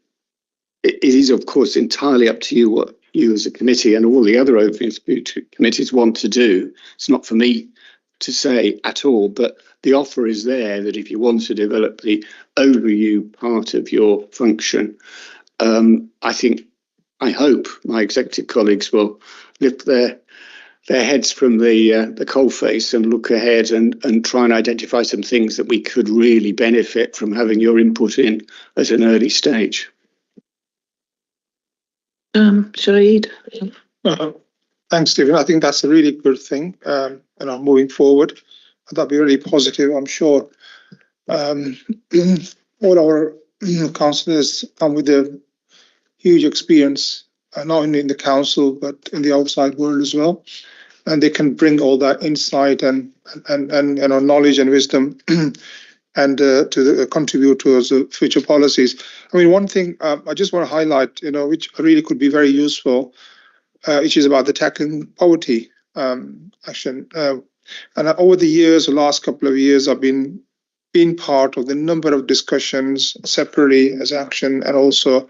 is, of course, entirely up to you what you as a committee and all the other overview committees want to do. It's not for me to say at all, but the offer is there that if you want to develop the overview part of your function, I hope my executive colleagues will lift their heads from the coalface and look ahead and try and identify some things that we could really benefit from having your input in at an early stage. Shahid? Thanks, Stephen. I think that's a really good thing. Moving forward, that'll be really positive, I'm sure. All our councillors come with a huge experience, not only in the council, but in the outside world as well. And they can bring all that insight and knowledge and wisdom and to contribute towards the future policies. I mean, one thing I just want to highlight, which really could be very useful, which is about the tackling poverty action. And over the years, the last couple of years, I've been part of the number of discussions separately as action and also.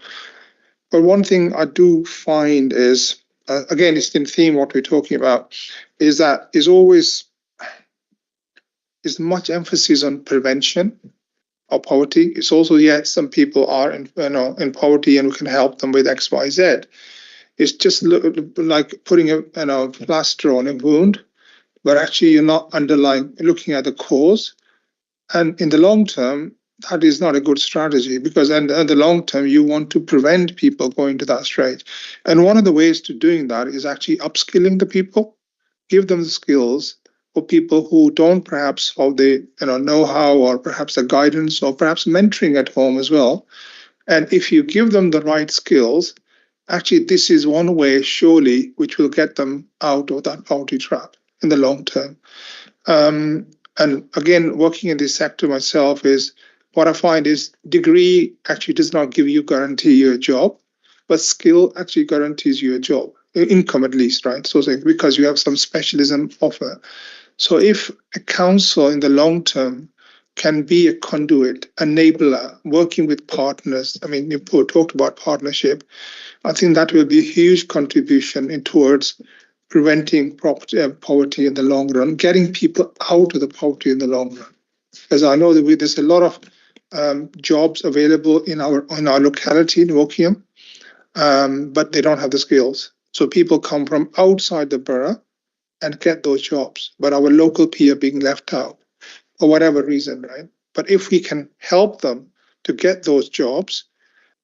But one thing I do find is, again, it's in theme what we're talking about, is that is much emphasis on prevention of poverty. It's also, yes, some people are in poverty and we can help them with X, Y, Z. It's just like putting a plaster on a wound, but actually you're not looking at the cause. And in the long term, that is not a good strategy because in the long term, you want to prevent people going to that stage. And one of the ways to doing that is actually upskilling the people, give them the skills for people who don't perhaps have the know-how or perhaps the guidance or perhaps mentoring at home as well. And if you give them the right skills, actually this is one way surely which will get them out of that poverty trap in the long term. And again, working in this sector myself is what I find is degree actually does not guarantee you a job, but skill actually guarantees you a job, income at least, right? So because you have some specialism offer. So if a council in the long term can be a conduit, enabler, working with partners, I mean, you talked about partnership, I think that will be a huge contribution towards preventing poverty in the long run, getting people out of the poverty in the long run. As I know that there's a lot of jobs available in our locality in Woking, but they don't have the skills. So people come from outside the borough and get those jobs, but our local peer being left out for whatever reason, right? But if we can help them to get those jobs,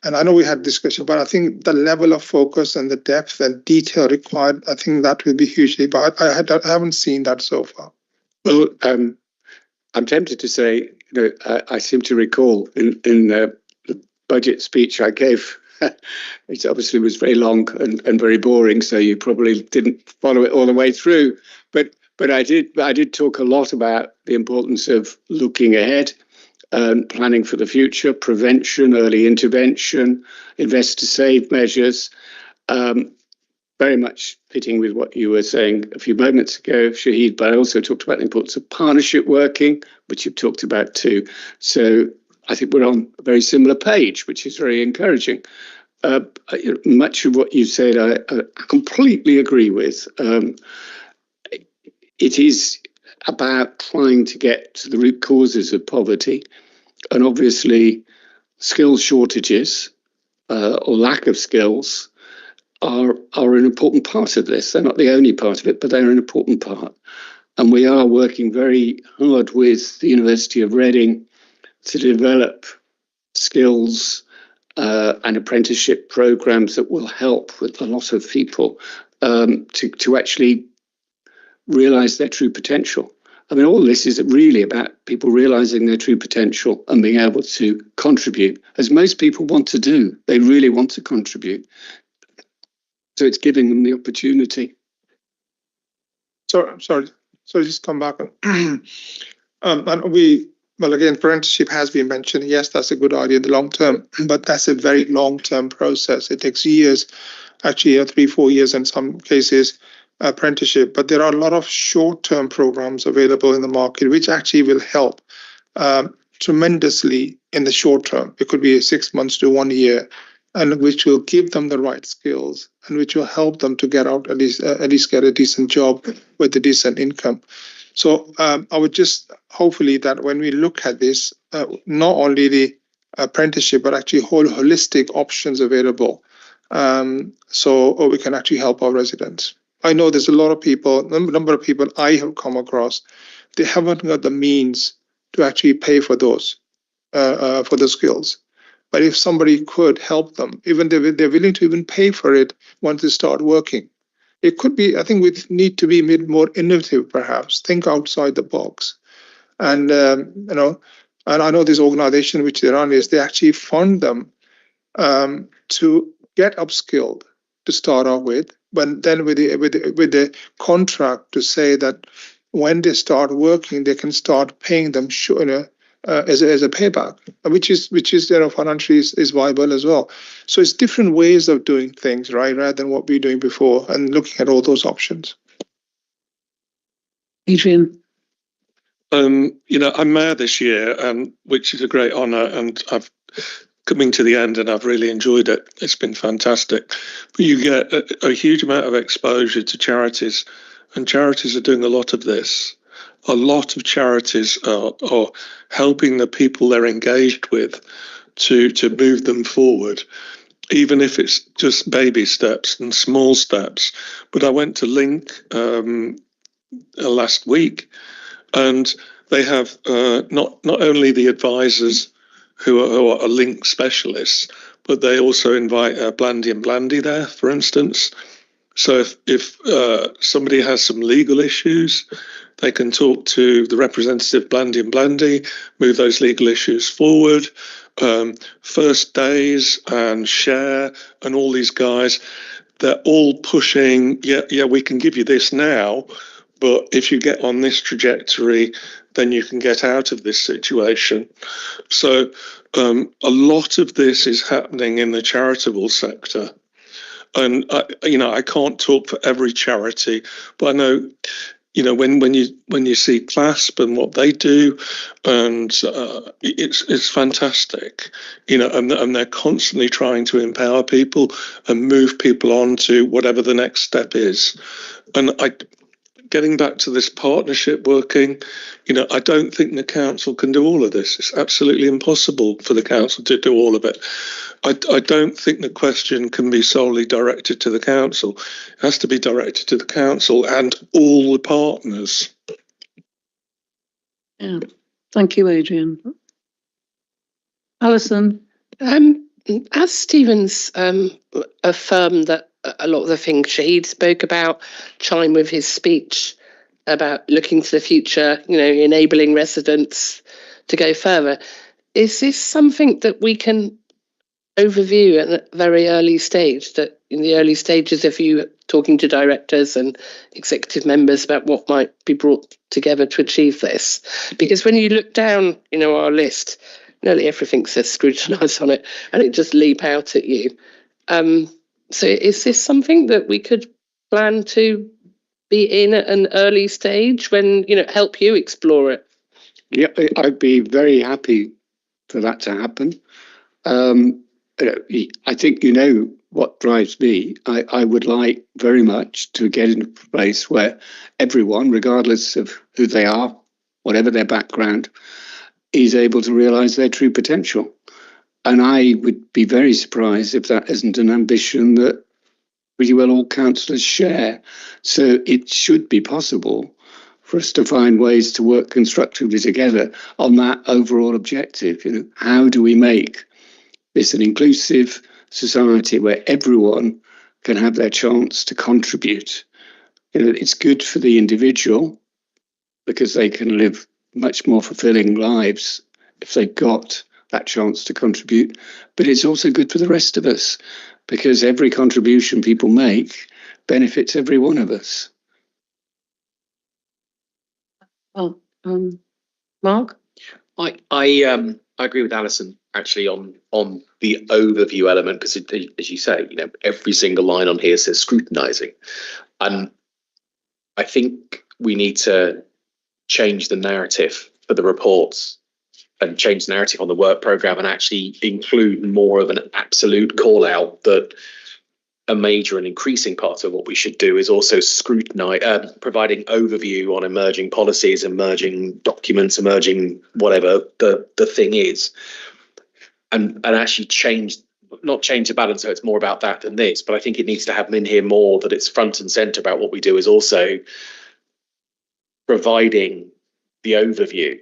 and I know we had discussion, but I think the level of focus and the depth and detail required, I think that will be hugely, but I haven't seen that so far. Well, I'm tempted to say, I seem to recall in the budget speech I gave, it obviously was very long and very boring, so you probably didn't follow it all the way through. But I did talk a lot about the importance of looking ahead and planning for the future, prevention, early intervention, invest to save measures. Very much fitting with what you were saying a few moments ago, Shahid, but I also talked about the importance of partnership working, which you've talked about too. So I think we're on a very similar page, which is very encouraging. Much of what you said, I completely agree with. It is about trying to get to the root causes of poverty, and obviously skill shortages or lack of skills are an important part of this. They're not the only part of it, but they're an important part. And we are working very hard with the University of Reading to develop skills and apprenticeship programs that will help with a lot of people to actually realise their true potential. I mean, all this is really about people realising their true potential and being able to contribute, as most people want to do. They really want to contribute. So it's giving them the opportunity. Sorry, just come back. And we well, again, apprenticeship has been mentioned. Yes, that's a good idea in the long term, but that's a very long-term process. It takes years, actually 3-4 years in some cases, apprenticeship. But there are a lot of short-term programs available in the market, which actually will help tremendously in the short term. It could be 6 months to 1 year, and which will give them the right skills and which will help them to get out at least get a decent job with a decent income. So I would just hopefully that when we look at this, not only the apprenticeship, but actually whole holistic options available, so we can actually help our residents. I know there's a lot of people, number of people I have come across, they haven't got the means to actually pay for those skills. But if somebody could help them, even they're willing to even pay for it once they start working. It could be, I think we need to be more innovative, perhaps, think outside the box. And, and I know this organization which they run is they actually fund them to get upskilled to start off with, but then with the contract to say that when they start working, they can start paying them as a payback, which is financially is viable as well. So it's different ways of doing things, right, rather than what we were doing before, and looking at all those options. Adrian. I'm mayor this year, which is a great honour, and I've coming to the end, and I've really enjoyed it. It's been fantastic. But you get a huge amount of exposure to charities, and charities are doing a lot of this. A lot of charities are helping the people they're engaged with to move them forward, even if it's just baby steps and small steps. But I went to Link last week, and they have not only the advisors who are Link specialists, but they also invite Blandy and Blandy there, for instance. So if somebody has some legal issues, they can talk to the representative Blandy and Blandy, move those legal issues forward. First Days and Share and all these guys, they're all pushing, yeah, we can give you this now, but if you get on this trajectory, then you can get out of this situation. So a lot of this is happening in the charitable sector. And I can't talk for every charity, but I know, when you see CLASP and what they do, and it's fantastic, and they're constantly trying to empower people and move people on to whatever the next step is. And getting back to this partnership working, I don't think the council can do all of this. It's absolutely impossible for the council to do all of it. I don't think the question can be solely directed to the council. It has to be directed to the council and all the partners. Yeah, thank you, Adrian. Alison. As Stephen's affirmed that a lot of the things Shahid spoke about chime with his speech about looking to the future, enabling residents to go further. Is this something that we can overview at a very early stage, that in the early stages of you talking to directors and executive members about what might be brought together to achieve this? Because when you look down, our list, nearly everything says scrutinise on it, and it just leap out at you. So is this something that we could plan to be in at an early stage when, help you explore it? Yeah, I'd be very happy for that to happen. I think what drives me. I would like very much to get in a place where everyone, regardless of who they are, whatever their background, is able to realise their true potential. And I would be very surprised if that isn't an ambition that pretty well all councillors share. So it should be possible for us to find ways to work constructively together on that overall objective. How do we make this an inclusive society where everyone can have their chance to contribute? It's good for the individual because they can live much more fulfilling lives if they've got that chance to contribute. But it's also good for the rest of us because every contribution people make benefits every one of us. Oh, Mark? I agree with Alison actually on the overview element, because as you say, every single line on here says scrutinising, and I think we need to change the narrative for the reports and change the narrative on the work programme and actually include more of an absolute call out that a major and increasing part of what we should do is also scrutinise, providing overview on emerging policies, emerging documents, emerging whatever the thing is, and actually not change the balance so it's more about that than this. But I think it needs to happen in here more, that it's front and centre about what we do is also providing the overview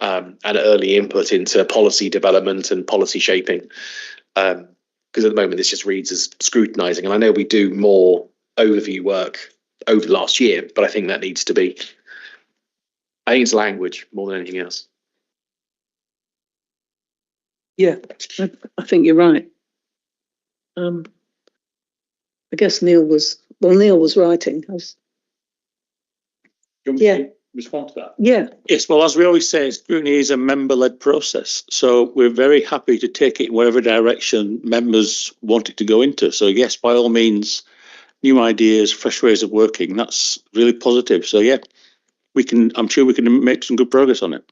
and early input into policy development and policy shaping. Because at the moment this just reads as scrutinising, and I know we do more overview work over the last year, but I think that needs to be, I think it's language more than anything else. Yeah, I think you're right. I guess Neil was writing. Yeah. Respond to that? Yeah. Yes, well, as we always say, scrutiny is a member-led process. So we're very happy to take it in whatever direction members want it to go into. So yes, by all means, new ideas, fresh ways of working, that's really positive. So yeah, I'm sure we can make some good progress on it.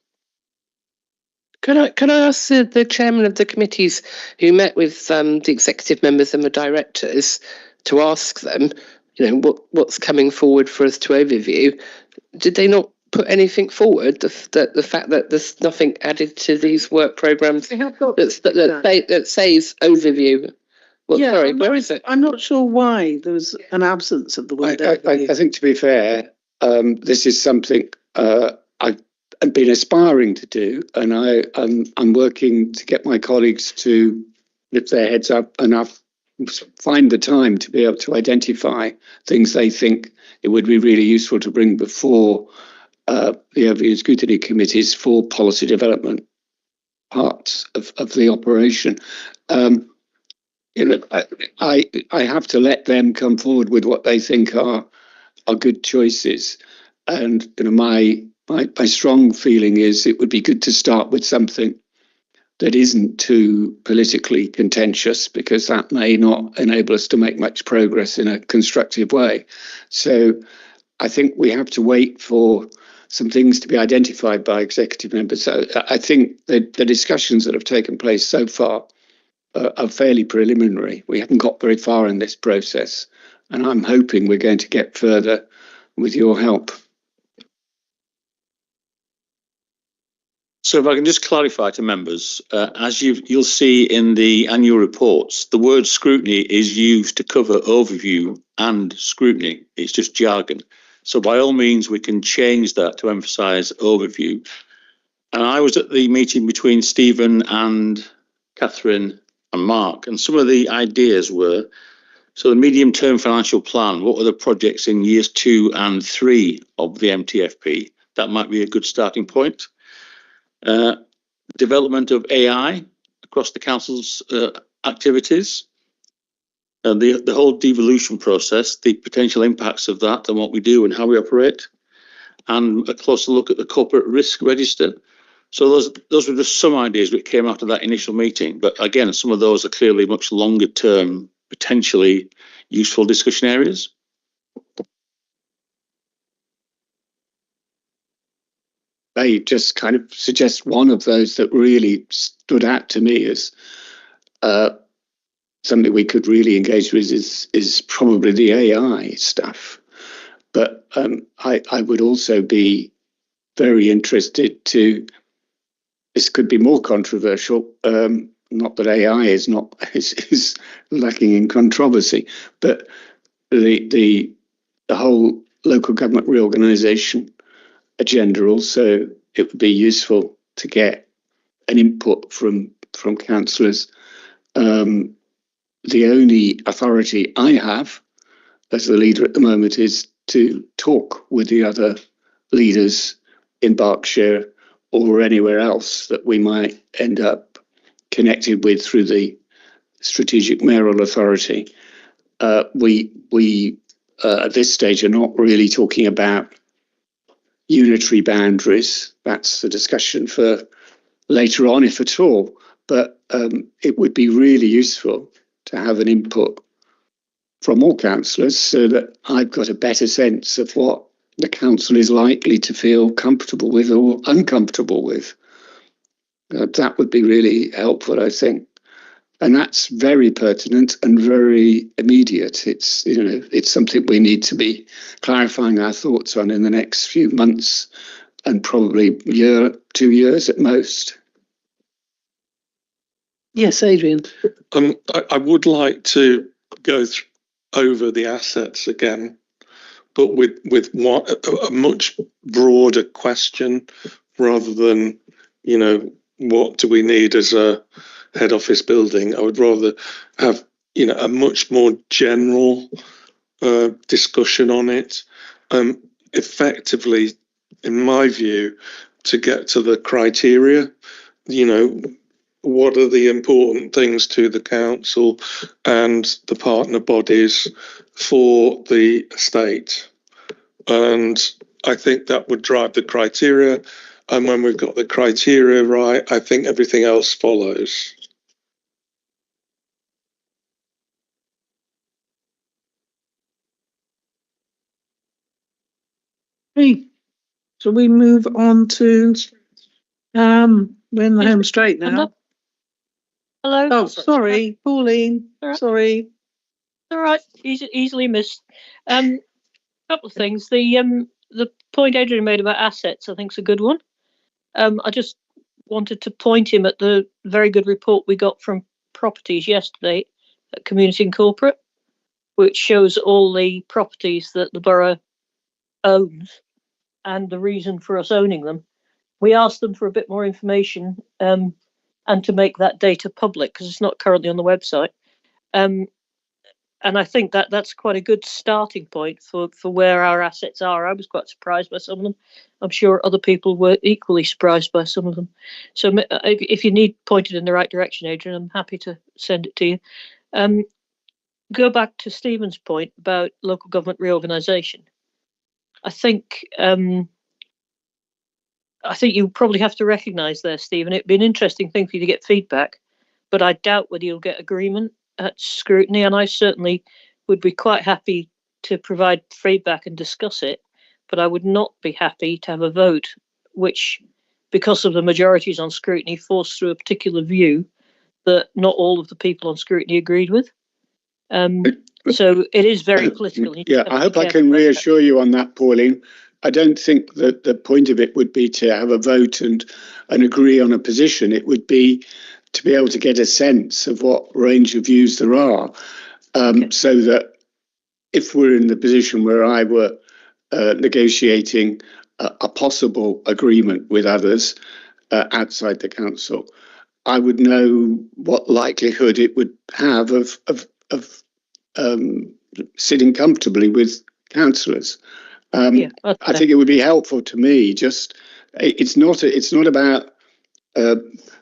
Can I ask the chairman of the committees who met with the executive members and the directors to ask them, what's coming forward for us to overview? Did they not put anything forward? The fact that there's nothing added to these work programmes that says overview. Well, yeah, sorry, where is it? I'm not sure why there was an absence of the word overview. I think, to be fair, this is something I've been aspiring to do, and I'm working to get my colleagues to lift their heads up enough, find the time to be able to identify things they think it would be really useful to bring before the overview scrutiny committees for policy development parts of the operation. I have to let them come forward with what they think are good choices, and my strong feeling is it would be good to start with something that isn't too politically contentious, because that may not enable us to make much progress in a constructive way. So I think we have to wait for some things to be identified by executive members. So I think the discussions that have taken place so far are fairly preliminary. We haven't got very far in this process, and I'm hoping we're going to get further with your help. So if I can just clarify to members, as you'll see in the annual reports, the word scrutiny is used to cover overview and scrutiny. It's just jargon. So by all means, we can change that to emphasise overview. And I was at the meeting between Stephen and Catherine and Mark, and some of the ideas were, so the medium-term financial plan, what are the projects in years 2 and 3 of the MTFP? That might be a good starting point. Development of AI across the council's activities, and the whole devolution process, the potential impacts of that and what we do and how we operate, and a closer look at the corporate risk register. So those were just some ideas that came out of that initial meeting. But again, some of those are clearly much longer term, potentially useful discussion areas. I just kind of suggest one of those that really stood out to me as something we could really engage with is probably the AI stuff. But I would also be very interested to, this could be more controversial, not that AI is lacking in controversy, but the whole local government reorganisation agenda also, it would be useful to get an input from councillors. The only authority I have as the leader at the moment is to talk with the other leaders in Berkshire or anywhere else that we might end up connected with through the strategic mayoral authority. We at this stage are not really talking about unitary boundaries. That's the discussion for later on, if at all. But it would be really useful to have an input from all councillors so that I've got a better sense of what the council is likely to feel comfortable with or uncomfortable with. That would be really helpful, I think. And that's very pertinent and very immediate. It's, you know, it's something we need to be clarifying our thoughts on in the next few months and probably year, 2 years at most. Yes, Adrian. I would like to go over the assets again, but with a much broader question rather than, you know, what do we need as a head office building? I would rather have, you know, a much more general discussion on it. Effectively, in my view, to get to the criteria, you know, what are the important things to the council and the partner bodies for the estate? And I think that would drive the criteria. And when we've got the criteria right, I think everything else follows. Okay. So we move on to we're in the home straight now. Hello. Oh, sorry, Pauline. Sorry. All right, easily missed. Couple of things. The point Adrian made about assets, I think, is a good one. I just wanted to point him at the very good report we got from Properties yesterday at Community and Corporate, which shows all the properties that the borough owns and the reason for us owning them. We asked them for a bit more information and to make that data public because it's not currently on the website. And I think that that's quite a good starting point for where our assets are. I was quite surprised by some of them. I'm sure other people were equally surprised by some of them. So if you need pointed in the right direction, Adrian, I'm happy to send it to you. Go back to Stephen's point about local government reorganisation. I think you probably have to recognise there, Stephen, it'd be an interesting thing for you to get feedback, but I doubt whether you'll get agreement at scrutiny, and I certainly would be quite happy to provide feedback and discuss it, but I would not be happy to have a vote which, because of the majorities on scrutiny, forced through a particular view that not all of the people on scrutiny agreed with. So it is very political. Yeah, I hope I can reassure you on that, Pauline. I don't think that the point of it would be to have a vote and agree on a position. It would be to be able to get a sense of what range of views there are, so that if we're in the position where I were negotiating a possible agreement with others outside the council, I would know what likelihood it would have of sitting comfortably with councillors. I think it would be helpful to me. Just it's not about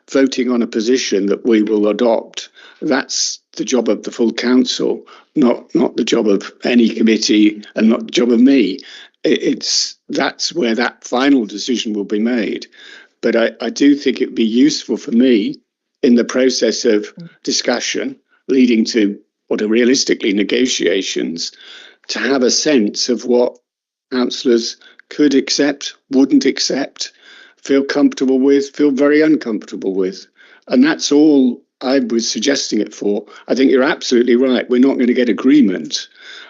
voting on a position that we will adopt. That's the job of the full council, not the job of any committee and not the job of me. That's where that final decision will be made. But I do think it would be useful for me in the process of discussion leading to what are realistically negotiations to have a sense of what councillors could accept, wouldn't accept, feel comfortable with, feel very uncomfortable with. And that's all I was suggesting it for. I think you're absolutely right. We're not going to get agreement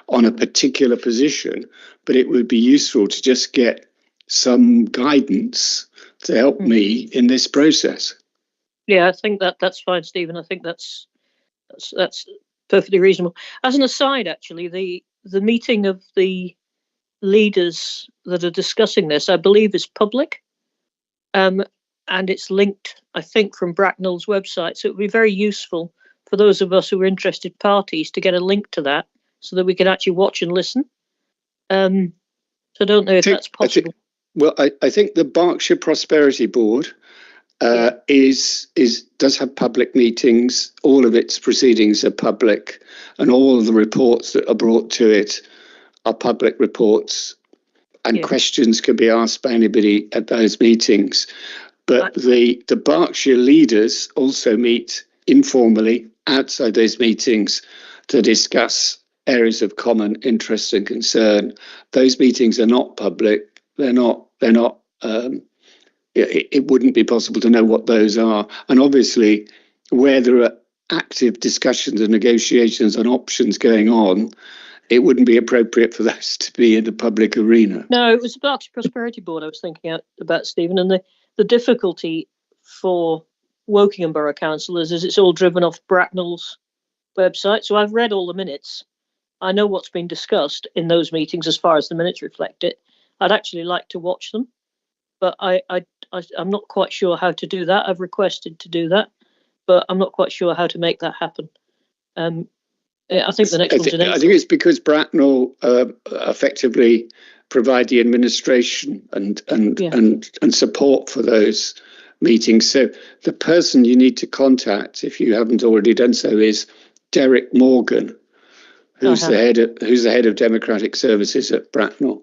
on a particular position, but it would be useful to just get some guidance to help me in this process. Yeah, I think that's fine, Stephen. I think that's perfectly reasonable. As an aside, actually, the meeting of the leaders that are discussing this, I believe, is public. And it's linked, I think, from Bracknell's website. So it would be very useful for those of us who are interested parties to get a link to that so that we can actually watch and listen. So I don't know if that's possible. I think the Berkshire Prosperity Board does have public meetings. All of its proceedings are public, and all of the reports that are brought to it are public reports, and questions can be asked by anybody at those meetings. But the Berkshire leaders also meet informally outside those meetings to discuss areas of common interest and concern. Those meetings are not public. They're not. It wouldn't be possible to know what those are. And obviously, where there are active discussions and negotiations on options going on, it wouldn't be appropriate for those to be in the public arena. No, it was the Berkshire Prosperity Board I was thinking about, Stephen, and the difficulty for Wokingham Borough councillors is it's all driven off Bracknell's website. So I've read all the minutes. I know what's been discussed in those meetings as far as the minutes reflect it. I'd actually like to watch them, but I'm not quite sure how to do that. I've requested to do that, but I'm not quite sure how to make that happen. I think the next one's in April. I think it's because Bracknell effectively provide the administration and support for those meetings. So the person you need to contact, if you haven't already done so, is Derek Morgan, who's the head of Democratic Services at Bracknell,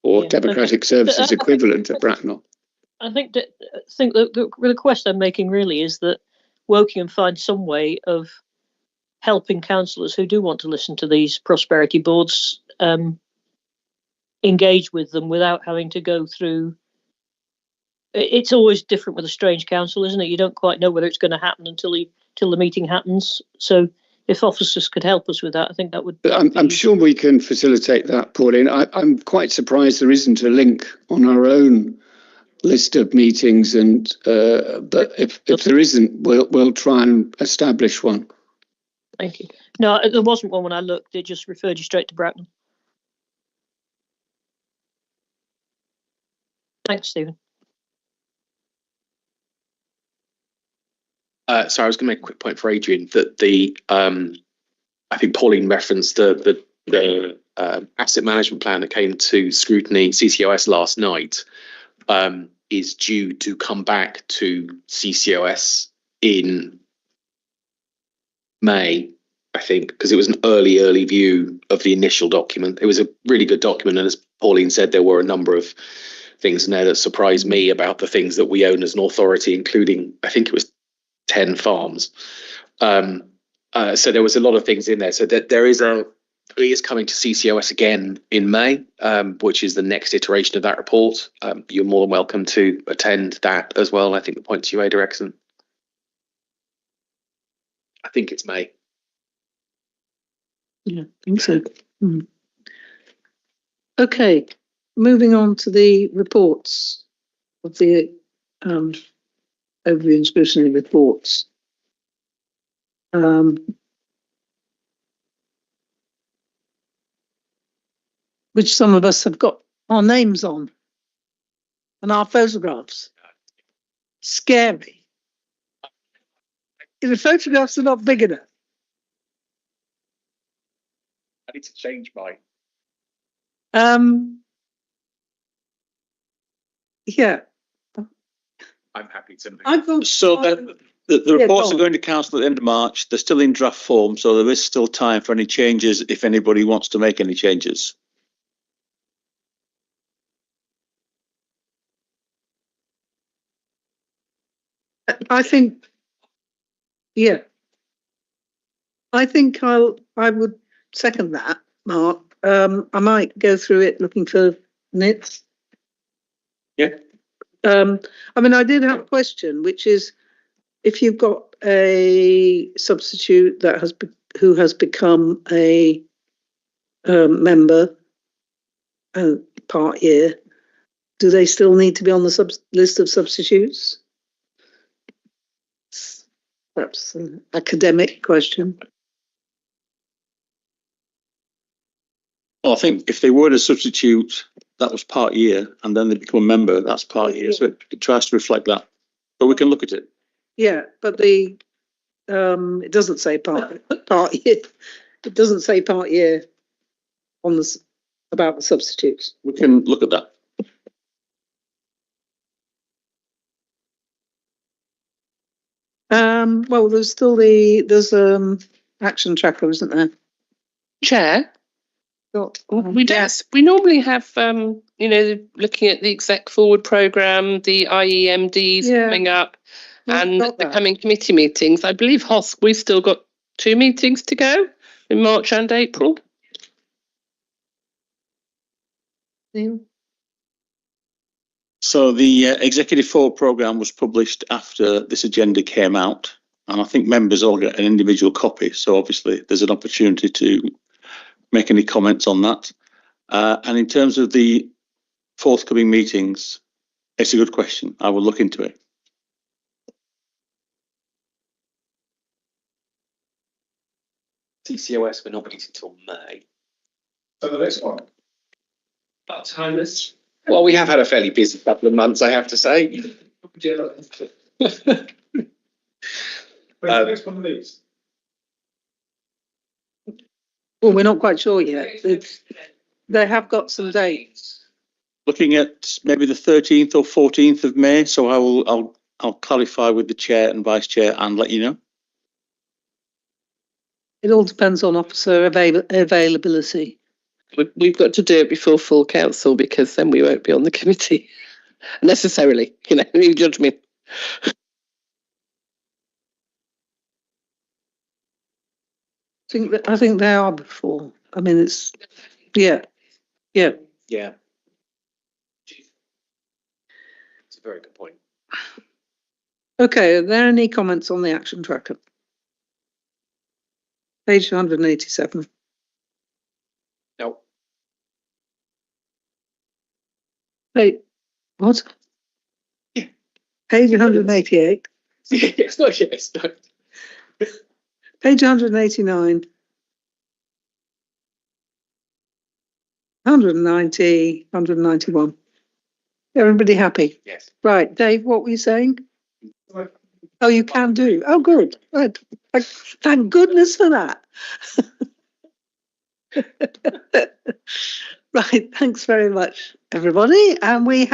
or Democratic Services equivalent at Bracknell. I think the request I'm making really is that Wokingham find some way of helping councillors who do want to listen to these prosperity boards engage with them without having to go through. It's always different with a strange council, isn't it? You don't quite know whether it's going to happen until the meeting happens. So if officers could help us with that, I think that would. I'm sure we can facilitate that, Pauline. I'm quite surprised there isn't a link on our own list of meetings, and but if there isn't, we'll try and establish one. Thank you. No, there wasn't one when I looked. It just referred you straight to Bracknell. Thanks, Stephen. So I was going to make a quick point for Adrian that I think Pauline referenced the asset management plan that came to Scrutiny CCOS last night is due to come back to CCOS in May, I think, because it was an early view of the initial document. It was a really good document, and as Pauline said, there were a number of things in there that surprised me about the things that we own as an authority, including, I think it was 10 farms. So there was a lot of things in there. So that it is coming to CCOS again in May, which is the next iteration of that report. You're more than welcome to attend that as well. I think the points you made are excellent. I think it's May. Yeah, I think so. Okay, moving on to the reports of the overview and scrutiny reports. Which some of us have got our names on and our photographs. Scary. The photographs are not big enough. I need to change mine. Yeah. I'm happy to. So the reports are going to council at the end of March. They're still in draft form, so there is still time for any changes if anybody wants to make any changes. I think, yeah. I think I would second that, Mark. I might go through it looking for nits. Yeah. I mean, I did have a question, which is if you've got a substitute that who has become a member part year, do they still need to be on the list of substitutes? Perhaps an academic question. Well, I think if they were a substitute, that was part year, and then they become a member, that's part year. So it tries to reflect that. But we can look at it. Yeah, but it doesn't say part year. It doesn't say part year on this about the substitutes. We can look at that. Well, there's still there's action tracker, isn't there? Chair, We don't. We normally have, looking at the exec forward programme, the IEMDs coming up, and the coming committee meetings. I believe HOSC, we've still got 2 meetings to go in March and April. So the executive forward programme was published after this agenda came out, and I think members all get an individual copy. So obviously there's an opportunity to make any comments on that. And in terms of the forthcoming meetings, it's a good question. I will look into it. TCOS, we're not meeting until May. So the next one. About time this. Well, we have had a fairly busy couple of months, I have to say. The next one, please. Well, we're not quite sure yet. They have got some dates. Looking at maybe the 13th or 14th of May. So I'll clarify with the chair and vice chair and let you know. It all depends on officer availability. We've got to do it before full council, because then we won't be on the committee necessarily. You judge me. I think they are before. I mean, it's yeah. Yeah. It's a very good point. Okay, are there any comments on the action tracker? Page 187. No. Wait, what? Yeah. Page 188. Yes, no, yes, no. Page 189. 190, 191. Everybody happy? Yes. Right, Dave, what were you saying? Oh, you can do. Oh, good. Right. Thank goodness for that. Right, thanks very much, everybody. And we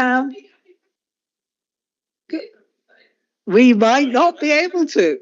might not be able to.